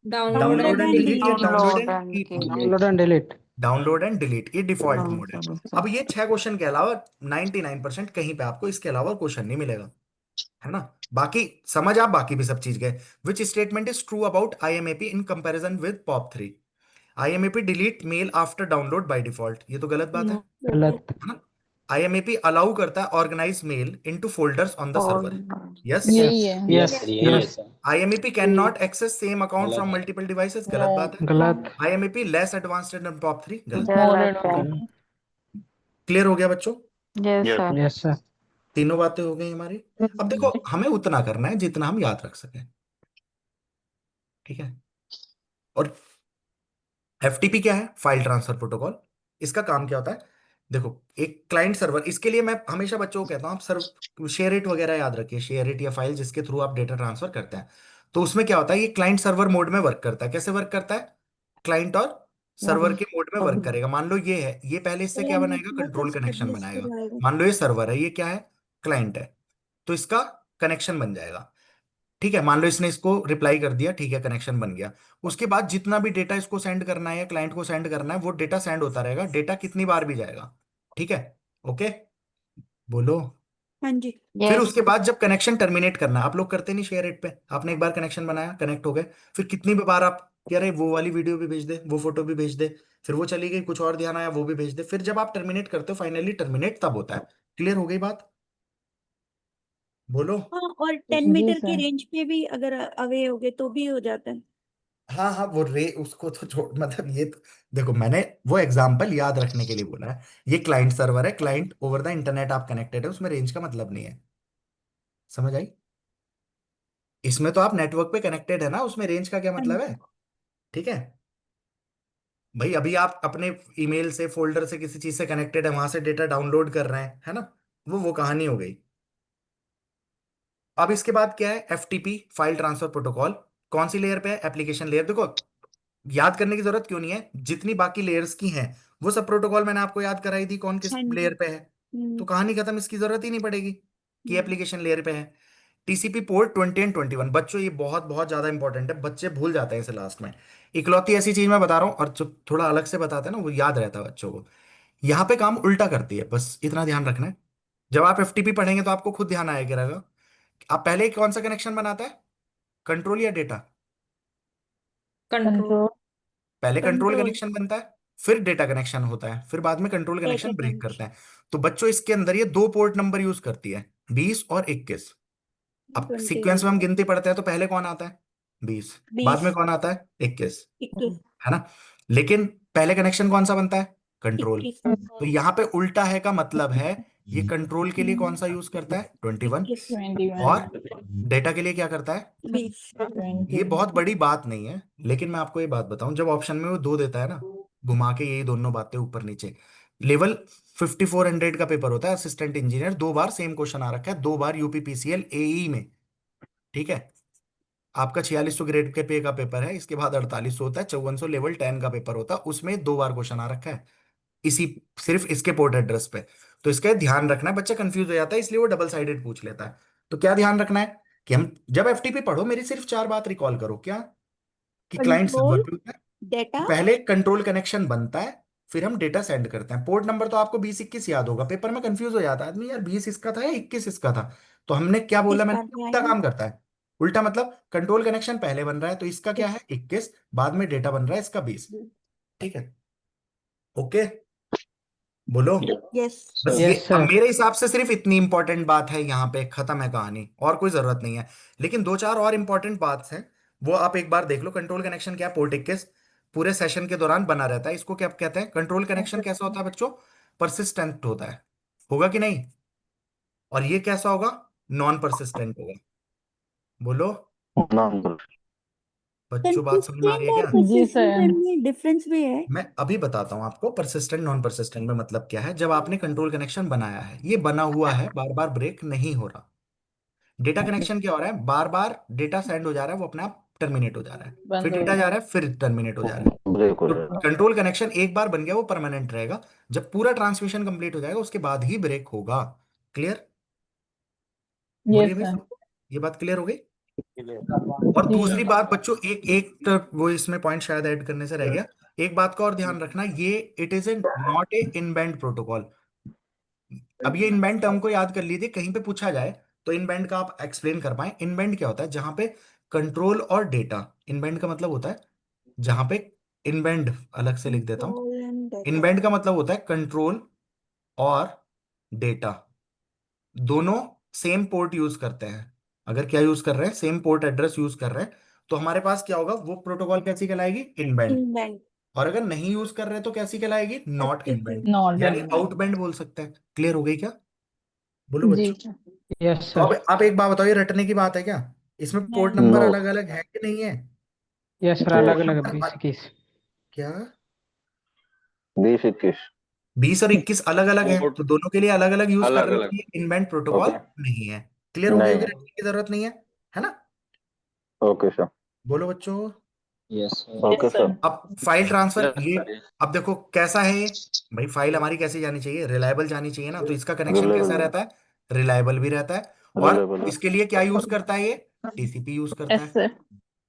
download download and and and delete या delete. delete। Download and keep? Download and delete. Download and delete, ये डिफॉल्ट मोड है। अब ये 6 क्वेश्चन के अलावा 99% कहीं पे आपको इसके अलावा क्वेश्चन नहीं मिलेगा, है ना? बाकी समझ आप बाकी भी सब चीज गए। Which statement is true about IMAP in comparison with POP 3? IMAP delete mail after download by default, ये तो गलत बात है गलत। ना? आईएमएपी अलाउ करता है organise mail into folders on the server, yes? यही है। Yes yes. IMAP cannot access same account from multiple devices, गलत बात है। गलत। IMAP less advanced then POP3, गलत। More advanced. क्लियर हो गया बच्चों? Yes sir. तीनों बातें हो गई हमारी। अब देखो, हमें उतना करना है जितना हम याद रख सकें, ठीक है? और FTP क्या है? File transfer protocol. इसका काम क्या होता है? देखो, एक क्लाइंट सर्वर, इसके लिए मैं हमेशा बच्चों को कहता हूं, आप सर्व शेयर इट वगैरह याद रखिए, शेयर इट या फाइल जिसके थ्रू आप डेटा ट्रांसफर करते हैं। तो उसमें क्या होता है, ये क्लाइंट सर्वर मोड में वर्क करता है। कैसे वर्क करता है? क्लाइंट और सर्वर के मोड में वर्क करेगा। मान लो ये है, ये पहले इससे क्या बनाएगा? कंट्रोल कनेक्शन एस्टेब्लिश बनाएगा। करवाएगा। मान लो ये सर्वर है, ये क्या है? क्लाइंट है, तो इसका कनेक्शन बन जाएगा। ठीक है, मान लो इसने इसको रिप्लाई कर दिया, ठीक है, कनेक्शन बन गया। उसके बाद जितना भी डेटा इसको सेंड करना है या क्लाइंट को सेंड करना है, वो डेटा सेंड होता रहेगा, डेटा कितनी बार भी जाएगा। ठीक है। ओके, बोलो। हाँ जी। फिर उसके बाद जब कनेक्शन टर्मिनेट करना है, आप लोग करते नहीं शेयर इट पे, आपने एक बार कनेक्शन बनाया, कनेक्ट हो गए, फिर कितनी भी बार आप कह रहे वो वाली वीडियो भी भेज दे, वो फोटो भी भेज दे, फिर वो चली गई, कुछ और ध्यान आया, वो भी भेज दे, फिर जब आप टर्मिनेट करते हो, फाइनली टर्मिनेट तब होता है। क्लियर हो गई बात? बोलो। हाँ, और 10 मीटर की रेंज पे भी अगर अवे हो गए तो भी हो जाता है। हाँ हाँ, वो रे उसको तो छोड़, मतलब ये तो देखो, मैंने वो एग्जांपल याद रखने के लिए बोला है। ये क्लाइंट सर्वर है, क्लाइंट ओवर द इंटरनेट आप कनेक्टेड है, उसमें रेंज का मतलब नहीं है। समझ आई? इसमें तो आप नेटवर्क पे कनेक्टेड है ना, उसमें रेंज का क्या हाँ मतलब जी। है? ठीक है भाई, अभी आप अपने ईमेल से, फोल्डर से, किसी चीज से कनेक्टेड है, वहां से डेटा डाउनलोड कर रहे हैं, है ना? वो कहानी हो गई। अब इसके बाद क्या है? FTP फाइल ट्रांसफर प्रोटोकॉल कौन सी लेयर पे है? Application layer. देखो, याद करने की जरूरत क्यों नहीं है, जितनी बाकी लेयर्स की हैं वो सब प्रोटोकॉल मैंने आपको याद कराई थी, कौन किस हाँ जी। लेयर पे है। तो कहानी खत्म, इसकी जरूरत ही नहीं पड़ेगी कि हम्म। एप्लीकेशन लेयर पे है। TCP पोर्ट 20 एंड 21, बच्चों ये बहुत बहुत ज्यादा इंपॉर्टेंट है, बच्चे भूल जाते हैं इसे लास्ट में। इकलौती ऐसी चीज मैं बता रहा हूँ, और जो थोड़ा अलग से बताते हैं ना, वो याद रहता है बच्चों को। यहाँ पे काम उल्टा करती है, बस इतना ध्यान रखना है। जब आप FTP पढ़ेंगे तो आपको खुद ध्यान आएगा रहेगा। आप पहले कौन सा कनेक्शन बनाता है? कंट्रोल या डेटा? कंट्रोल। पहले कंट्रोल कंट्रोल। कनेक्शन बनता है, फिर डेटा कनेक्शन होता है, फिर बाद में कंट्रोल डेटा कनेक्शन ब्रेक करता कनेक्शन। है। तो बच्चों, इसके अंदर ये दो पोर्ट नंबर यूज करती है, 20 और 21। अब 20। सीक्वेंस में हम गिनती पढ़ते हैं तो पहले कौन आता है? 20। बाद 20। में कौन आता है? 21। 21। है ना? लेकिन पहले कनेक्शन कौन सा बनता है? कंट्रोल। 21। तो यहाँ पे उल्टा है का मतलब है, ये कंट्रोल के लिए कौन सा यूज करता है? 21। 21। 21 और डेटा के लिए क्या करता है? 20। ये 20 बहुत बड़ी बात नहीं है, लेकिन मैं आपको ये बात बताऊं, जब ऑप्शन में वो दो देता है ना, घुमा के यही दोनों बातें ऊपर नीचे, लेवल 5400 का पेपर होता है, असिस्टेंट इंजीनियर, 2 बार सेम क्वेश्चन आ रखा है, 2 बार UPPCL AE में। ठीक है, आपका 4600 ग्रेड के पे का पेपर है, इसके बाद 4800 होता है, 5400 लेवल 10 का पेपर होता है, उसमें 2 बार क्वेश्चन आ रखा है, इसी सिर्फ इसके पोर्ट एड्रेस पे। तो इसका ध्यान रखना है, बच्चा कंफ्यूज हो जाता है इसलिए वो डबल साइडेड पूछ लेता है। तो क्या ध्यान रखना है कि हम जब एफटीपी पढ़ो मेरी सिर्फ 4 बात रिकॉल करो, क्या कि क्लाइंट सर्वर कंट्रोल पे होता है, डेटा। पहले कंट्रोल कनेक्शन बनता है, फिर हम डेटा सेंड करते हैं। पोर्ट नंबर तो आपको 20 21 याद होगा, पेपर में कंफ्यूज हो जाता है आदमी, यार 20 इसका था या 21 इसका था। तो हमने क्या बोला, किसका मैंने उल्टा आएगा? काम करता है। उल्टा मतलब कंट्रोल कनेक्शन पहले बन रहा है तो इसका क्या है 21, बाद में डेटा बन रहा है इसका 20। ठीक है, ओके, बोलो। यस। बस ये यस अब सर। मेरे हिसाब से सिर्फ इतनी इंपॉर्टेंट बात है, यहाँ पे खत्म है कहानी, और कोई जरूरत नहीं है। लेकिन 2 4 और इंपॉर्टेंट बात हैं, वो आप एक बार देख लो। कंट्रोल कनेक्शन क्या है, पोर्ट 21 पूरे सेशन के दौरान बना रहता है, इसको क्या कहते हैं, कंट्रोल कनेक्शन कैसा होता है बच्चों, परसिस्टेंट होता है, होगा कि नहीं। और ये कैसा होगा, नॉन परसिस्टेंट होगा, बोलो नंबर। बच्चों, बात समझ में आ रही कंसिस्टेंट है और क्या। जी परसिस्टेंट सर। में डिफरेंस भी है। मैं अभी बताता हूं आपको परसिस्टेंट नॉन परसिस्टेंट में मतलब क्या है। जब आपने कंट्रोल कनेक्शन बनाया है, ये बना हुआ है, बार बार ब्रेक नहीं हो रहा। डेटा कनेक्शन क्या हो रहा है, बार बार डेटा सेंड हो जा रहा है, वो अपने आप टर्मिनेट हो जा रहा है, फिर बंद हो डेटा जा रहा है, फिर टर्मिनेट हो जा रहा है। ब्रेक हो तो जाएगा। कंट्रोल कनेक्शन एक बार बन गया वो परमानेंट रहेगा, जब पूरा ट्रांसमिशन कंप्लीट हो जाएगा उसके बाद ही ब्रेक होगा। क्लियर, बोलिए यस भाई सर। सब, ये बात क्लियर हो गई। और जी। दूसरी बात बच्चों, एक एक तो वो इसमें पॉइंट शायद ऐड करने से रह गया, एक बात का और ध्यान रखना, ये it is a not a inband protocol. अब ये इनबैंड टर्म को याद कर लीजिए, कहीं पे पूछा जाए तो इनबैंड का आप एक्सप्लेन कर पाए। इनबैंड क्या होता है, जहां पे कंट्रोल और डेटा, इनबैंड का मतलब होता है जहां पे, इनबैंड अलग से लिख देता हूं, कंट्रोल एंड डेटा। इनबैंड का मतलब होता है कंट्रोल और डेटा दोनों सेम पोर्ट यूज करते हैं। अगर क्या यूज कर रहे हैं, सेम पोर्ट एड्रेस यूज कर रहे हैं, तो हमारे पास क्या होगा, वो प्रोटोकॉल कैसी कहलाएगी, इनबैंड। इनबैंड। और अगर नहीं यूज कर रहे तो कैसी कहलाएगी, नॉट एफटीपी। इनबैंड, नॉट यानी इन। आउटबैंड बोल सकते हैं। क्लियर हो गई क्या, बोलो जी बच्चों। सर। यस तो अब सर। आप एक बात बताओ, ये रटने की बात है क्या, इसमें पोर्ट नहीं। Number no. अलग अलग है कि नहीं है। यस सर, तो अलग पोर्ट अलग नंबर 20 21। क्या, 20 21। 20 और 21 अलग अलग है, पोर्ट तो दोनों के लिए अलग अलग यूज कर अलग रहे हो, अलग। तो ये इनबैंड ओके। प्रोटोकॉल नहीं है। क्लियर हो गई होगी, नहीं। रटने की जरूरत नहीं है ना। Okay sir. बोलो बच्चों। Yes sir. Okay yes sir. Sir. अब फाइल ट्रांसफर यस ये, सर। अब देखो कैसा है ये, भाई फाइल हमारी कैसी जानी चाहिए, रिलायबल जानी चाहिए ना, तो इसका कनेक्शन कैसा रिलेबल। रहता है, रिलायबल भी रहता है। और रिलेबल। इसके लिए क्या यूज करता है ये, टीसीपी यूज करता यस है। सर।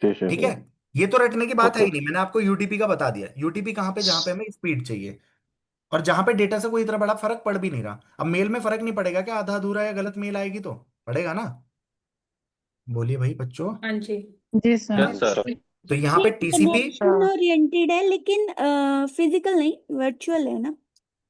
ठीक है। ठीक है, ये तो रटने की बात है ओके। ही नहीं, मैंने आपको यूटीपी का बता दिया। यूटीपी कहाँ पे, जहां पे हमें स्पीड चाहिए, और जहां पे डेटा से कोई इतना बड़ा फर्क पड़ भी नहीं रहा। अब मेल में फर्क नहीं पड़ेगा क्या, आधा अधूरा या गलत मेल आएगी तो पड़ेगा ना, बोलिए भाई बच्चों। हाँ जी। जी सर। Yes sir. तो यहाँ ये पे टीसीपी, कनेक्शन ओरिएंटेड है लेकिन फिजिकल नहीं, वर्चुअल है ना।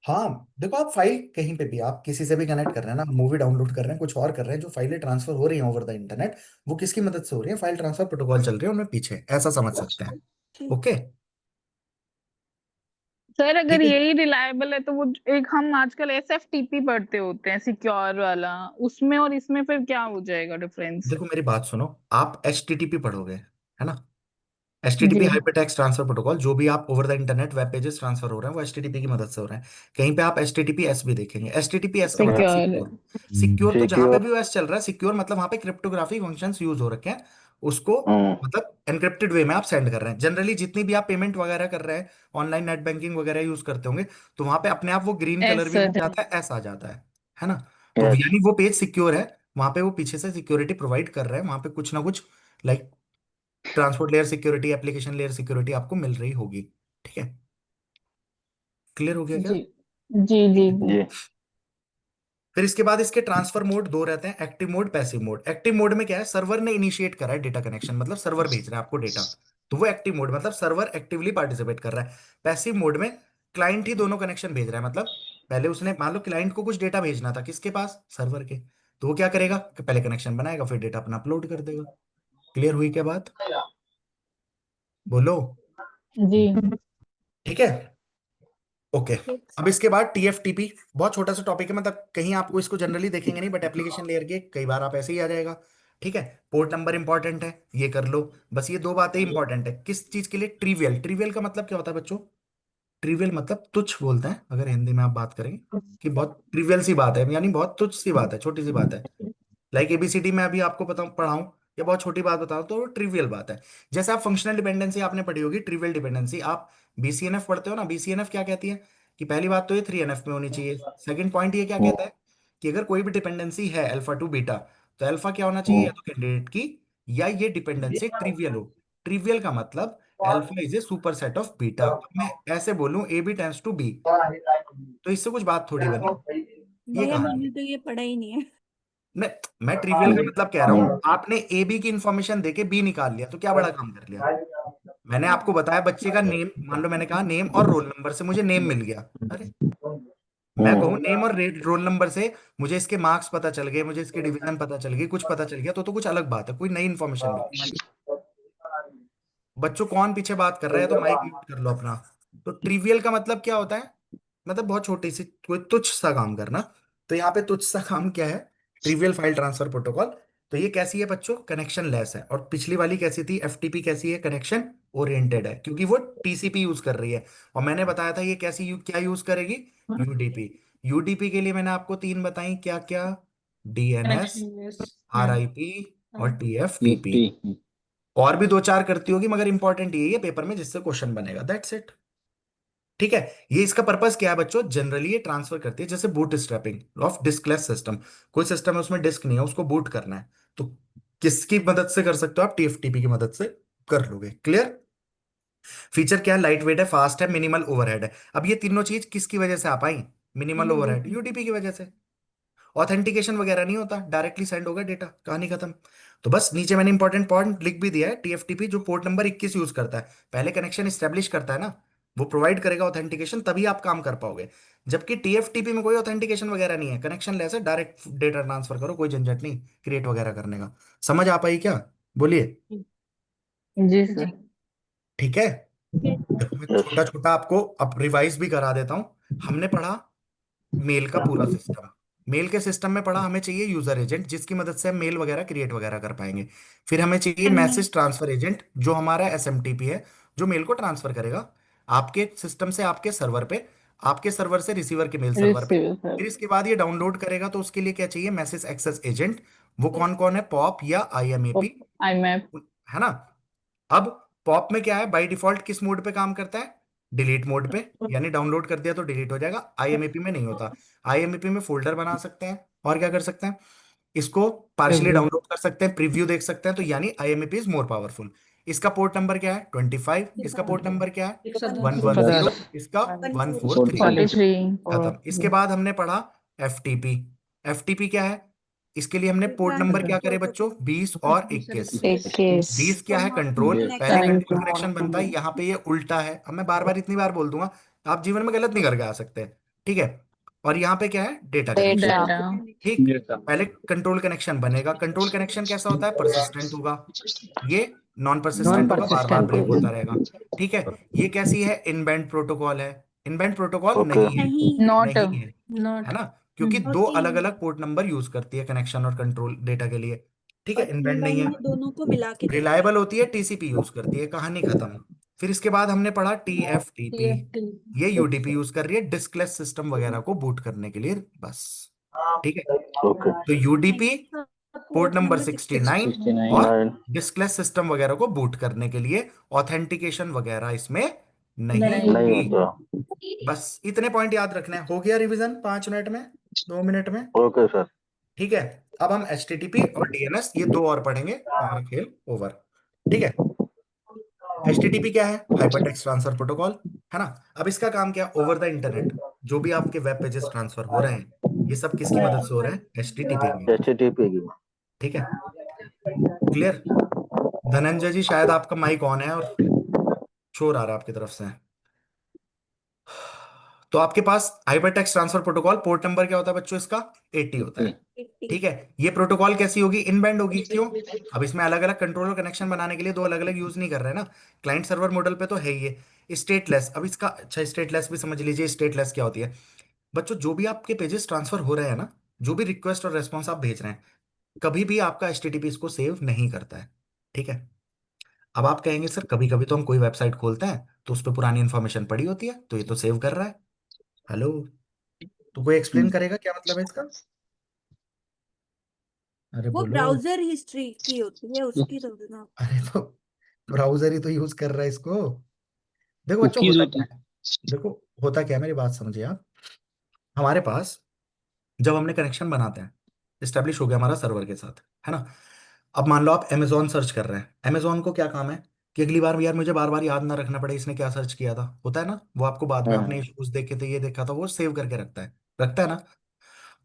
हाँ देखो, आप फाइल कहीं पे भी, आप किसी से भी कनेक्ट कर रहे हैं ना, मूवी डाउनलोड कर रहे हैं, कुछ और कर रहे हैं, जो फाइलें ट्रांसफर हो रही हैं ओवर द इंटरनेट, वो किसकी मदद से हो रही है, फाइल ट्रांसफर प्रोटोकॉल चल रहे हैं उनमें पीछे, ऐसा समझ सकते हैं। ठीक। ओके, सर अगर ठीक है। यही रिलायबल है तो वो एक हम आजकल एसएफटीपी पढ़ते होते हैं सिक्योर वाला, उसमें और इसमें फिर क्या हो जाएगा डिफरेंस? देखो मेरी बात सुनो, आप एचटीटीपी पढ़ोगे है ना, एचटीटीपी जी। हाइपरटेक्स्ट ट्रांसफर प्रोटोकॉल, जो भी आप over the internet web pages transfer हो रहे हैं वो एचटीटीपी की मदद से हो रहे हैं। कहीं पे आप एचटीटीपी एस भी देखेंगे, एचटीटीपी एस का मतलब सिक्योर। सिक्योर। सिक्योर तो जहां पे सिक्योर। भी ओएस चल रहा है, सिक्योर मतलब वहां पे क्रिप्टोग्राफिक फंक्शंस यूज हो रखे हैं, उसको मतलब एनक्रिप्टेड वे में आप सेंड कर रहे हैं। जनरली जितनी भी आप पेमेंट वगैरह कर रहे हैं, ऑनलाइन नेट बैंकिंग वगैरह यूज करते होंगे, तो वहां पे अपने आप वो ग्रीन कलर यस भी बन सर। जाता है, एस आ जाता है ना। तो यस। यानी वो पेज सिक्योर है, वहां पे वो पीछे से सिक्योरिटी प्रोवाइड कर रहे हैं, वहां पे कुछ ना कुछ like transport layer security, application layer security आपको मिल रही होगी। ठीक है, क्लियर हो गया क्या। जी जी ठीक जी है, जी। जी। फिर इसके बाद इसके ट्रांसफर मोड दो रहते हैं, active mode, passive mode. Active mode में क्या है, सर्वर ने इनिशिएट करा है डेटा कनेक्शन, मतलब सर्वर भेज रहा है आपको डेटा, तो वो एक्टिव मोड मतलब सर्वर एक्टिवली पार्टिसिपेट कर रहा है। पैसिव मोड में क्लाइंट ही दोनों कनेक्शन भेज रहा है, मतलब पहले उसने मान लो क्लाइंट को कुछ डेटा भेजना था, किसके पास, सर्वर के, तो वो क्या करेगा कि पहले कनेक्शन बनाएगा फिर डेटा अपना अपलोड कर देगा। क्लियर हुई क्या बात, बोलो। जी। ठीक है, ओके। ठीक। अब इसके बाद टीएफटीपी, बहुत छोटा सा टॉपिक है, मतलब कहीं आपको इसको जनरली देखेंगे नहीं, बट एप्लीकेशन लेयर के कई बार आप ऐसे ही आ जाएगा। ठीक है, पोर्ट नंबर इंपॉर्टेंट है, ये कर लो। बस ये दो बातें इंपॉर्टेंट है, किस चीज के लिए, ट्रिवियल। ट्रिवियल का मतलब क्या होता है बच्चों, ट्रिवियल मतलब तुच्छ बोलते हैं अगर हिंदी में आप बात करेंगे, कि बहुत ट्रिवियल सी बात है, यानी बहुत तुच्छ सी बात है, छोटी सी बात है। लाइक एबीसीडी में अभी आपको बताऊं, पढ़ाऊं या बहुत छोटी बात बताऊं तो ट्रिवियल बात है। जैसे आप फंक्शनल डिपेंडेंसी आपने पढ़ी होगी, ट्रिवियल डिपेंडेंसी आप बीसीएनएफ पढ़ते हो ना, बीसीएनएफ क्या कहती है कि पहली बात तो ये 3NF में होनी चाहिए। सेकंड पॉइंट ये क्या कहता है कि अगर कोई भी डिपेंडेंसी है अल्फा टू बीटा, तो अल्फा क्या होना चाहिए, या तो कैंडिडेट की, या ये डिपेंडेंसी ट्रिवियल हो। ट्रिवियल का मतलब alpha is a superset of beta. मैं ऐसे बोलूं A B tends to B, तो इससे कुछ बात थोड़ी बनी, ये भैया कहानी मैंने है। तो ये पढ़ा ही नहीं है। मैं मैं ट्रिवियल का मतलब कह रहा हूँ, आपने ए बी की इंफॉर्मेशन देके बी निकाल लिया तो क्या बड़ा काम कर लिया। मैंने आपको बताया बच्चे का नेम, मान लो मैंने कहा नेम और रोल नंबर से मुझे नेम मिल गया। अरे मैं कहूँ नेम और रोल नंबर से मुझे इसके मार्क्स पता चल गए, मुझे इसके डिवीजन पता चल गई, कुछ पता चल गया, तो कुछ अलग बात है, कोई नई इन्फॉर्मेशन मिली। बच्चों कौन पीछे बात कर रहा है, तो माइक म्यूट कर लो अपना। तो ट्रिवियल का मतलब क्या होता है, मतलब बहुत छोटी सी कोई तुच्छ सा काम करना। तो यहाँ पे तुच्छ सा काम क्या है, ट्रिवियल फाइल ट्रांसफर प्रोटोकॉल। तो ये कैसी है बच्चों, कनेक्शन लेस है। और पिछली वाली कैसी थी, एफटीपी कैसी है, कनेक्शन ओरिएंटेड है, क्योंकि वो टीसीपी यूज कर रही है। और मैंने बताया था ये कैसी क्या यूज करेगी, यूडीपी। यूडीपी के लिए मैंने आपको तीन बताई, क्या क्या, डीएनएस, कनेक्शन लेस। आरआईपी और टीएफटीपी। टी और भी दो चार करती होगी, मगर इंपॉर्टेंट यही है पेपर में जिससे क्वेश्चन बनेगा, दैट्स इट। ठीक है, ये इसका पर्पस क्या है बच्चों, जनरली ये ट्रांसफर करती है जैसे boot strapping of diskless system. कोई सिस्टम है उसमें डिस्क नहीं है, उसको बूट करना है, तो किसकी मदद से कर सकते हो आप, टीएफटीपी की मदद से कर लोगे। क्लियर। फीचर क्या है, लाइट वेट है, फास्ट है, मिनिमल ओवरहेड है। अब ये तीनों चीज किसकी वजह से आ पाई, मिनिमल ओवरहेड, यूडीपी की वजह से। ऑथेंटिकेशन वगैरह नहीं होता, डायरेक्टली सेंड होगा डेटा, कहानी खत्म। तो बस नीचे मैंने इंपॉर्टेंट पॉइंट लिख भी दिया है, टीएफटीपी जो पोर्ट नंबर 21 यूज करता है, पहले कनेक्शन स्टेब्लिश करता है ना, वो प्रोवाइड करेगा ऑथेंटिकेशन, तभी आप काम कर पाओगे। जबकि टीएफटीपी में कोई ऑथेंटिकेशन वगैरह नहीं है, कनेक्शन लेस है, डायरेक्ट डेटा ट्रांसफर करो, कोई झंझट नहीं क्रिएट वगैरह करने का। समझ आ पाई क्या, बोलिए। जी सर। ठीक है, देखो मैं यस। छोटा छोटा आपको अब रिवाइज भी करा देता हूँ। हमने पढ़ा मेल का पूरा सिस्टम। मेल के सिस्टम में पढ़ा हमें चाहिए यूजर एजेंट, जिसकी मदद से हम मेल वगैरह क्रिएट वगैरह कर पाएंगे। फिर हमें चाहिए मैसेज ट्रांसफर एजेंट, जो हमारा एसएमटीपी है, जो मेल को ट्रांसफर करेगा आपके सिस्टम से आपके सर्वर पे, आपके सर्वर से रिसीवर के मेल सर्वर पे। रिसीव फिर सर। इसके बाद ये डाउनलोड करेगा, तो उसके लिए क्या चाहिए, मैसेज एक्सेस एजेंट। वो कौन कौन है, पॉप या आईएमएपी, आई मैप। है ना। अब पॉप में क्या है, बाय डिफॉल्ट किस मोड पे काम करता है, डिलीट मोड पे, यानी डाउनलोड कर दिया तो डिलीट हो जाएगा। आईएमएपी में नहीं होता। आईएमएपी में फोल्डर बना सकते हैं, और क्या कर सकते हैं, इसको पार्शियली रिव्यू। डाउनलोड कर सकते हैं, प्रीव्यू देख सकते हैं, तो यानी आईएमएपी इज मोर पावरफुल। इसका पोर्ट नंबर क्या है, 25। इसका पोर्ट नंबर क्या है, 110। 110। इसका 143। 43। खत्म। इसके बाद हमने पढ़ा एफटीपी। एफटीपी क्या है, इसके लिए हमने पोर्ट नंबर क्या करे बच्चों, 20 और 21। 21। 20 क्या है, कंट्रोल, पहले कंट्रोल कनेक्शन बनता है, यहाँ पे ये उल्टा है। अब मैं बार बार इतनी बार बोल दूंगा, आप जीवन में गलत नहीं करके आ सकते। ठीक है, और यहाँ पे क्या है, डेटा कनेक्शन। डेटा। ठीक, पहले कंट्रोल कनेक्शन बनेगा। कंट्रोल कनेक्शन कैसा होता है, परसिस्टेंट होगा, ये नॉन परसिस्टेंट होगा, बार बार ब्रेक होता रहेगा। ठीक है, ये कैसी है, इनबैंड प्रोटोकॉल है। इनबैंड प्रोटोकॉल ओके। नहीं है, नहीं नॉट। नहीं है ना, क्योंकि दो होती अलग है, अलग पोर्ट नंबर यूज करती है कनेक्शन और कंट्रोल डेटा के लिए। ठीक है, और इनबैंड नहीं इनबाउंड है। में दोनों को मिला के देती है। रिलायबल होती है, टीसीपी यूज करती है, कहानी खत्म। फिर इसके बाद हमने पढ़ा टीएफटीपी, ये यूडीपी यूज कर रही है डिस्कलेस सिस्टम वगैरह को बूट करने के लिए, बस। ठीक है, ओके। तो UDP next port port number number 69, 69। और 9। डिस्कलेस सिस्टम वगैरह को बूट करने के लिए ऑथेंटिकेशन वगैरह इसमें नहीं नहीं। नहीं होगी। होता। बस इतने पॉइंट याद रखने हैं, हो गया रिवीजन 5 मिनट में, 2 मिनट में। Okay sir. ठीक है, अब हम एचटीटीपी और डीएनएस ये दो और पढ़ेंगे, हमारा खेल ओवर। ठीक है, एचटीटीपी क्या है, हाइपरटेक्स्ट ट्रांसफर प्रोटोकॉल, है ना। अब इसका काम क्या है, ओवर द इंटरनेट जो भी आपके वेब पेजेस ट्रांसफर हो रहे हैं, ये सब किसकी मदद से हो रहा है, एचटीटीपी की मदद। HTTP की। ठीक है, क्लियर। धनंजय जी शायद आपका माइक ऑन है और शोर आ रहा है आपकी तरफ से। तो आपके पास hypertext transfer protocol port number क्या होता है बच्चों, इसका 80 होता है। 80। ठीक है, ये प्रोटोकॉल कैसी होगी, इनबाउंड होगी, क्यों, अब इसमें अलग अलग कंट्रोलर कनेक्शन बनाने के लिए दो अलग अलग यूज नहीं कर रहे हैं ना, क्लाइंट सर्वर मॉडल पे तो है ही ये स्टेटलेस। अब इसका अच्छा स्टेटलेस भी समझ लीजिए, स्टेटलेस क्या होती है बच्चों, जो भी आपके पेजेस ट्रांसफर हो रहे हैं ना, जो भी रिक्वेस्ट और रेस्पॉन्स आप भेज रहे हैं, कभी भी आपका एचटीटीपी इसको सेव नहीं करता है। ठीक है, अब आप कहेंगे सर कभी कभी तो हम कोई वेबसाइट खोलते हैं तो उस पर पुरानी इंफॉर्मेशन पड़ी होती है, तो ये तो सेव कर रहा है। हेलो, तो कोई एक्सप्लेन करेगा क्या मतलब है इसका, अरे वो बोलो। ब्राउजर हिस्ट्री की होती है, उसकी तो ना। अरे तो ब्राउजर ही तो यूज कर रहा है इसको। देखो बच्चों कुकीज होता होती क्या है। है, देखो होता क्या है, मेरी बात समझिए आप। हमारे पास जब हमने कनेक्शन बनाते हैं, इस्टेब्लिश हो गया हमारा सर्वर के साथ, है ना। अब मान लो आप अमेजोन सर्च कर रहे हैं, अमेजोन को क्या काम है कि अगली बार यार मुझे बार बार याद ना रखना पड़े इसने क्या सर्च किया था, होता है ना। वो आपको बाद में आपने इश्यूज देखे थे, ये देखा था, वो सेव करके रखता है, रखता है ना।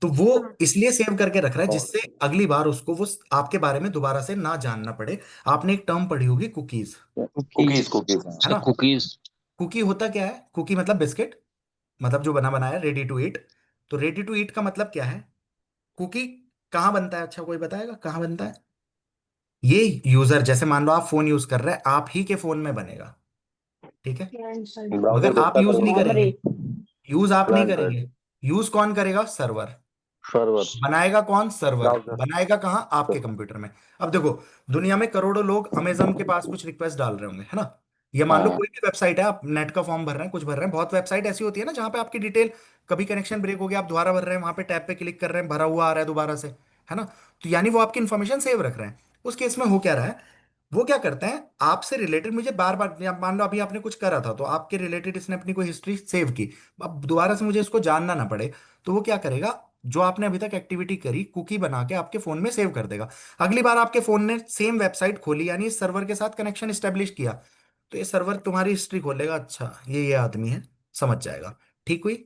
तो वो इसलिए सेव करके रख रहा है जिससे अगली बार उसको वो आपके बारे में दोबारा से ना जानना पड़े। आपने एक टर्म पढ़ी होगी, कुकीज, कुकीज कुकीज है ना। कुकीज। कुकी होता क्या है, कुकी मतलब बिस्किट, मतलब जो बना बनाया रेडी टू ईट। तो रेडी टू ईट का मतलब क्या है, कुकी कहाँ बनता है, अच्छा कोई बताएगा कहाँ बनता है। ये यूजर, जैसे मान लो आप फोन यूज कर रहे हैं, आप ही के फोन में बनेगा, ठीक है। क्लाइंट साइड ब्राउजर मगर पे आप इसका यूज नहीं सर्वर, मेमोरी। करेंगे, यूज आप नहीं क्लाइंट साइड, करेंगे। यूज कौन करेगा, सर्वर। सर्वर, बनाएगा कौन, सर्वर। ब्राउजर। बनाएगा कहाँ, आपके कंप्यूटर में। अब देखो, दुनिया में करोड़ों लोग अमेजन के पास कुछ रिक्वेस्ट डाल रहे होंगे, है ना। ये मान लो हाँ कोई भी वेबसाइट है, आप नेट का फॉर्म भर रहे हैं, कुछ भर रहे हैं, बहुत वेबसाइट ऐसी होती है ना जहाँ पे आपकी डिटेल, कभी कनेक्शन ब्रेक हो गया, आप दोबारा भर रहे हैं, वहां पे टैब पे क्लिक कर रहे हैं, भरा हुआ आ रहा है दोबारा से, है ना। तो यानी वो आपकी इन्फॉर्मेशन सेव रख रहे हैं। उस केस में हो क्या रहा है, वो क्या करते हैं, आपसे रिलेटेड मुझे बार बार, मान लो अभी आपने कुछ करा था तो आपके रिलेटेड इसने अपनी कोई हिस्ट्री सेव की, अब दोबारा से मुझे इसको जानना ना पड़े, तो वो क्या करेगा, जो आपने अभी तक एक्टिविटी करी कुकी बना के आपके फोन में सेव कर देगा। अगली बार आपके फोन ने सेम वेबसाइट खोली, यानी इस सर्वर के साथ कनेक्शन स्टेब्लिश किया, तो ये सर्वर तुम्हारी हिस्ट्री खोलेगा, अच्छा ये आदमी है, समझ जाएगा। ठीक हुई,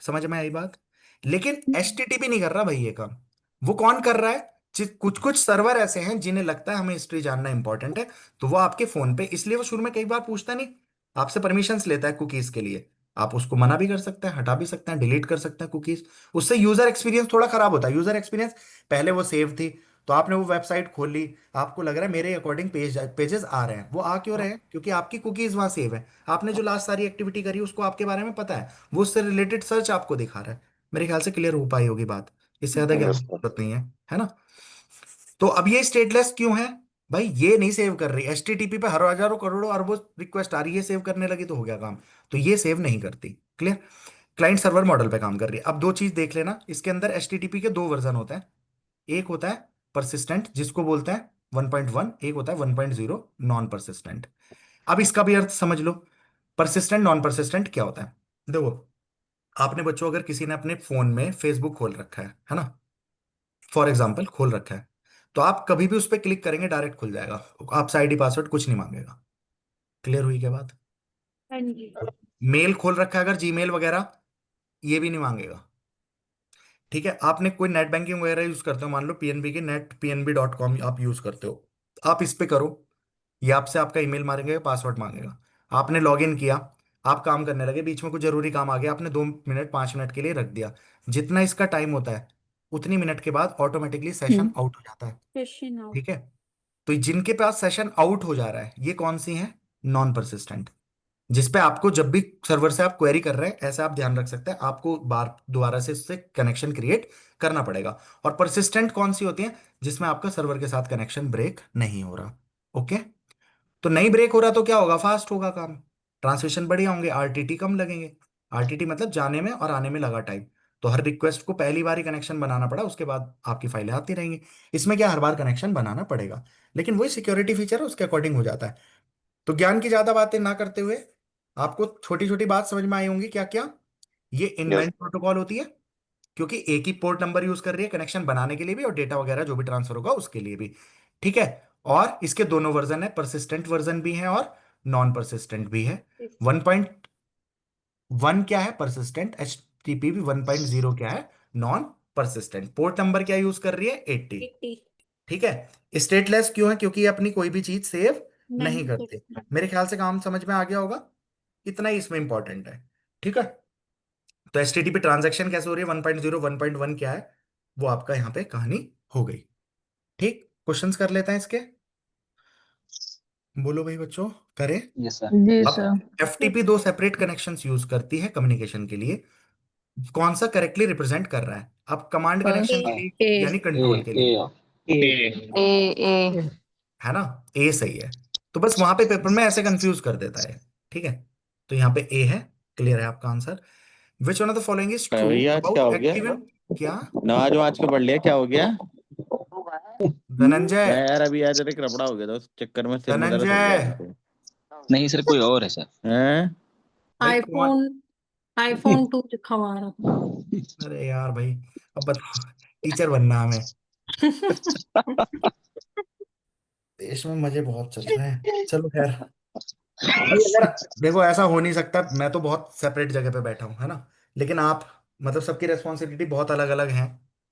समझ में आई बात। लेकिन एचटीटीपी नहीं कर रहा भाई ये काम। वो कौन कर रहा है, कुछ कुछ सर्वर ऐसे हैं जिन्हें लगता है हमें हिस्ट्री जानना इंपॉर्टेंट है, तो वो आपके फोन पे, इसलिए वो शुरू में कई बार पूछता नहीं, आपसे परमिशंस लेता है कुकीज के लिए। आप उसको मना भी कर सकते हैं, हटा भी सकते हैं, डिलीट कर सकते हैं कुकीज। उससे यूजर एक्सपीरियंस थोड़ा खराब होता है। यूजर एक्सपीरियंस, पहले वो सेव थी, तो आपने वो वेबसाइट खोल ली, आपको लग रहा है मेरे अकॉर्डिंग पेजेस आ रहे हैं, वो आ क्यों रहे हैं, क्योंकि आपकी कुकीज वहां सेव है। आपने जो लास्ट सारी एक्टिविटी करी उसको आपके बारे में पता है, वो उससे रिलेटेड सर्च आपको दिखा रहा है। मेरे ख्याल से क्लियर हो पाई होगी बात, इससे ज्यादा ज्ञान की अंडरस्टूड। जरूरत नहीं है ना। तो अब ये स्टेटलेस क्यों है, भाई ये नहीं सेव कर रही, एचटीटीपी पे हर हजारों करोड़ों अरबों रिक्वेस्ट आ रही है, सेव करने लगी तो हो गया काम। तो ये सेव नहीं करती, क्लियर। क्लाइंट सर्वर मॉडल पे काम कर रही है। अब दो चीज देख लेना, इसके अंदर एचटीटीपी के दो वर्जन होते हैं। एक होता है परसिस्टेंट, जिसको बोलते हैं 1.1, एक होता है 1.0 नॉन परसिस्टेंट। अब इसका भी अर्थ समझ लो, परसिस्टेंट नॉन परसिस्टेंट क्या होता है। देखो, आपने बच्चों, अगर किसी ने अपने फोन में फेसबुक खोल रखा है ना, फॉर एग्जाम्पल खोल रखा है, तो आप कभी भी उस पर क्लिक करेंगे डायरेक्ट खुल जाएगा, आपसे आईडी पासवर्ड कुछ नहीं मांगेगा। क्लियर हुई क्या बात। हाँ जी। मेल खोल रखा है अगर, जीमेल वगैरह, ये भी नहीं मांगेगा। ठीक है, आपने कोई नेट बैंकिंग वगैरह यूज करते हो, मान लो पीएनबी के नेट pnb.com आप यूज करते हो, आप इस पे करो, ये आपसे आपका ईमेल मांगेगा, पासवर्ड मांगेगा। आपने लॉग इन किया, आप काम करने लगे, बीच में कुछ जरूरी काम आ गया, आपने 2 मिनट 5 मिनट के लिए रख दिया, जितना इसका टाइम होता है उतनी मिनट के बाद ऑटोमेटिकली सेशन हम्म। आउट हो जाता है। Question out. ठीक है, तो जिनके पास सेशन आउट हो जा रहा है, ये कौन सी है, नॉन परसिस्टेंट। जिसपे आपको जब भी सर्वर से आप क्वेरी कर रहे हैं, ऐसा आप ध्यान रख सकते हैं, आपको बार दोबारा से इससे कनेक्शन क्रिएट करना पड़ेगा। और परसिस्टेंट कौन सी होती है, जिसमें आपका सर्वर के साथ कनेक्शन ब्रेक नहीं हो रहा। ओके, तो नहीं ब्रेक हो रहा तो क्या होगा, फास्ट होगा काम, ट्रांसमिशन बढ़िया होंगे, आरटीटी कम लगेंगे। आरटीटी मतलब जाने में और आने में लगा टाइम। तो हर रिक्वेस्ट को पहली बार ही कनेक्शन बनाना पड़ा, उसके बाद आपकी फाइलें आती रहेंगी। इसमें क्या, हर बार कनेक्शन बनाना पड़ेगा, लेकिन वही सिक्योरिटी फीचर है, उसके अकॉर्डिंग हो जाता है। तो ज्ञान की ज्यादा बातें ना करते हुए, आपको छोटी छोटी बात समझ में आई होंगी, क्या क्या, ये यस। इनबाउंड प्रोटोकॉल होती है, क्योंकि एक ही पोर्ट नंबर यूज कर रही है कनेक्शन बनाने के लिए भी, और डेटा वगैरह जो भी ट्रांसफर होगा उसके लिए भी। ठीक है, और इसके दोनों वर्जन है, परसिस्टेंट वर्जन भी है और नॉन परसिस्टेंट भी है। 1.1 क्या है, परसिस्टेंट। HTTP 1.0 क्या है, नॉन परसिस्टेंट। पोर्ट नंबर क्या यूज कर रही है, 80। 80 ठीक है, स्टेटलेस क्यों है, क्योंकि ये अपनी कोई भी चीज सेव नहीं नहीं करते। करता। मेरे ख्याल से काम समझ में आ गया होगा, इतना ही इसमें इंपॉर्टेंट है। ठीक है, तो एचटीटीपी ट्रांजैक्शन कैसे हो रही है, 1.0 1.1 क्या है, वो आपका यहाँ पे कहानी हो गई। ठीक, क्वेश्चंस कर लेते हैं इसके, बोलो भाई बच्चों, करें। Yes sir. जी अब सर। एफटीपी दो सेपरेट कनेक्शंस यूज करती है कम्युनिकेशन के लिए, कौन सा करेक्टली रिप्रेजेंट कर रहा है, अब कमांड कनेक्शन फर्स्ट के ए। लिए ए यानी ए कंट्रोल के लिए, ए ए ए है ना। ए सही है, तो बस वहां पे पेपर में ऐसे कंफ्यूज कर देता है। ठीक है, तो यहाँ पे ए है, क्लियर है आपका answer. Which one of the following is true भैया आज क्या अबाउट हो गया? एक्टिव, क्या, नमाज वमाज के पढ़ लिया, क्या हो गया? धनंजय, मैं यार अभी यार एक रबड़ा हो गया था, उस चक्कर में सिर में दर्द हो गया धनंजय, हमको। नहीं सर, कोई और है सर। हैं? भाई आईफोन आईफोन 2 लिखा हुआ आ रहा था। अरे यार भाई, अब बताओ, टीचर बनना है हमें। देश में मजे बहुत चल रहे हैं, चलो खैर। भाई अगर देखो, ऐसा हो नहीं सकता, मैं तो बहुत सेपरेट जगह पे बैठा हूँ, है ना, लेकिन आप, मतलब सबकी रेस्पॉन्सिबिलिटी बहुत अलग अलग है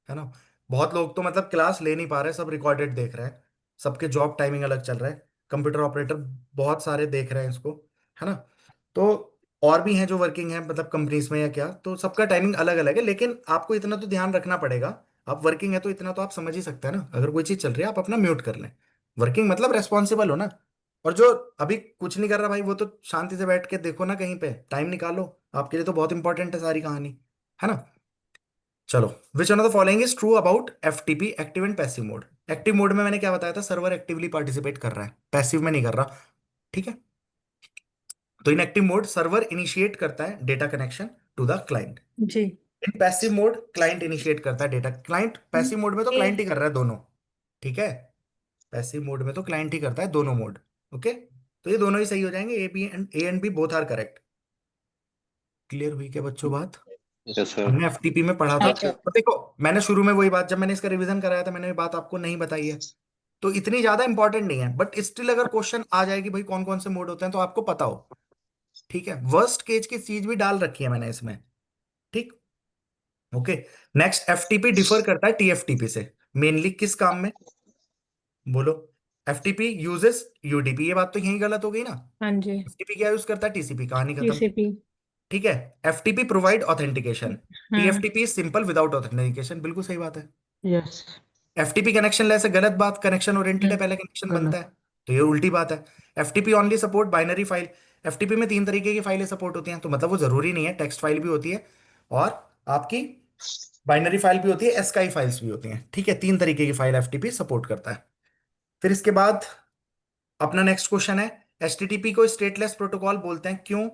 ना। बहुत लोग तो मतलब क्लास ले नहीं पा रहे, सब रिकॉर्डेड देख रहे हैं, सबके जॉब टाइमिंग अलग चल रहा है, कंप्यूटर ऑपरेटर बहुत सारे देख रहे हैं इसको, है ना। तो और भी हैं जो वर्किंग है मतलब कंपनीज में या क्या, तो सबका टाइमिंग अलग अलग है, लेकिन आपको इतना तो ध्यान रखना पड़ेगा। आप वर्किंग है तो इतना तो आप समझ ही सकते हैं ना, अगर कोई चीज चल रही है आप अपना म्यूट कर लें। वर्किंग मतलब रेस्पॉन्सिबल हो ना। और जो अभी कुछ नहीं कर रहा भाई, वो तो शांति से बैठ के देखो ना, कहीं पे टाइम निकालो, आपके लिए तो बहुत इंपॉर्टेंट है सारी कहानी, है ना। चलो, which one of the following is true about FTP, active and passive mode. Active mode में मैंने क्या बताया था, सर्वर एक्टिवली पार्टिसिपेट कर रहा है, पैसिव में नहीं कर रहा, ठीक है। तो in active mode server initiate करता है data connection to the client. जी। In passive mode client initiate करता है डेटा, क्लाइंट पैसिव मोड में तो ए क्लाइंट ही कर रहा है दोनों, ठीक है। पैसिव मोड में तो क्लाइंट ही करता है दोनों मोड। ओके, तो ये दोनों ही सही हो जाएंगे, A and B both are correct. Clear हुई क्या बच्चों बात। Yes sir. हमने एफटीपी में पढ़ा था। अच्छा। और देखो, मैंने शुरू में वही बात, जब मैंने इसका रिवीजन कराया था, मैंने ये बात आपको नहीं बताई है, तो इतनी ज्यादा इंपॉर्टेंट नहीं है, बट स्टिल अगर क्वेश्चन आ जाएगी भाई कौन कौन से मोड होते हैं, तो आपको पता हो, ठीक है। वर्स्ट केस की चीज भी डाल रखी है मैंने इसमें, ठीक। ओके, नेक्स्ट, एफटीपी डिफर करता है टीएफटीपी से मेनली किस काम में, बोलो। एफटीपी यूजेस यूडीपी, ये बात तो यही गलत हो गई ना। हाँ जी। एफटीपी क्या यूज करता है, टीसीपी, कहानी खत्म, टीसीपी। ठीक है। एफटीपी प्रोवाइड ऑथेंटिकेशन, हाँ। टीएफटीपी सिंपल विदाउट ऑथेंटिकेशन, बिल्कुल सही बात है। यस। एफटीपी कनेक्शन लेस है, गलत बात, कनेक्शन ओरिएंटेड है, पहले कनेक्शन बनता गलत। है, तो ये उल्टी बात है। FTP only support binary file, FTP में 3 तरीके की फाइलें सपोर्ट होती हैं, तो मतलब वो जरूरी नहीं है, टेक्स्ट फाइल भी होती है और आपकी बाइनरी फाइल भी होती है, एसकाई फाइल्स भी होती हैं, ठीक है। 3 तरीके की फाइल एफटीपी सपोर्ट करता है। फिर इसके बाद अपना नेक्स्ट क्वेश्चन है, एचटीटीपी को स्टेटलेस प्रोटोकॉल बोलते हैं, क्यों,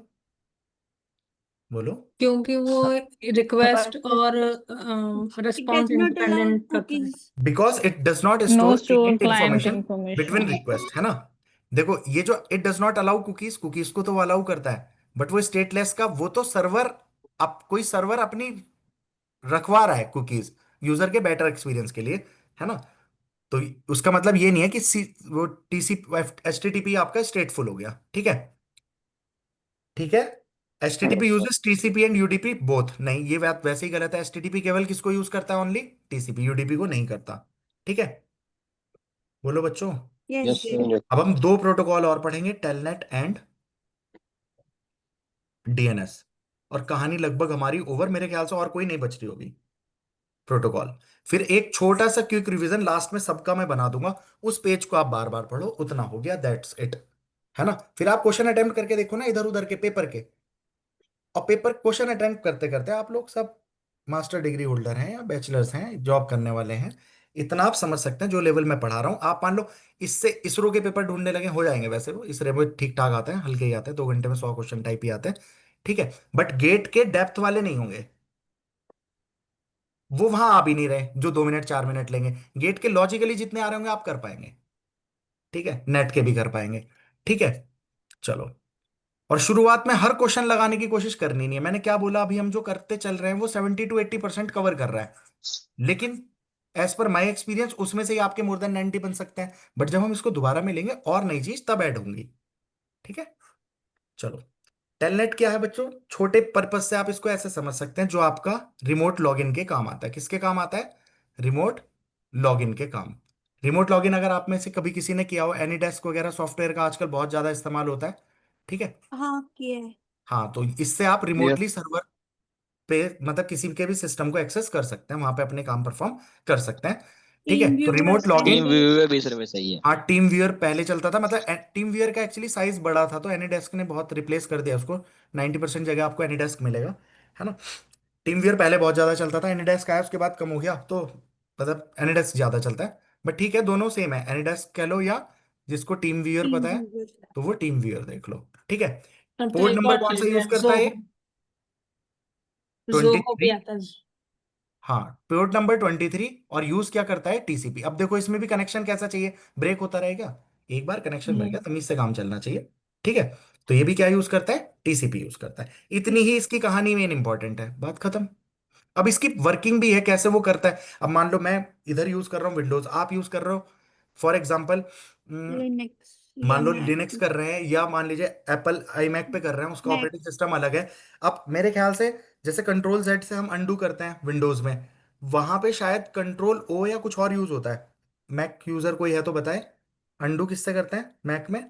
बोलो। क्योंकि वो रिक्वेस्ट और It does response not allow independent करता है। cookies. Because it does not know store store client client information between information. Request, है ना। देखो, ये जो it does not allow cookies, cookies को तो वो अलाउ करता है, बट वो स्टेटलेस का, वो तो सर्वर, अब कोई सर्वर अपनी रखवा रहा है कुकीज यूजर के बेटर एक्सपीरियंस के लिए, है ना। तो उसका मतलब ये नहीं है कि वो टीसी एचटीटीपी आपका स्टेटफुल हो गया, ठीक है, ठीक है। HTTP uses TCP and UDP both, नहीं ये बात वैसे ही गलत है, एचटीटीपी केवल किसको यूज करता है, ओनली टीसीपी, यूडीपी को नहीं करता, ठीक है। बोलो बच्चों। Yes Yes. सर। अब हम 2 प्रोटोकॉल और पढ़ेंगे, टेलनेट एंड डीएनएस, और कहानी लगभग हमारी ओवर, मेरे ख्याल से और कोई नहीं बच रही होगी प्रोटोकॉल। फिर एक छोटा सा क्विक रिवीजन लास्ट में सबका मैं बना दूंगा, उस पेज को आप बार बार पढ़ो, उतना हो गया, दैट्स इट, है ना। फिर आप क्वेश्चन अटेम्प्ट करके देखो ना, इधर उधर के पेपर के, और पेपर क्वेश्चन अटेम्प्ट करते करते आप लोग सब मास्टर डिग्री होल्डर हैं या बैचलर्स हैं, जॉब करने वाले हैं, इतना आप समझ सकते हैं जो लेवल मैं पढ़ा रहा हूँ। आप मान लो इससे इसरो के पेपर ढूंढने लगे, हो जाएंगे वैसे, वो इसरो में ठीक ठाक आते हैं, हल्के ही आते हैं, 2 घंटे में 100 क्वेश्चन टाइप ही आते हैं, ठीक है। बट गेट के डेप्थ वाले नहीं होंगे, वो वहां आ भी नहीं रहे जो 2 मिनट 4 मिनट लेंगे। गेट के लॉजिकली जितने आ रहे होंगे आप कर पाएंगे, ठीक है, नेट के भी कर पाएंगे, ठीक है। चलो, और शुरुआत में हर क्वेश्चन लगाने की कोशिश करनी नहीं है, मैंने क्या बोला, अभी हम जो करते चल रहे हैं वो 70 to 80% कवर कर रहा है, लेकिन एज पर माई एक्सपीरियंस उसमें से ही आपके मोर देन 90 बन सकते हैं, बट जब हम इसको दोबारा मिलेंगे और नई चीज तब ऐड होंगी, ठीक है। चलो, टेलनेट क्या है बच्चों, छोटे पर्पज से आप इसको ऐसे समझ सकते हैं, जो आपका रिमोट लॉगिन के काम आता है, किसके काम आता है, रिमोट लॉगिन के काम। रिमोट लॉगिन अगर आप में से कभी किसी ने किया हो, एनीडेस्क वगैरह सॉफ्टवेयर का आजकल बहुत ज्यादा इस्तेमाल होता है, ठीक है। हाँ, किया है। हाँ, तो इससे आप यस। रिमोटली सर्वर पे, मतलब किसी के भी सिस्टम को एक्सेस कर सकते हैं, वहां पे अपने काम परफॉर्म कर सकते हैं, ठीक है। टीम तो remote viewers login, team and viewer भी सर्विस सही है। हाँ टीम व्यूअर पहले चलता था, मतलब टीम व्यूअर का एक्चुअली साइज बड़ा था, तो एनीडेस्क ने बहुत रिप्लेस कर दिया उसको, 90% जगह आपको एनीडेस्क मिलेगा, है ना। टीम व्यूअर पहले बहुत ज्यादा चलता था, एनीडेस्क आया उसके बाद कम हो गया, तो मतलब एनीडेस्क ज्यादा चलता है, बट ठीक है, दोनों सेम है, एनीडेस्क कह लो या जिसको टीम व्यूअर टीम पता है व्यूअर्स। तो वो टीम व्यूअर देख लो, ठीक है। अब तो पोर्ट एक नंबर और कौन चल सा गया यूज करता है, जोहो। ट्वेंटी जोहो भी थ्री आता है। हाँ, पोर्ट नंबर 23, और यूज क्या करता है, टीसीपी। अब देखो इसमें भी कनेक्शन कैसा चाहिए, ब्रेक होता रहेगा, एक बार कनेक्शन बन हम्म। गया तमीज से काम चलना चाहिए, ठीक है। तो ये भी क्या यूज करता है, टीसीपी यूज करता है। इतनी ही इसकी कहानी मेन इंपॉर्टेंट है, बात खत्म। अब इसकी वर्किंग भी है, कैसे वो करता है। अब मान लो मैं इधर यूज कर रहा हूँ विंडोज, आप यूज कर रहे हो फॉर एग्जाम्पल, लिनक्स या मान लो मैक। लिनक्स कर रहे हैं, या मान लीजिए एप्पल आई मैक पे कर रहे हैं, उसका मैक। ऑपरेटिंग सिस्टम अलग है। अब मेरे ख्याल से जैसे कंट्रोल जेड से हम अंडू करते हैं विंडोज में, वहां पे शायद कंट्रोल ओ या कुछ और यूज होता है। मैक यूजर कोई है तो बताए, अंडू किससे करते हैं मैक में,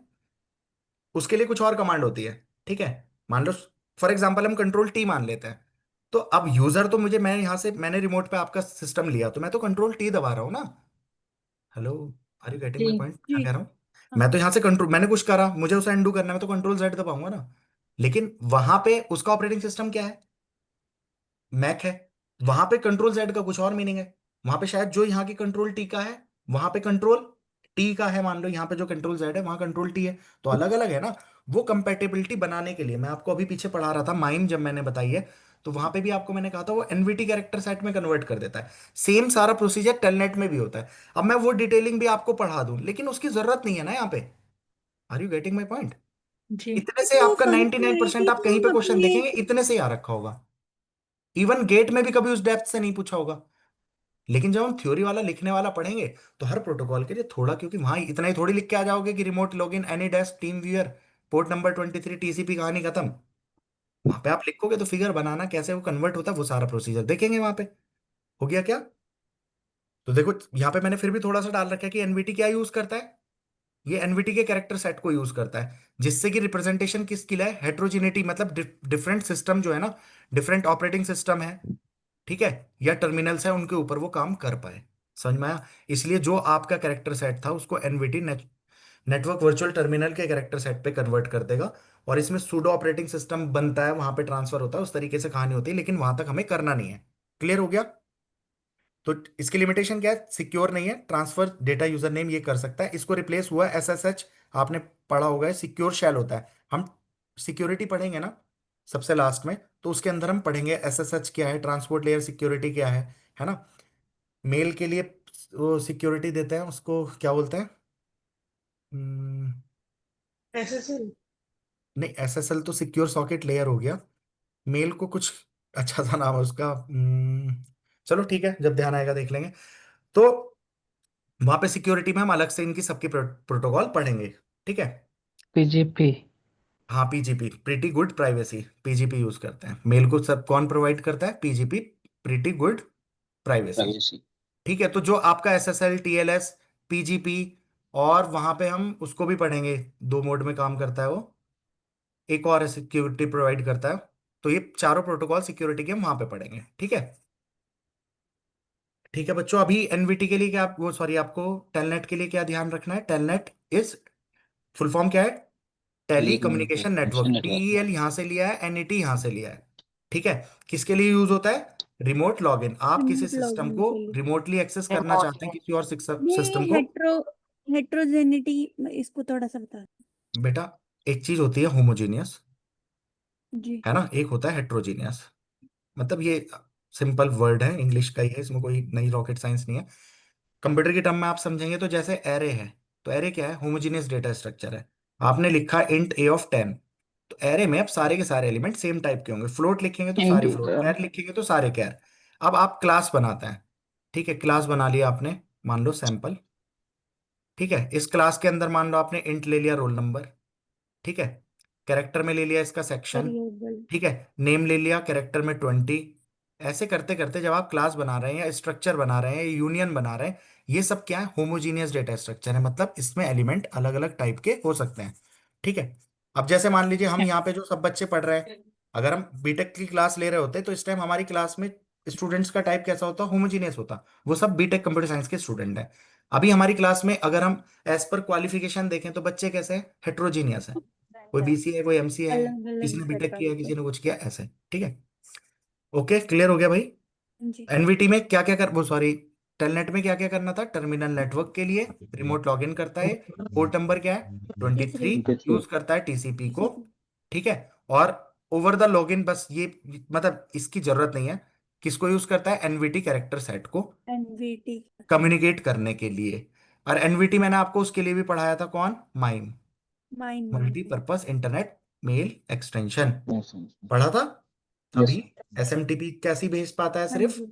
उसके लिए कुछ और कमांड होती है। ठीक है, मान लो फॉर एग्जाम्पल हम कंट्रोल टी मान लेते हैं। तो अब यूजर तो मुझे, मैं यहां से मैंने रिमोट पे आपका सिस्टम लिया, तो मैं तो कंट्रोल टी दबा रहा हूं ना। हेलो, आर यू गेटिंग जी। माई पॉइंट, क्या जी। कह रहा हूँ। हाँ। मैं तो यहाँ से कंट्रोल, मैंने कुछ करा, मुझे उसे अंडू करना है, मैं तो कंट्रोल जेड दबाऊंगा ना। लेकिन वहां पे उसका ऑपरेटिंग सिस्टम क्या है, मैक है। वहां पे कंट्रोल जेड का कुछ और मीनिंग है। वहां पे शायद जो यहाँ की कंट्रोल टी का है, वहां पे कंट्रोल टी का है। मान लो यहाँ पे जो कंट्रोल जेड है वहां कंट्रोल टी है, तो अलग अलग है ना। वो कंपेटेबिलिटी बनाने के लिए मैं आपको अभी पीछे पढ़ा रहा था माइम, जब मैंने बताई है, तो वहां पे भी आपको मैंने कहा था वो एनवीटी कैरेक्टर सेट में कन्वर्ट कर देता है। सेम सारा प्रोसीजर टेलनेट में भी होता है। अब मैं वो डिटेलिंग भी आपको पढ़ा दूं, लेकिन उसकी जरूरत नहीं है ना यहाँ पे। Are you getting my point. जी। इतने से वो आपका फंक्शनैलिटी 99% आप कहीं तो पे क्वेश्चन अपने देखेंगे इतने से ही आ रखा होगा। इवन गेट में भी कभी उस डेप्थ से नहीं पूछा होगा। लेकिन जब हम थ्योरी वाला लिखने वाला पढ़ेंगे, तो हर प्रोटोकॉल के लिए थोड़ा, क्योंकि वहां इतना ही थोड़ी लिख के आ जाओगे कि remote login any desk team viewer port number 23 TCP, कहानी खत्म। वहां पे आप लिखोगे तो फिगर बनाना कैसे वो कन्वर्ट होता है, वो सारा प्रोसीजर देखेंगे वहां पे। हो गया क्या। तो देखो यहाँ पे मैंने फिर भी थोड़ा सा डाल रखा है कि एनवीटी क्या यूज करता है। ये एनवीटी के कैरेक्टर सेट को यूज करता है, जिससे कि रिप्रेजेंटेशन किसकी है, हेट्रोजिनिटी, मतलब डिफरेंट सिस्टम जो है ना, डिफरेंट ऑपरेटिंग सिस्टम है, ठीक है, या टर्मिनल्स है, उनके ऊपर वो काम कर पाए। समझ में आया। इसलिए जो आपका कैरेक्टर सेट था उसको एनवीटी नेटवर्क वर्चुअल टर्मिनल के कैरेक्टर सेट पे कन्वर्ट कर देगा, और इसमें सूडो ऑपरेटिंग सिस्टम बनता है, वहां पे ट्रांसफर होता है, उस तरीके से कहानी होती है, लेकिन वहां तक हमें करना नहीं है। क्लियर हो गया। तो इसकी लिमिटेशन क्या है, सिक्योर नहीं है, ट्रांसफर डेटा यूजर नेम ये कर सकता है, इसको रिप्लेस हुआ एसएसएच, आपने पढ़ा होगा, सिक्योर शेल होता है। हम सिक्योरिटी पढ़ेंगे ना सबसे लास्ट में, तो उसके अंदर हम पढ़ेंगे एसएसएच क्या है, ट्रांसपोर्ट लेयर सिक्योरिटी क्या है ना। मेल के लिए वो सिक्योरिटी देते हैं, उसको क्या बोलते हैं, हम्म, SSL। नहीं एसएसएल तो सिक्योर सॉकेट लेयर हो गया। मेल को कुछ अच्छा सा नाम है उसका, चलो ठीक है, जब ध्यान आएगा देख लेंगे। तो वहां पे सिक्योरिटी में हम अलग से इनकी सबकी प्रोटोकॉल पढ़ेंगे। ठीक है। पीजीपी। हाँ PGP, pretty good privacy, PGP use करते हैं। मेल को सब कौन प्रोवाइड करता है, PGP, pretty good privacy. Privacy. ठीक है, तो जो आपका एसएसएल टीएलएस पीजीपी, और वहां पे हम उसको भी पढ़ेंगे, दो मोड में काम करता है वो, एक और सिक्योरिटी प्रोवाइड करता है। तो ये चारों प्रोटोकॉल सिक्योरिटी के हम वहां पे पढ़ेंगे। ठीक है। ठीक है बच्चों, अभी एनवीटी के लिए क्या, वो सॉरी, आपको टेलनेट के लिए क्या ध्यान रखना है। टेलनेट इज फुल फॉर्म क्या है, telecommunication telecommunication network, network. TEL यहां से लिया है, एनईटी यहां से लिया है। ठीक है। किसके लिए यूज होता है, रिमोट लॉगिन, आप किसी रिमोट सिस्टम लॉगिन को के लिए। रिमोटली एक्सेस करना चाहते हैं किसी और ये सिस्टम को। हेट्रोजेनिटी, इसको थोड़ा सा बता। बेटा एक चीज होती है होमोजीनियस, जी। है ना, एक होता है हेट्रोजीनियस। मतलब ये सिंपल वर्ड है, इंग्लिश का ही है, इसमें कोई नई रॉकेट साइंस नहीं है। कंप्यूटर की टर्म में आप समझेंगे तो जैसे एरे है, तो एरे क्या है, होमोजीनियस डेटा स्ट्रक्चर है। आपने लिखा इंट ए ऑफ 10, तो एरे में अब सारे के सारे एलिमेंट सेम टाइप के होंगे। फ्लोट लिखेंगे तो सारे फ्लोट, इंटीजर। कैर लिखेंगे तो सारे कैर। अब आप क्लास बनाते हैं, ठीक है, क्लास बना लिया आपने, मान लो सैंपल। ठीक है, इस क्लास के अंदर मान लो आपने इंट ले लिया रोल नंबर, ठीक है, कैरेक्टर में ले लिया इसका सेक्शन, वेरिएबल। ठीक है, नेम ले लिया कैरेक्टर में 20। ऐसे करते करते जब आप क्लास बना रहे हैं या स्ट्रक्चर बना रहे हैं या यूनियन बना रहे हैं, ये सब क्या है, होमोजीनियस डेटा स्ट्रक्चर है, मतलब इसमें एलिमेंट अलग अलग टाइप के हो सकते हैं। ठीक है। अब जैसे मान लीजिए हम यहाँ पे जो सब बच्चे पढ़ रहे हैं, अगर हम बीटेक की क्लास ले रहे होते तो इस टाइम हमारी क्लास में स्टूडेंट्स का टाइप कैसा होता, होमोजीनियस होता, वो सब बीटेक कंप्यूटर साइंस के स्टूडेंट हैं। अभी हमारी क्लास में अगर हम एज पर क्वालिफिकेशन देखें तो बच्चे कैसे हैं, हेट्रोजीनियस है, कोई बीसीए है, कोई एमसीए है, अलग किसी अलग ने बीटेक प्रकार किया, के। किसी ने कुछ किया, ऐसे। ठीक है। ओके, क्लियर हो गया भाई। जी। एनवीटी में क्या क्या कर, वो सॉरी, टेलनेट में क्या क्या करना था, टर्मिनल नेटवर्क के लिए रिमोट लॉगिन करता है, पोर्ट नंबर क्या है, 23, तीसरी। यूज करता है टीसीपी को। टीसीपी। ठीक है। और ओवर द लॉगिन, बस ये, मतलब इसकी जरूरत नहीं है, किसको यूज करता है, एनवीटी कैरेक्टर सेट को एनवीटी। कम्युनिकेट करने के लिए। और एनवीटी मैंने आपको उसके लिए भी पढ़ाया था, कौन, MIME, mine. Multipurpose internet mail extension Yes, पढ़ा था अभी। yes. एसएमटीपी कैसी भेज पाता है हाँ सिर्फ जी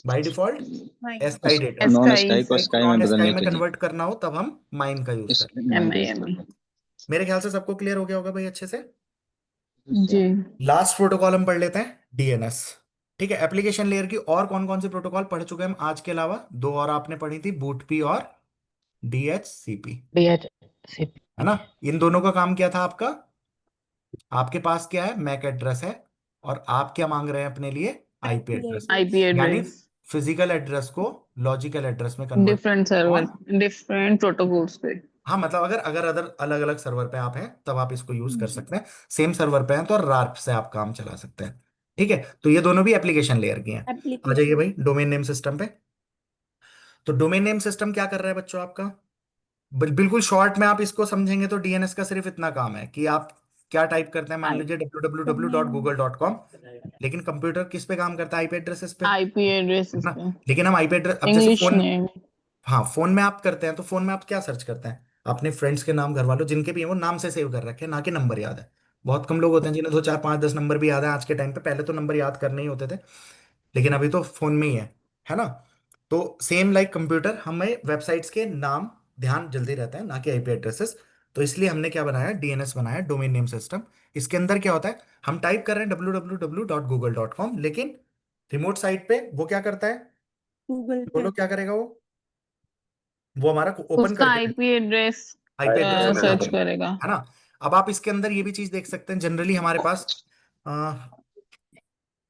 बाय डिफॉल्ट नहीं ASCII data. Non ASCII sky को को स्काई में नॉन एस्काई बदलने में के लिए कन्वर्ट करना हो तब हम माइन का यूज इस करते हैं। माइंड यूज MIME करते मेरे ख्याल से सबको क्लियर हो गया होगा भाई अच्छे से। हैं। जी लास्ट प्रोटोकॉल हम पढ़ लेते हैं डीएनएस। ठीक है, एप्लीकेशन लेयर की और कौन कौन सी प्रोटोकॉल पढ़ चुके हैं हम आज के अलावा? दो और आपने पढ़ी थी, बूटपी और डीएचसीपी, DHCP है ना। इन दोनों का काम क्या था आपका? आपके पास क्या है? मैक एड्रेस है, और आप क्या मांग रहे हैं अपने लिए? IP IP address. IP address. यानी एड्रेस फिजिकल एड्रेस को लॉजिकल एड्रेस में कन्वर्ट डिफरेंट सर्वर कौन? डिफरेंट प्रोटोकॉल्स पे हाँ, मतलब अगर अगर अदर अलग अलग सर्वर पे आप हैं तब आप इसको यूज कर सकते हैं। सेम सर्वर पे हैं तो रार्प से आप काम चला सकते हैं। ठीक है, तो ये दोनों भी एप्लीकेशन लेयर की हैं। आ जाइए एप्लीकेशन। भाई डोमेन नेम सिस्टम पे। तो डोमेन नेम सिस्टम क्या कर रहा है बच्चों आपका? बिल्कुल शॉर्ट में आप इसको समझेंगे तो डीएनएस का सिर्फ इतना काम है कि आप क्या टाइप करते हैं, मान लीजिए www.google.com, लेकिन कंप्यूटर किस पे काम करता है? आईपी एड्रेसेस पे, है IP एड्रेस इस ना। पे लेकिन हम आईपी एड्रेस, अब जैसे इंग्लिश फोन, नेम हाँ फोन में आप करते हैं तो फोन में आप क्या सर्च करते हैं? अपने फ्रेंड्स के नाम, घर वालों जिनके भी हैं वो नाम से सेव कर रखे हैं, ना कि नंबर याद है। बहुत कम लोग होते हैं जिन्हें 2 4 5 10 नंबर भी याद है आज के टाइम पे। पहले तो नंबर याद करने ही होते थे, लेकिन अभी तो फोन में ही है ना। तो सेम लाइक कंप्यूटर, हमें वेबसाइट्स के नाम ध्यान जल्दी रहता है, ना कि आईपी एड्रेसेस। तो इसलिए हमने क्या बनाया? डीएनएस बनाया, डोमेन नेम सिस्टम। इसके अंदर क्या होता है? हम टाइप कर रहे हैं www.google.com, लेकिन रिमोट साइट पे वो क्या करता है? गूगल पे। बोलो क्या करेगा वो हमारा ओपन उसका करके IP address IP address email open search address। करेगा, करेगा है ना। अब आप इसके अंदर ये भी चीज देख सकते हैं, जनरली हमारे पास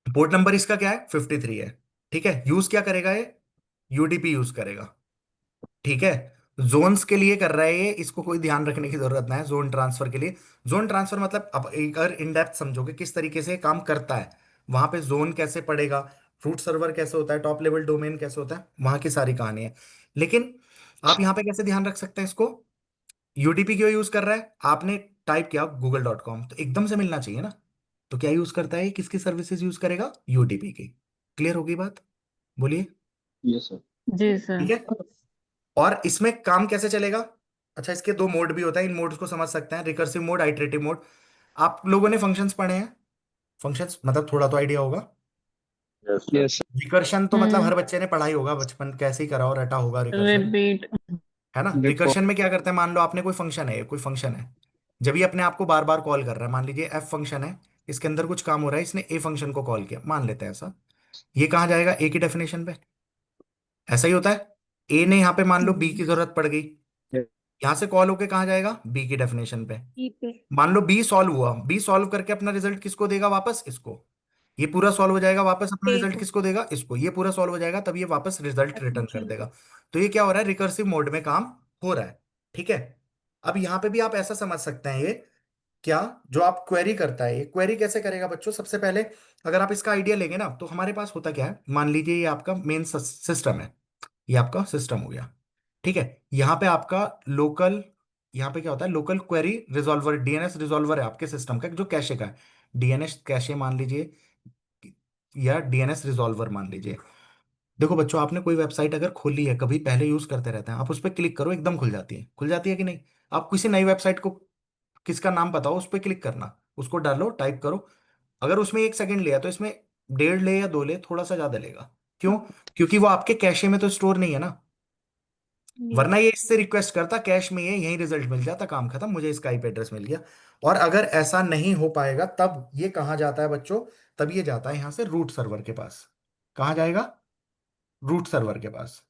पोर्ट नंबर इसका क्या है? 53 है। ठीक है, यूज क्या करेगा ये? यूडीपी यूज करेगा। ठीक है, जोन्स के लिए कर रहा है ये, इसको कोई ध्यान रखने की जरूरत ना है। जोन ट्रांसफर के लिए, जोन ट्रांसफर मतलब अब एक अगर इन डेप्थ समझोगे किस तरीके से काम करता है, वहां पे जोन कैसे पड़ेगा, रूट सर्वर कैसे होता है, टॉप लेवल डोमेन कैसे होता है, वहां की सारी कहानी है। लेकिन आप यहाँ पे कैसे ध्यान रख सकते हैं इसको? यूडीपी क्यों यूज कर रहा है? आपने टाइप किया google.com तो एकदम से मिलना चाहिए ना। तो क्या यूज करता है? किसकी सर्विसेज यूज करेगा? यूडीपी की। क्लियर होगी बात? बोलिए। Yes sir. जी सर ठीक है, और इसमें काम कैसे चलेगा? अच्छा, इसके दो मोड भी होता है, इन मोड्स को समझ सकते हैं, रिकर्सिव मोड, आइटरेटिव मोड। आप लोगों ने फंक्शंस पढ़े हैं? फंक्शंस मतलब थोड़ा तो आइडिया होगा। Yes, sir। यस रिकर्शन तो मतलब हर बच्चे ने पढ़ा ही होगा, बचपन कैसे ही करा हो, रटा होगा रिकर्शन, रिपीट है ना। देखो रिकर्शन में क्या करते हैं? मान लो आपने कोई फंक्शन है, कोई फंक्शन है, जब ये अपने आप को बार बार कॉल कर रहा है, मान लीजिए एफ फंक्शन है, इसके अंदर कुछ काम हो रहा है, इसने ए फंक्शन को कॉल किया, मान लेते हैं ऐसा। ये कहाँ जाएगा? ए की डेफिनेशन पे। ऐसा ही होता है। ए ने यहाँ पे मान लो बी की जरूरत पड़ गई, यहां से कॉल होके कहाँ जाएगा? बी की डेफिनेशन पे। ई पे। मान लो बी सॉल्व हुआ, बी सॉल्व करके अपना रिजल्ट किसको देगा? वापस इसको। ये पूरा सॉल्व हो जाएगा, वापस अपना ए रिजल्ट को। किसको देगा? इसको। ये पूरा सॉल्व हो जाएगा तब ये वापस रिजल्ट एफ रिटर्न कर फंक्शन देगा। को। तो ये क्या हो रहा है? रिकर्सिव मोड में काम हो रहा है। ठीक है, अब यहाँ पे भी आप ऐसा समझ सकते हैं, ये क्या जो आप क्वेरी करता है, ये क्वेरी कैसे करेगा बच्चों? सबसे पहले अगर आप इसका आइडिया लेंगे ना, तो हमारे पास होता क्या है, मान लीजिए ये आपका मेन सिस्टम है, ये आपका सिस्टम हो गया। ठीक है, यहाँ पे आपका लोकल, यहाँ पे क्या होता है? Local query resolver, DNS resolver है आपके सिस्टम का, जो कैशे का है। डीएनएस कैशे मान लीजिए, या डीएनएस रिजॉल्वर मान लीजिए। देखो बच्चों, आपने कोई वेबसाइट अगर खोली है, कभी पहले यूज करते रहते हैं, आप उस पर क्लिक करो एकदम खुल जाती है, खुल जाती है कि नहीं? आप किसी नई वेबसाइट को किसका नाम बताओ, उस पर क्लिक करना, उसको डालो, टाइप करो। अगर उसमें 1 सेकंड लिया तो इसमें 1.5 ले या 2 ले, थोड़ा सा ज्यादा लेगा। क्यों? क्योंकि वो आपके कैशे में तो स्टोर नहीं है ना। वरना यस। ये इससे रिक्वेस्ट करता कैश में, ये यही रिजल्ट मिल जाता, काम खत्म, मुझे इसका आईपी एड्रेस मिल गया। और अगर ऐसा नहीं हो पाएगा तब ये कहाँ जाता है बच्चों? तब ये जाता है यहां से रूट सर्वर के पास। कहाँ जाएगा? रूट सर्वर के पास।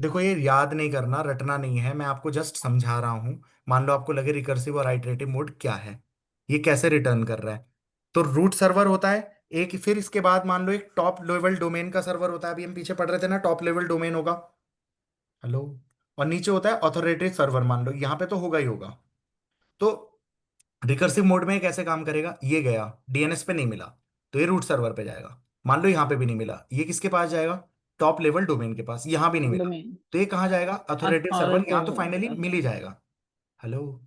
देखो ये याद नहीं करना, रटना नहीं है, मैं आपको जस्ट समझा रहा हूं। मान लो आपको लगे रिकर्सिव और आइटरेटिव मोड क्या है, ये कैसे रिटर्न कर रहा है। तो रूट सर्वर होता है एक, फिर इसके बाद मान लो एक टॉप लेवल डोमेन का सर्वर होता है, अभी हम पीछे पढ़ रहे थे ना, टॉप लेवल डोमेन होगा। हेलो। और नीचे होता है ऑथोरिटेटिव सर्वर, मान लो यहाँ पे तो होगा ही होगा। तो रिकर्सिव मोड में ये कैसे काम करेगा? ये गया, डीएनएस पे नहीं मिला तो ये रूट सर्वर पे जाएगा। मान लो यहाँ पे भी नहीं मिला, ये किसके पास जाएगा? टॉप लेवल डोमेन के पास। यहाँ भी नहीं मिला डोमेन तो ये कहाँ जाएगा? अथॉरिटेटिव सर्वर, यहाँ तो फाइनली अथॉरिटेटिव मिल ही जाएगा। हेलो।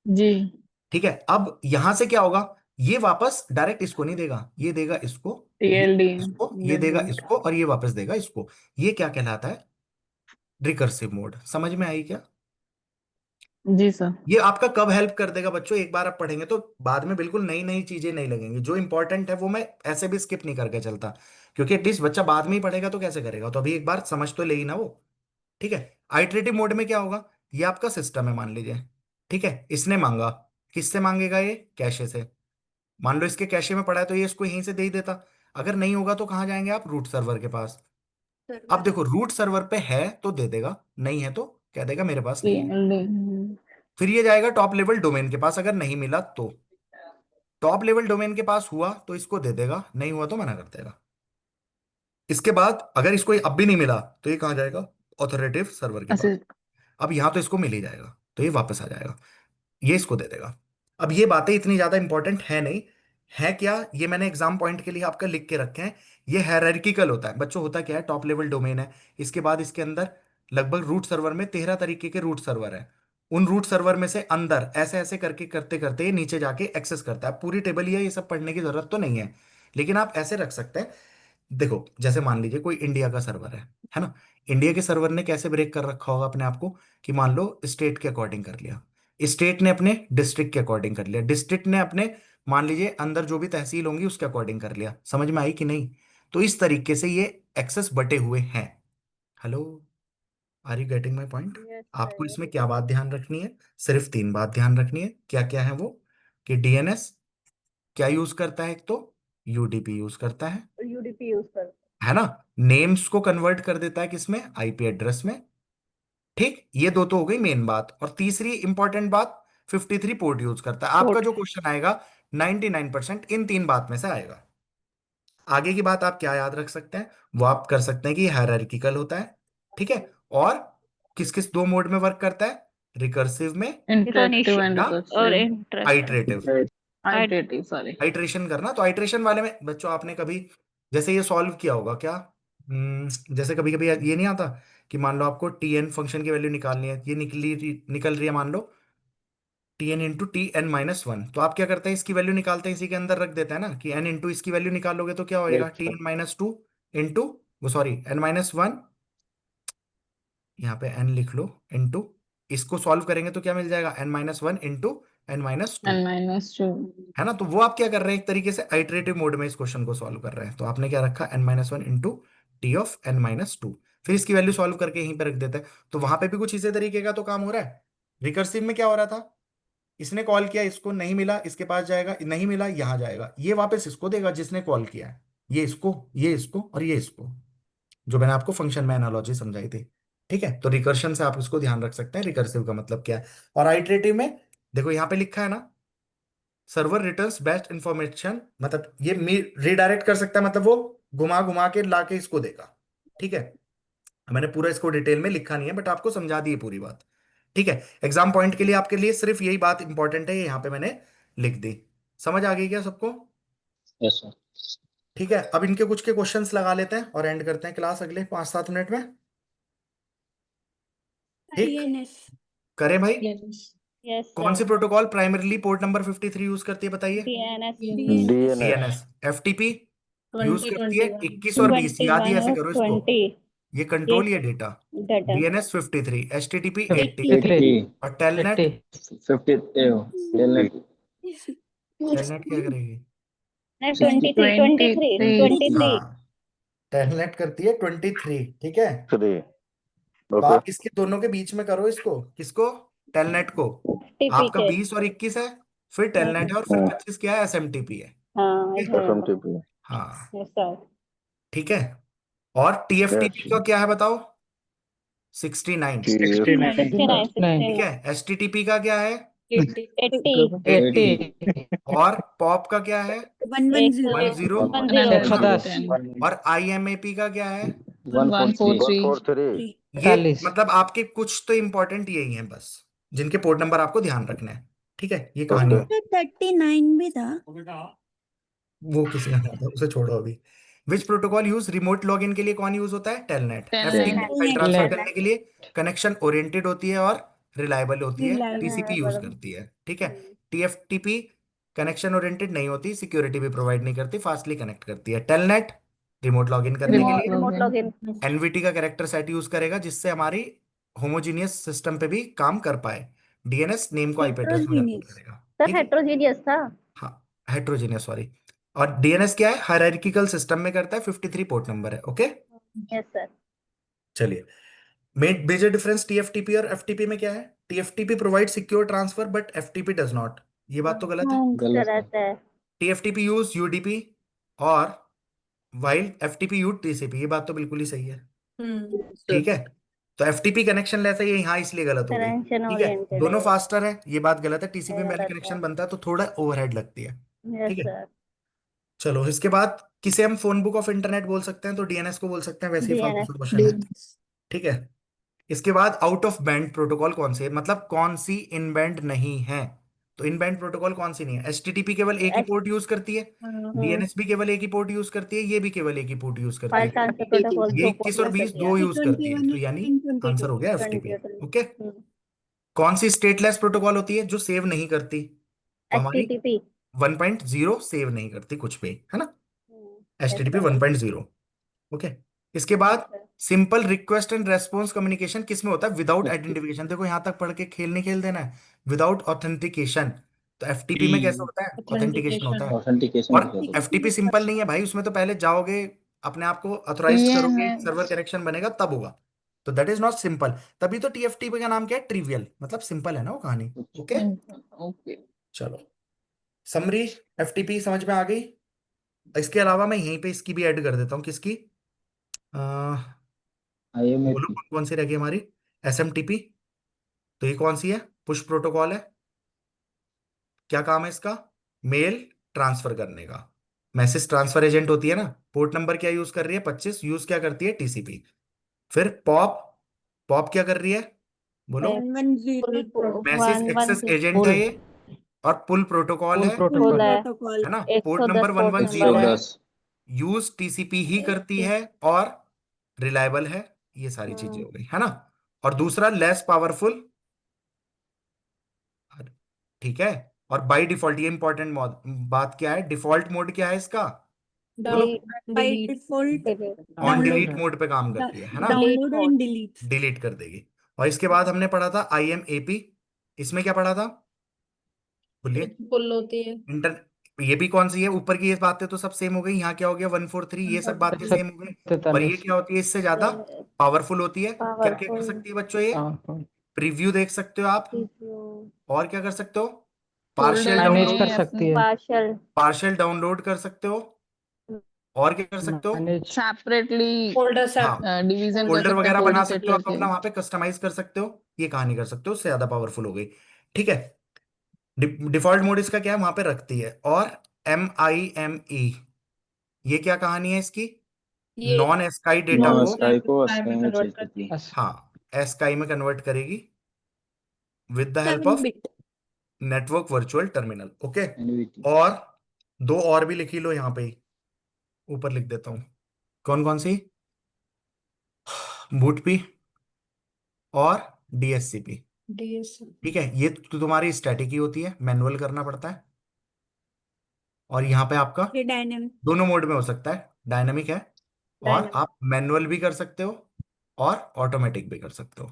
जी ठीक है, अब यहां से क्या होगा? ये वापस डायरेक्ट इसको नहीं देगा, ये देगा इसको, ये TLD इसको, ये देगा इसको, और ये वापस देगा इसको। ये क्या कहलाता है? Recursive mode. समझ में आई क्या? जी सर। ये आपका कब हेल्प कर देगा बच्चों, एक बार आप पढ़ेंगे तो बाद में बिल्कुल नई नई चीजें नहीं लगेंगी। जो इंपॉर्टेंट है वो मैं ऐसे भी स्किप नहीं करके चलता, क्योंकि एटलीस्ट बच्चा बाद में ही पढ़ेगा तो कैसे करेगा, तो अभी एक बार समझ तो ले ही ना वो। ठीक है। आइटरेटिव मोड में क्या होगा, ये आपका सिस्टम है मान लीजिए, ठीक है, इसने मांगा, किससे मांगेगा, ये कैशे से। मान लो इसके कैशे में पड़ा है तो ये इसको यहीं से दे ही देता। अगर नहीं होगा तो कहाँ जाएंगे आप, रूट सर्वर के पास। अब सर्वर। देखो रूट सर्वर पे है तो दे देगा, नहीं है तो कह देगा मेरे पास नहीं है। फिर ये जाएगा टॉप लेवल डोमेन के पास, अगर नहीं मिला तो। टॉप लेवल डोमेन के पास हुआ तो इसको दे देगा, नहीं हुआ तो मना कर देगा। इसके बाद अगर इसको अब भी नहीं मिला तो ये कहाँ जाएगा, ऑथोरेटिव सर्वर के पास। अब यहां तो इसको मिल ही जाएगा तो ये वापस आ जाएगा, ये इसको दे देगा। अब ये बातें इतनी ज्यादा इंपॉर्टेंट है नहीं, है क्या, ये मैंने एग्जाम पॉइंट के लिए आपका लिख के रखे हैं। ये हायरार्किकल होता है बच्चों, होता क्या है, टॉप लेवल डोमेन है, इसके बाद इसके अंदर लगभग रूट सर्वर में 13 तरीके के रूट सर्वर है। उन रूट सर्वर में से अंदर ऐसे ऐसे करके करते करते ये नीचे जाके एक्सेस करता है। पूरी टेबल ही है, ये सब पढ़ने की जरूरत तो नहीं है, लेकिन आप ऐसे रख सकते हैं। देखो जैसे मान लीजिए कोई इंडिया का सर्वर है ना। इंडिया के सर्वर ने कैसे ब्रेक कर रखा होगा अपने आप को, कि मान लो स्टेट के अकॉर्डिंग कर लिया, स्टेट ने अपने डिस्ट्रिक्ट के अकॉर्डिंग कर लिया, डिस्ट्रिक्ट ने अपने मान लीजिए अंदर जो भी तहसील होंगी उसके अकॉर्डिंग कर लिया। समझ में आई कि नहीं। तो इस तरीके से ये एक्सेस बटे हुए हैं। Hello, are you getting my point. Yes आपको सर, यस इसमें क्या सर। बात ध्यान रखनी है, सिर्फ 3 बात ध्यान रखनी है। क्या क्या है वो, कि डीएनएस क्या यूज करता है, एक तो यूडीपी यूज करता यूडीपी यूज कर। है ना। नेम्स को कन्वर्ट कर देता है किसमें, आईपी एड्रेस में। ठीक, ये दो तो हो गई मेन बात। और तीसरी इंपॉर्टेंट बात, 53 पोर्ट यूज करता है। आपका पोर्ट। जो क्वेश्चन आएगा 99% इन 3 बात में से आएगा। आगे की बात आप क्या याद रख सकते हैं, वो आप कर सकते हैं कि हायरार्किकल होता है, ठीक है, और किस किस 2 मोड में वर्क करता है, रिकर्सिव में इंटरेक्टिव एंड या और recursive. Interactive. Iterative. Iterative sorry. Iteration करना, तो आइट्रेशन वाले में बच्चों आपने कभी जैसे ये सॉल्व किया होगा क्या, जैसे कभी कभी ये नहीं आता कि मान लो आपको टी एन फंक्शन की वैल्यू निकालनी है, ये निकल रही है मान लो T N into T N minus one, तो आप क्या करते हैं, इसकी वैल्यू निकालते हैं, इसी के अंदर रख देते हैं ना, कि एन इंटू इसकी वैल्यू निकालोगे तो क्या होएगा, T N minus two into, वो सॉरी एन माइनस वन, यहाँ पे एन लिख लो, इंटू, इसको सॉल्व करेंगे तो क्या मिल जाएगा, N minus one into N minus two, n-2। है ना। तो वो आप क्या कर रहे हैं, एक तरीके से आइटरेटिव मोड में इस क्वेश्चन को सॉल्व कर रहे हैं। तो आपने क्या रखा, N minus one into T of N minus two, फिर इसकी वैल्यू सॉल्व करके यहीं पे रख देते हैं। तो वहां पे भी कुछ इसी तरीके का तो काम हो रहा है। रिकर्सिव में क्या हो रहा था, इसने कॉल किया, इसको नहीं मिला, इसके पास जाएगा, नहीं मिला यहां जाएगा, ये वापस इसको देगा जिसने कॉल किया है, ये इसको, ये इसको और ये इसको, जो मैंने आपको फंक्शन में एनालॉजी समझाई थी। ठीक है, तो रिकर्शन से आप इसको ध्यान रख सकते हैं, रिकर्सिव का मतलब क्या है। और आइटरेटिव में देखो यहाँ पे लिखा है ना, सर्वर रिटर्न्स बेस्ट इंफॉर्मेशन, मतलब ये रीडायरेक्ट कर सकता है, मतलब वो घुमा घुमा के ला के इसको देगा। ठीक है, मैंने पूरा इसको डिटेल में लिखा नहीं है, बट आपको समझा दी है पूरी बात। ठीक है, एग्जाम पॉइंट के लिए आपके लिए सिर्फ यही बात इंपॉर्टेंट है, ये यहाँ पे मैंने लिख दी। समझ आ गई क्या सबको। Yes sir. ठीक है, अब इनके कुछ के क्वेश्चंस लगा लेते हैं और एंड करते हैं क्लास अगले 5-7 मिनट में। ठीक, डीएनएस। करें भाई। यस कौन सी sir. Protocol primarily port number 53 use करती है बताइए। DNS. DNS. DNS. FTP use 20 करती है 21 21 और 20, याद ही 21 ऐसे और करो इसको, 20 ये कंट्रोल, ये डेटा। डाटा। डीएनएस 53, एचटीटीपी 80 80 और टेलनेट, 50 टेलनेट टेलनेट क्या करेगी, 23 हाँ टेलनेट करती है 23। ठीक है, 3। तो ओके। आप इसके दोनों के बीच में करो इसको, किसको, टेलनेट को। टीपी आपका के। 20 और 21 है, फिर टेलनेट है, और फिर 25 क्या है, एसएमटीपी है। हाँ ठीक है? एफएमटीपी। हाँ यस सर। ठीक है। और टीएफटीपी यस। का क्या है बताओ, 69। 69 ठीक है, एचटीटीपी का क्या है, 80 80। और पॉप का क्या है, 110। 10। 110। और आईएमएपी का क्या है, 143। 143। ये मतलब आपके कुछ तो इंपॉर्टेंट यही हैं बस, जिनके पोर्ट नंबर आपको ध्यान रखना है। ठीक है, ये कहानी ओके। है। 39 भी था। वो किसी का था, उसे छोड़ो अभी। विच प्रोटोकॉल यूज रिमोट लॉगिन के लिए कौन यूज होता है, टेलनेट। एफटीपी फाइल ट्रांसफर करने के लिए कनेक्शन ओरिएंटेड होती है और रिलायबल होती है, टीसीपी यूज करती है। ठीक है, टीएफटीपी कनेक्शन ओरिएंटेड नहीं होती, सिक्योरिटी भी प्रोवाइड नहीं करती, फास्टली कनेक्ट करती है। टेलनेट रिमोट लॉगिन करने के लिए रिमोट लॉगिन। एनवीटी का कैरेक्टर सेट यूज करेगा, जिससे हमारी होमोजीनियस सिस्टम पे भी काम कर पाए। डीएनएस नेम को आईपी एड्रेस में कन्वर्ट हेट्रोजीनियस करेगा। सर ठीक है, हेट्रोजीनियस था। हाँ हेट्रोजीनियस, सॉरी। और डीएनएस क्या है, हायरार्किकल सिस्टम में करता है, 53 पोर्ट नंबर है। Okay, yes sir. चलिए। मेजर डिफरेंस टीएफटीपी और एफटीपी में क्या है? TFTP provide secure transfer but FTP does not. ये बात तो गलत है। गलत है। टीएफटीपी यूज यूडीपी और वाइल एफटीपी यूज टीसीपी। ये बात तो बिल्कुल ही सही है। ठीक है, तो एफटीपी कनेक्शन लेता है ये यहाँ, इसलिए गलत हो गई। कनेक्शन ठीक है, ओरिएंटेड दोनों है। फास्टर है, ये बात गलत है। टीसीपी में पहले गलत कनेक्शन है। बनता है तो थोड़ा ओवरहेड लगती है। यस ठीक है, सर। चलो इसके बाद किसे हम फोन बुक ऑफ इंटरनेट बोल सकते हैं? तो डीएनएस को बोल सकते हैं, वैसे ही फालतू डीएनएस। सा क्वेश्चन है। ठीक है, इसके बाद आउट ऑफ बैंड प्रोटोकॉल कौन से है, मतलब कौन सी इन बैंड नहीं है? तो इन बैंड प्रोटोकॉल कौन सी नहीं है? एचटीटीपी केवल एक ही पोर्ट यूज करती है, डीएनएस भी केवल एक ही पोर्ट यूज करती है, ये भी केवल एक ही पोर्ट यूज करती फाइल है। ट्रांसफर प्रोटोकॉल ये दो पोर्ट 21 और यूज 20 करती दो है। यूज करती है, तो यानी आंसर हो गया एफटीपी। ओके, कौन सी स्टेटलेस प्रोटोकॉल होती है जो सेव नहीं करती? तो हमारी एचटीटीपी 1.0 सेव नहीं करती कुछ भी, है ना, यस एचटीटीपी सर। 1.0। ओके, इसके बाद simple request and response communication किस में होता है? Without identification. देखो यहां तक पढ़ के खेल नहीं खेल देना है, विदाउट ऑथेंटिकेशन। तो एफटीपी में कैसे होता है? ऑथेंटिकेशन होता है। ऑथेंटिकेशन और के साथ होता एफटीपी सिंपल नहीं है भाई, उसमें तो पहले जाओगे, अपने आप को ऑथोराइज करोगे, सर्वर कनेक्शन बनेगा, तब होगा। तो दैट इज नॉट सिंपल। तभी तो टीएफटीपी का नाम क्या है? ट्रिवियल, मतलब सिंपल है ना वो कहानी। Okay, okay. चलो समरी एफटीपी समझ में आ गई। इसके अलावा मैं यहीं पे इसकी भी ऐड कर देता हूँ, किसकी? है। बोलो IMAP कौन कौन सी रहेगी हमारी? एसएमटीपी, तो ये कौन सी है? पुश प्रोटोकॉल है। क्या काम है इसका? मेल ट्रांसफर करने का। मैसेज ट्रांसफर एजेंट होती है ना। पोर्ट नंबर क्या यूज कर रही है? 25 यूज क्या करती है? टीसीपी। फिर पॉप, पॉप क्या कर रही है? बोलो। 110 मैसेज एक्सेस एजेंट है ये, और पुल प्रोटोकॉल है, फुल है। है ना। पोर्ट 110 नंबर पोर्ट 110 नंबर है। है, यूज टीसीपी ही करती है, और रिलायबल है। ये सारी चीजें हो गई, है ना। और दूसरा लेस पावरफुल, ठीक है। और बाय डिफॉल्ट, ये इंपॉर्टेंट बात क्या है? डिफॉल्ट मोड क्या है इसका? बोलो। By default on delete mode पे काम करती है ना, डाउनलोड एंड डिलीट। डिलीट कर देगी। और इसके बाद हमने पढ़ा था IMAP। इसमें क्या पढ़ा था? बोलिए। पुल होती है। इंटर, ये भी कौन सी है? ऊपर की ये बातें तो सब सेम हो गई। यहाँ क्या हो गया? 143, ये सब बातें सेम हो गई। पर ये क्या होती है? इससे ज्यादा पावरफुल होती है। क्या क्या कर सकती है बच्चों ये? प्रीव्यू देख सकते हो आप, और क्या कर सकते हो? पार्शियल डाउनलोड कर सकती है। पार्शियल डाउनलोड कर सकते हो, और क्या कर सकते हो? सेपरेटली फोल्डर हाँ, डिवीजन कर फोल्डर सकते हैं, वगैरह फोल्डर बना सेट सकते हो आप करके। अपना, वहां पे कस्टमाइज कर सकते हो। ये कहानी कर सकते हो, उससे ज्यादा पावरफुल हो गई। ठीक है, डिफॉल्ट मोड इसका क्या है? वहां पे रखती है। और MIME, ये क्या कहानी है इसकी? ये नॉन एस्काई डेटा नॉन को, स्काई को स्काई में स्काई में कन्वर्ट चेंज करती करती है। है। हाँ एस्काई में कन्वर्ट करेगी, with the help 7 of bit. Network virtual terminal. Okay, NVT और दो और भी लिखी लो यहाँ पे ही, ऊपर लिख देता हूँ। कौन कौन सी? बूटपी और DSCP। डीएस ठीक है, ये तो तुम्हारी स्टैटिक ही होती है, मैनुअल करना पड़ता है। और यहाँ पे आपका ये डायनेमिक। दोनों मोड में हो सकता है, डायनामिक है, और आप मैनुअल भी कर सकते हो और ऑटोमेटिक भी कर सकते हो।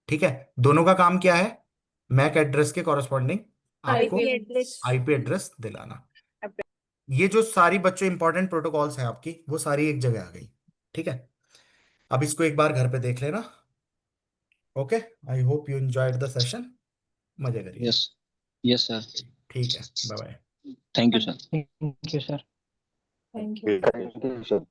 ठीक है, दोनों का काम क्या है? मैक एड्रेस के कॉरस्पॉन्डिंग आपको आईपी एड्रेस। आईपी एड्रेस दिलाना। ये जो सारी बच्चों इंपॉर्टेंट प्रोटोकॉल्स हैं आपकी, वो सारी एक जगह आ गई। ठीक है, अब इसको एक बार घर पे देख लेना। Okay, I hope you enjoyed the session. मजे करिए। Yes yes sir. ठीक है, bye bye. Thank you sir. Thank you sir. Thank you sir.